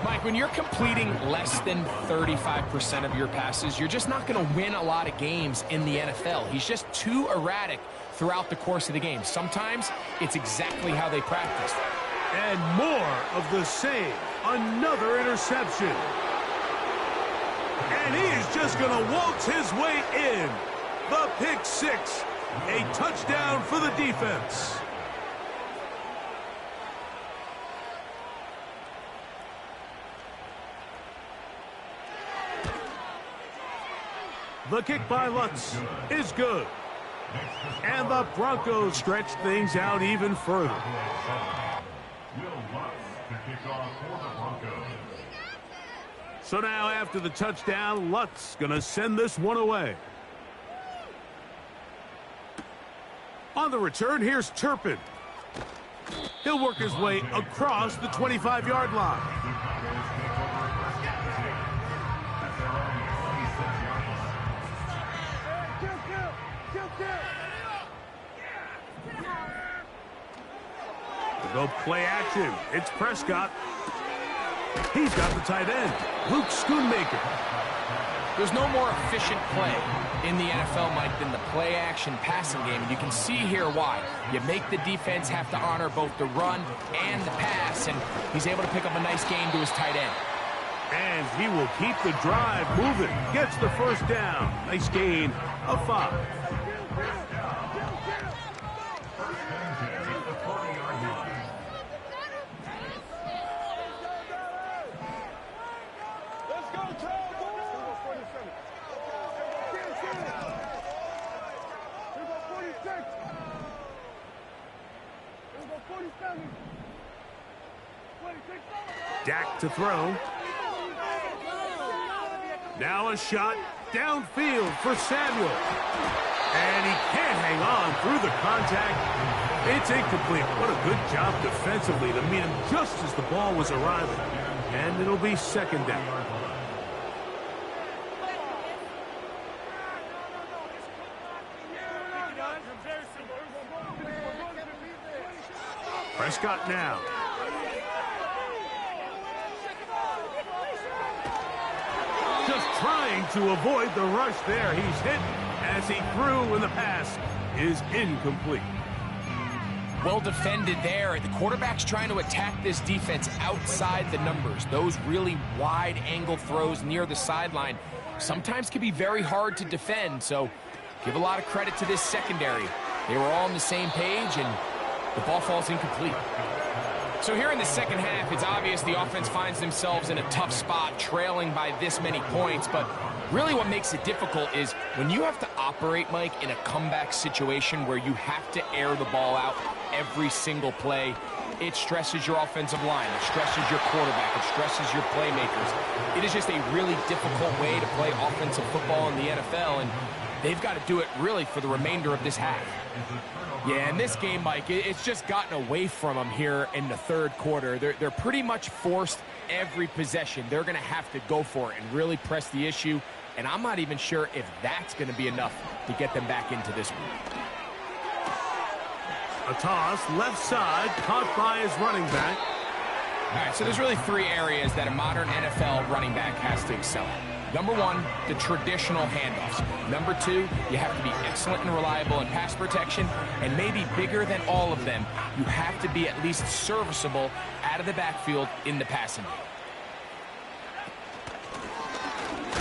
Mike, when you're completing less than 35% of your passes, you're just not going to win a lot of games in the NFL. He's just too erratic throughout the course of the game. Sometimes it's exactly how they practice. And more of the same. Another interception. And he is just going to waltz his way in. The pick 6. A touchdown for the defense. The kick by Lutz is good. And the Broncos stretch things out even further. So now after the touchdown, Lutz going to send this one away. On the return, here's Turpin. He'll work his way across the 25-yard line. We'll go play action. It's Prescott. He's got the tight end, Luke Schoonmaker. There's no more efficient play in the NFL, Mike, than the play-action passing game. And you can see here why. You make the defense have to honor both the run and the pass, and he's able to pick up a nice gain to his tight end. And he will keep the drive moving. Gets the first down. Nice gain of 5. Dak to throw. Now a shot downfield for Samuel. And he can't hang on through the contact. It's incomplete. What a good job defensively to meet him just as the ball was arriving. And it'll be second down. Prescott now. Just trying to avoid the rush there. He's hit as he threw, and the pass is incomplete. Well defended there. The quarterback's trying to attack this defense outside the numbers. Those really wide angle throws near the sideline sometimes can be very hard to defend, so give a lot of credit to this secondary. They were all on the same page, and the ball falls incomplete. So here in the second half, it's obvious the offense finds themselves in a tough spot, trailing by this many points. But really what makes it difficult is when you have to operate, Mike, in a comeback situation where you have to air the ball out every single play, it stresses your offensive line, it stresses your quarterback, it stresses your playmakers. It is just a really difficult way to play offensive football in the NFL, and they've got to do it really for the remainder of this half. Yeah, in this game, Mike, it's just gotten away from them here in the third quarter. They're pretty much forced every possession. They're going to have to go for it and really press the issue, and I'm not even sure if that's going to be enough to get them back into this one. A toss, left side, caught by his running back. All right, so there's really 3 areas that a modern NFL running back has to excel at. Number 1, the traditional handoffs. Number 2, you have to be excellent and reliable in pass protection. And maybe bigger than all of them, you have to be at least serviceable out of the backfield in the passing game.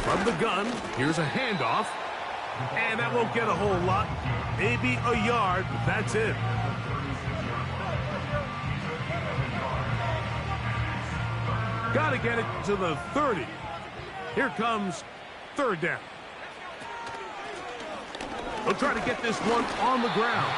From the gun, here's a handoff. And that won't get a whole lot. Maybe a yard, but that's it. Got to get it to the 30. Here comes third down. They'll try to get this one on the ground.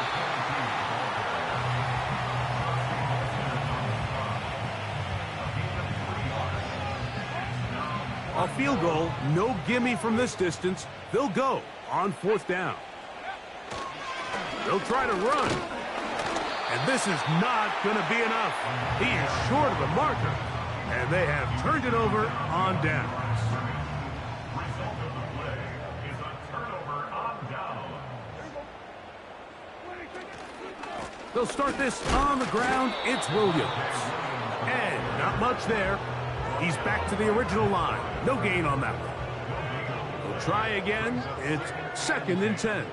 A field goal, no gimme from this distance. They'll go on fourth down. They'll try to run. And this is not going to be enough. He is short of the marker. And they have turned it over on downs. They'll start this on the ground. It's Williams. And not much there. He's back to the original line. No gain on that one. We'll try again. It's 2nd and 10.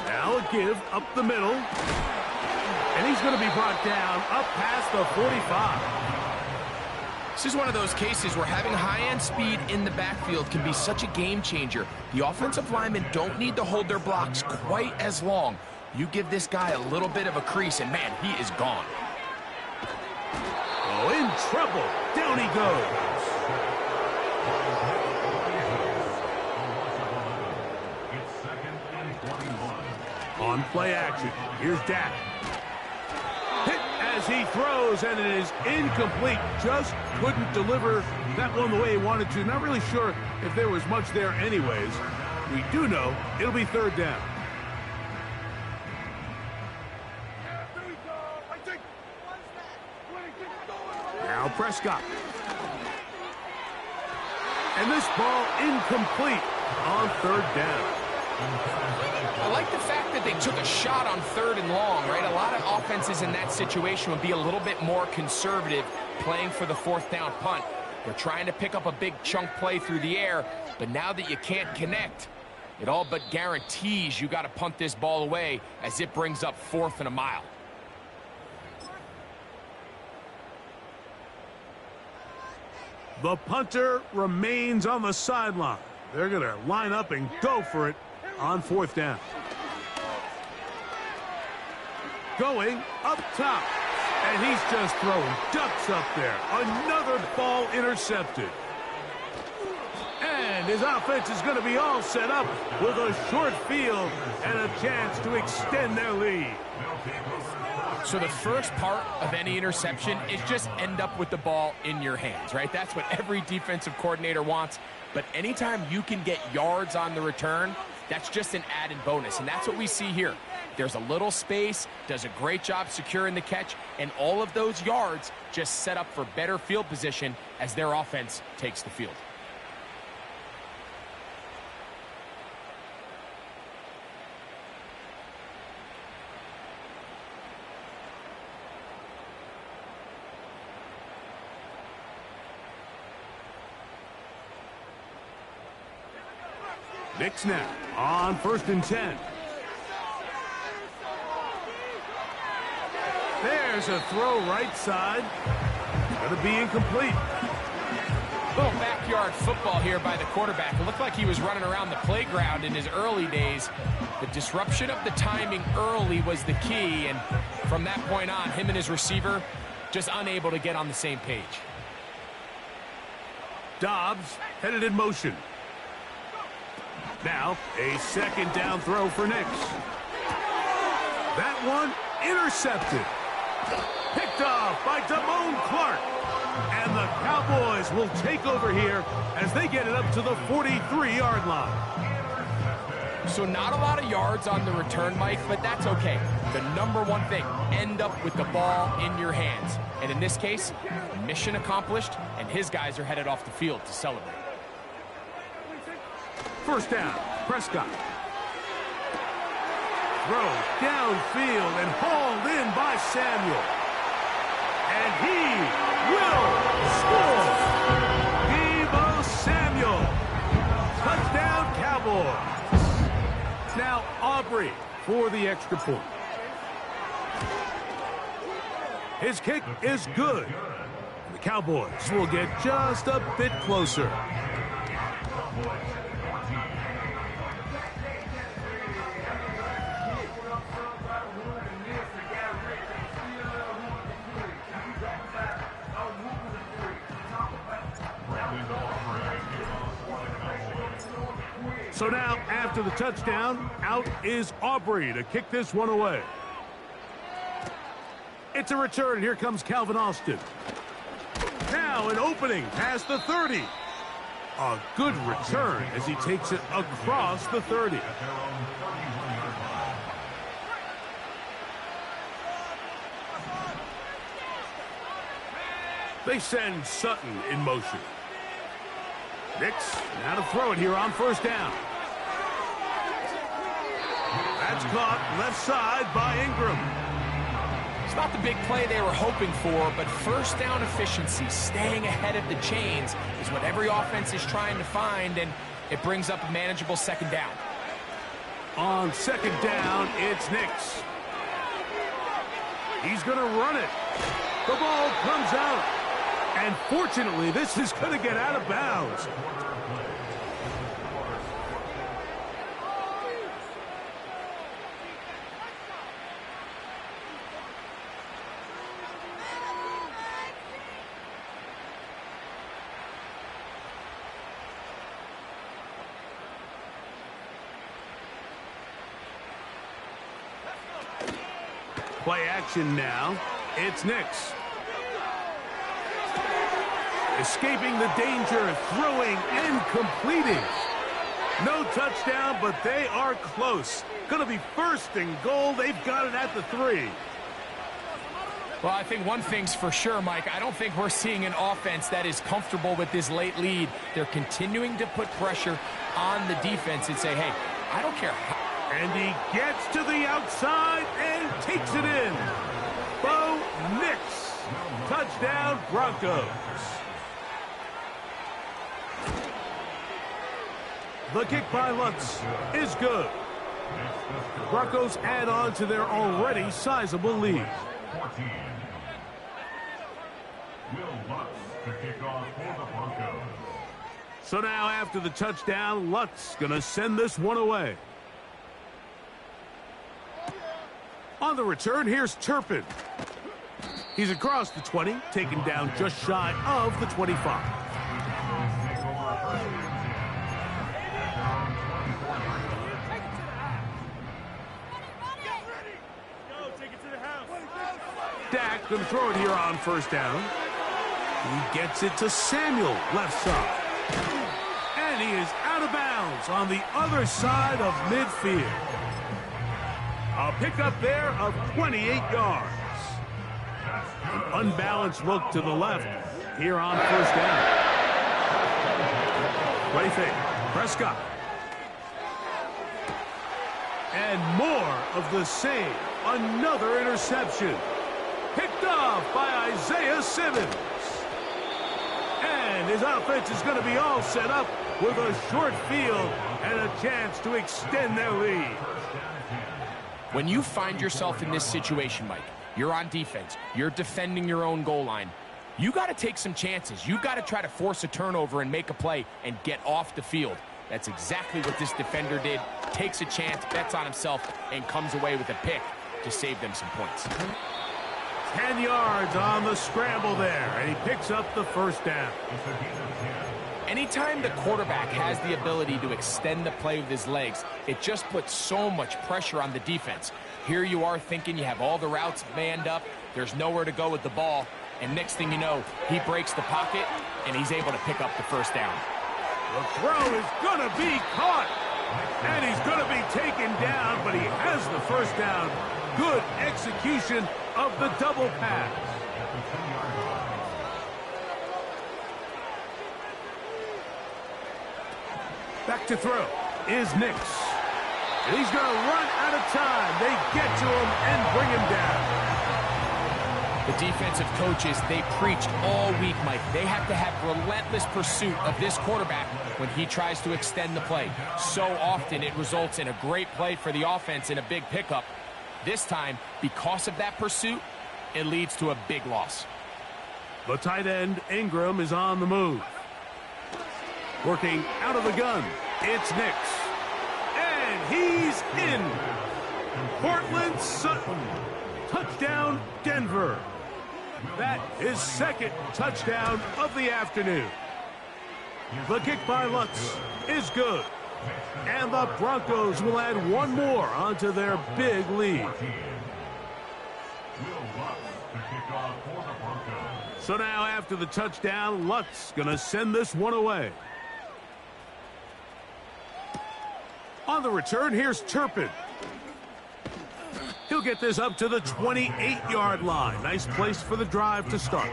Now a give up the middle. And he's going to be brought down up past the 45. This is one of those cases where having high-end speed in the backfield can be such a game changer. The offensive linemen don't need to hold their blocks quite as long. You give this guy a little bit of a crease, and man, he is gone. Oh, in trouble. Down he goes. on play action. Here's Dak. Hit as he throws, and it is incomplete. Just couldn't deliver that one the way he wanted to. Not really sure if there was much there anyways. We do know it'll be third down. Now Prescott. And this ball incomplete on third down. I like the fact that they took a shot on third and long, right? A lot of offenses in that situation would be a little bit more conservative playing for the fourth down punt. They're trying to pick up a big chunk play through the air, but now that you can't connect, it all but guarantees you got to punt this ball away as it brings up 4th and a mile. The punter remains on the sideline. They're going to line up and go for it on 4th down. Going up top. And he's just throwing ducks up there. Another ball intercepted. And his offense is going to be all set up with a short field and a chance to extend their lead. So the first part of any interception is just end up with the ball in your hands, right? That's what every defensive coordinator wants. But anytime you can get yards on the return, that's just an added bonus. And that's what we see here. There's a little space, does a great job securing the catch, and all of those yards just set up for better field position as their offense takes the field. Knicks now on 1st and 10. There's a throw right side. Going to be incomplete. Little backyard football here by the quarterback. It looked like he was running around the playground in his early days. The disruption of the timing early was the key, and from that point on, him and his receiver just unable to get on the same page. Dobbs headed in motion. Now, a 2nd down throw for Knicks. That one intercepted. Picked off by Damone Clark. And the Cowboys will take over here as they get it up to the 43-yard line. So not a lot of yards on the return, Mike, but that's okay. The number one thing, end up with the ball in your hands. And in this case, mission accomplished, and his guys are headed off the field to celebrate. 1st down, Prescott. Throw downfield and hauled in by Samuel. And he will score. Deebo Samuel. Touchdown, Cowboys. Now Aubrey for the extra point. His kick is good. The Cowboys will get just a bit closer. So now, after the touchdown, out is Aubrey to kick this one away. It's a return. Here comes Calvin Austin. Now an opening past the 30. A good return as he takes it across the 30. They send Sutton in motion. Knicks now to throw it here on 1st down. That's caught left side by Ingram. It's not the big play they were hoping for, but 1st down efficiency, staying ahead of the chains, is what every offense is trying to find, and it brings up a manageable 2nd down. On 2nd down, it's Knicks. He's going to run it. The ball comes out. And fortunately, this is going to get out of bounds. Play action now. It's Nix. Escaping the danger, throwing and completing. No touchdown, but they are close. Going to be first and goal. They've got it at the 3. Well, I think one thing's for sure, Mike. I don't think we're seeing an offense that is comfortable with this late lead. They're continuing to put pressure on the defense and say, hey, I don't care how. And he gets to the outside and takes it in. Bo Nix. Touchdown, Broncos. The kick by Lutz is good. The Broncos add on to their already sizable lead. 14. Will Lutz to kick off for the Broncos. So now after the touchdown, Lutz going to send this one away. On the return, here's Turpin. He's across the 20, taken down just shy of the 25. Dak going to throw it here on first down. He gets it to Samuel, left side. And he is out of bounds on the other side of midfield. A pickup there of 28 yards. An unbalanced look to the left here on first down. Play fake. Prescott. And more of the same. Another interception. Picked off by Isaiah Simmons. And his offense is going to be all set up with a short field and a chance to extend their lead. When you find yourself in this situation, Mike, you're on defense, you're defending your own goal line, you got to take some chances. You got to try to force a turnover and make a play and get off the field. That's exactly what this defender did. Takes a chance, bets on himself, and comes away with a pick to save them some points. 10 yards on the scramble there, and he picks up the first down. Anytime the quarterback has the ability to extend the play with his legs, it just puts so much pressure on the defense. Here you are thinking you have all the routes manned up, there's nowhere to go with the ball, and next thing you know, he breaks the pocket, and he's able to pick up the first down. The throw is going to be caught, and he's going to be taken down, but he has the first down. Good execution of the double pass. Back to throw is Nix. And he's going to run out of time. They get to him and bring him down. The defensive coaches, they preached all week, Mike. They have to have relentless pursuit of this quarterback when he tries to extend the play. So often it results in a great play for the offense and a big pickup. This time, because of that pursuit, it leads to a big loss. The tight end, Ingram, is on the move. Working out of the gun, it's Nix. And he's in. Portland Sutton. Touchdown, Denver. That is second touchdown of the afternoon. The kick by Lutz is good. And the Broncos will add one more onto their big lead. So now after the touchdown, Lutz going to send this one away. On the return, here's Turpin. He'll get this up to the 28-yard line. Nice place for the drive to start.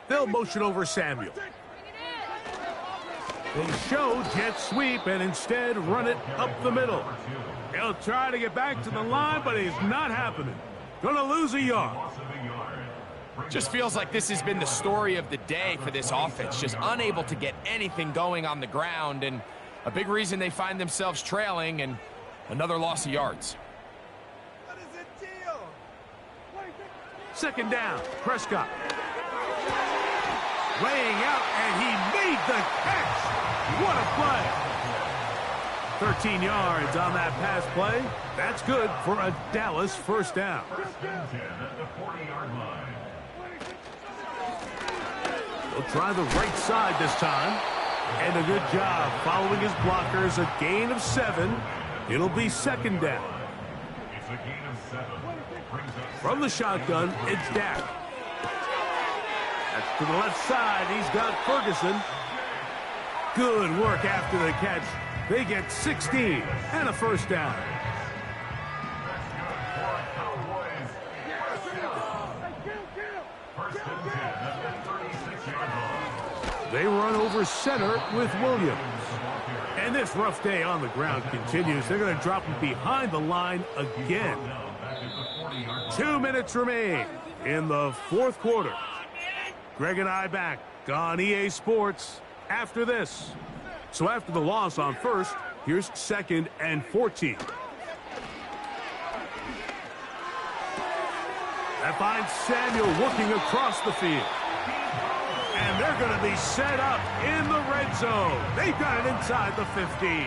They'll motion over Samuel. They show jet sweep and instead run it up the middle. He'll try to get back to the line, but it's not happening. Gonna lose a yard. Just feels like this has been the story of the day for this offense. Just unable to get anything going on the ground, and a big reason they find themselves trailing, and another loss of yards. Second down, Prescott. Laying out, and he made the catch. What a play. 13 yards on that pass play. That's good for a Dallas first down. First and 10 at the 40-yard line. He'll try the right side this time. And a good job following his blockers. A gain of 7. It'll be second down. It's a gain of 7. From the shotgun, it's Dak. That's to the left side. He's got Ferguson. Good work after the catch. They get 16 and a first down. They run over center with Williams. And this rough day on the ground continues. They're going to drop him behind the line again. 2 minutes remain in the fourth quarter. Greg and I back on EA Sports after this. So after the loss on first, here's 2nd and 14. That finds Samuel working across the field. And they're going to be set up in the red zone. They've got it inside the 15. You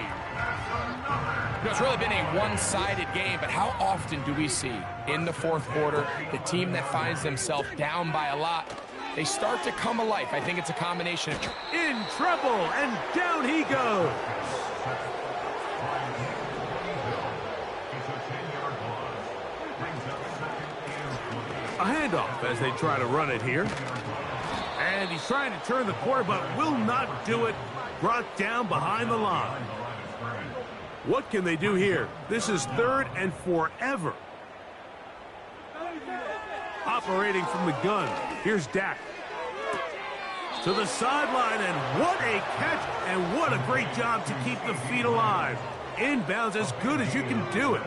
know, it's really been a one-sided game, but how often do we see in the fourth quarter the team that finds themselves down by a lot, they start to come alive? I think it's a combination of... In trouble, and down he goes. A handoff as they try to run it here. And he's trying to turn the corner, but will not do it. Brought down behind the line. What can they do here? This is 3rd and forever. Operating from the gun. Here's Dak. To the sideline, and what a catch, and what a great job to keep the feet alive. Inbounds as good as you can do it.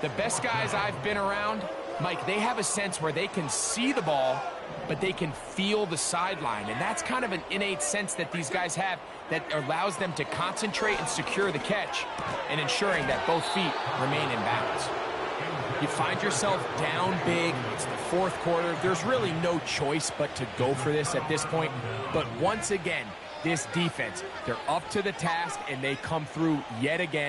The best guys I've been around, Mike, they have a sense where they can see the ball, but they can feel the sideline. And that's kind of an innate sense that these guys have that allows them to concentrate and secure the catch and ensuring that both feet remain in bounds. You find yourself down big. It's the fourth quarter. There's really no choice but to go for this at this point. But once again, this defense, they're up to the task, and they come through yet again.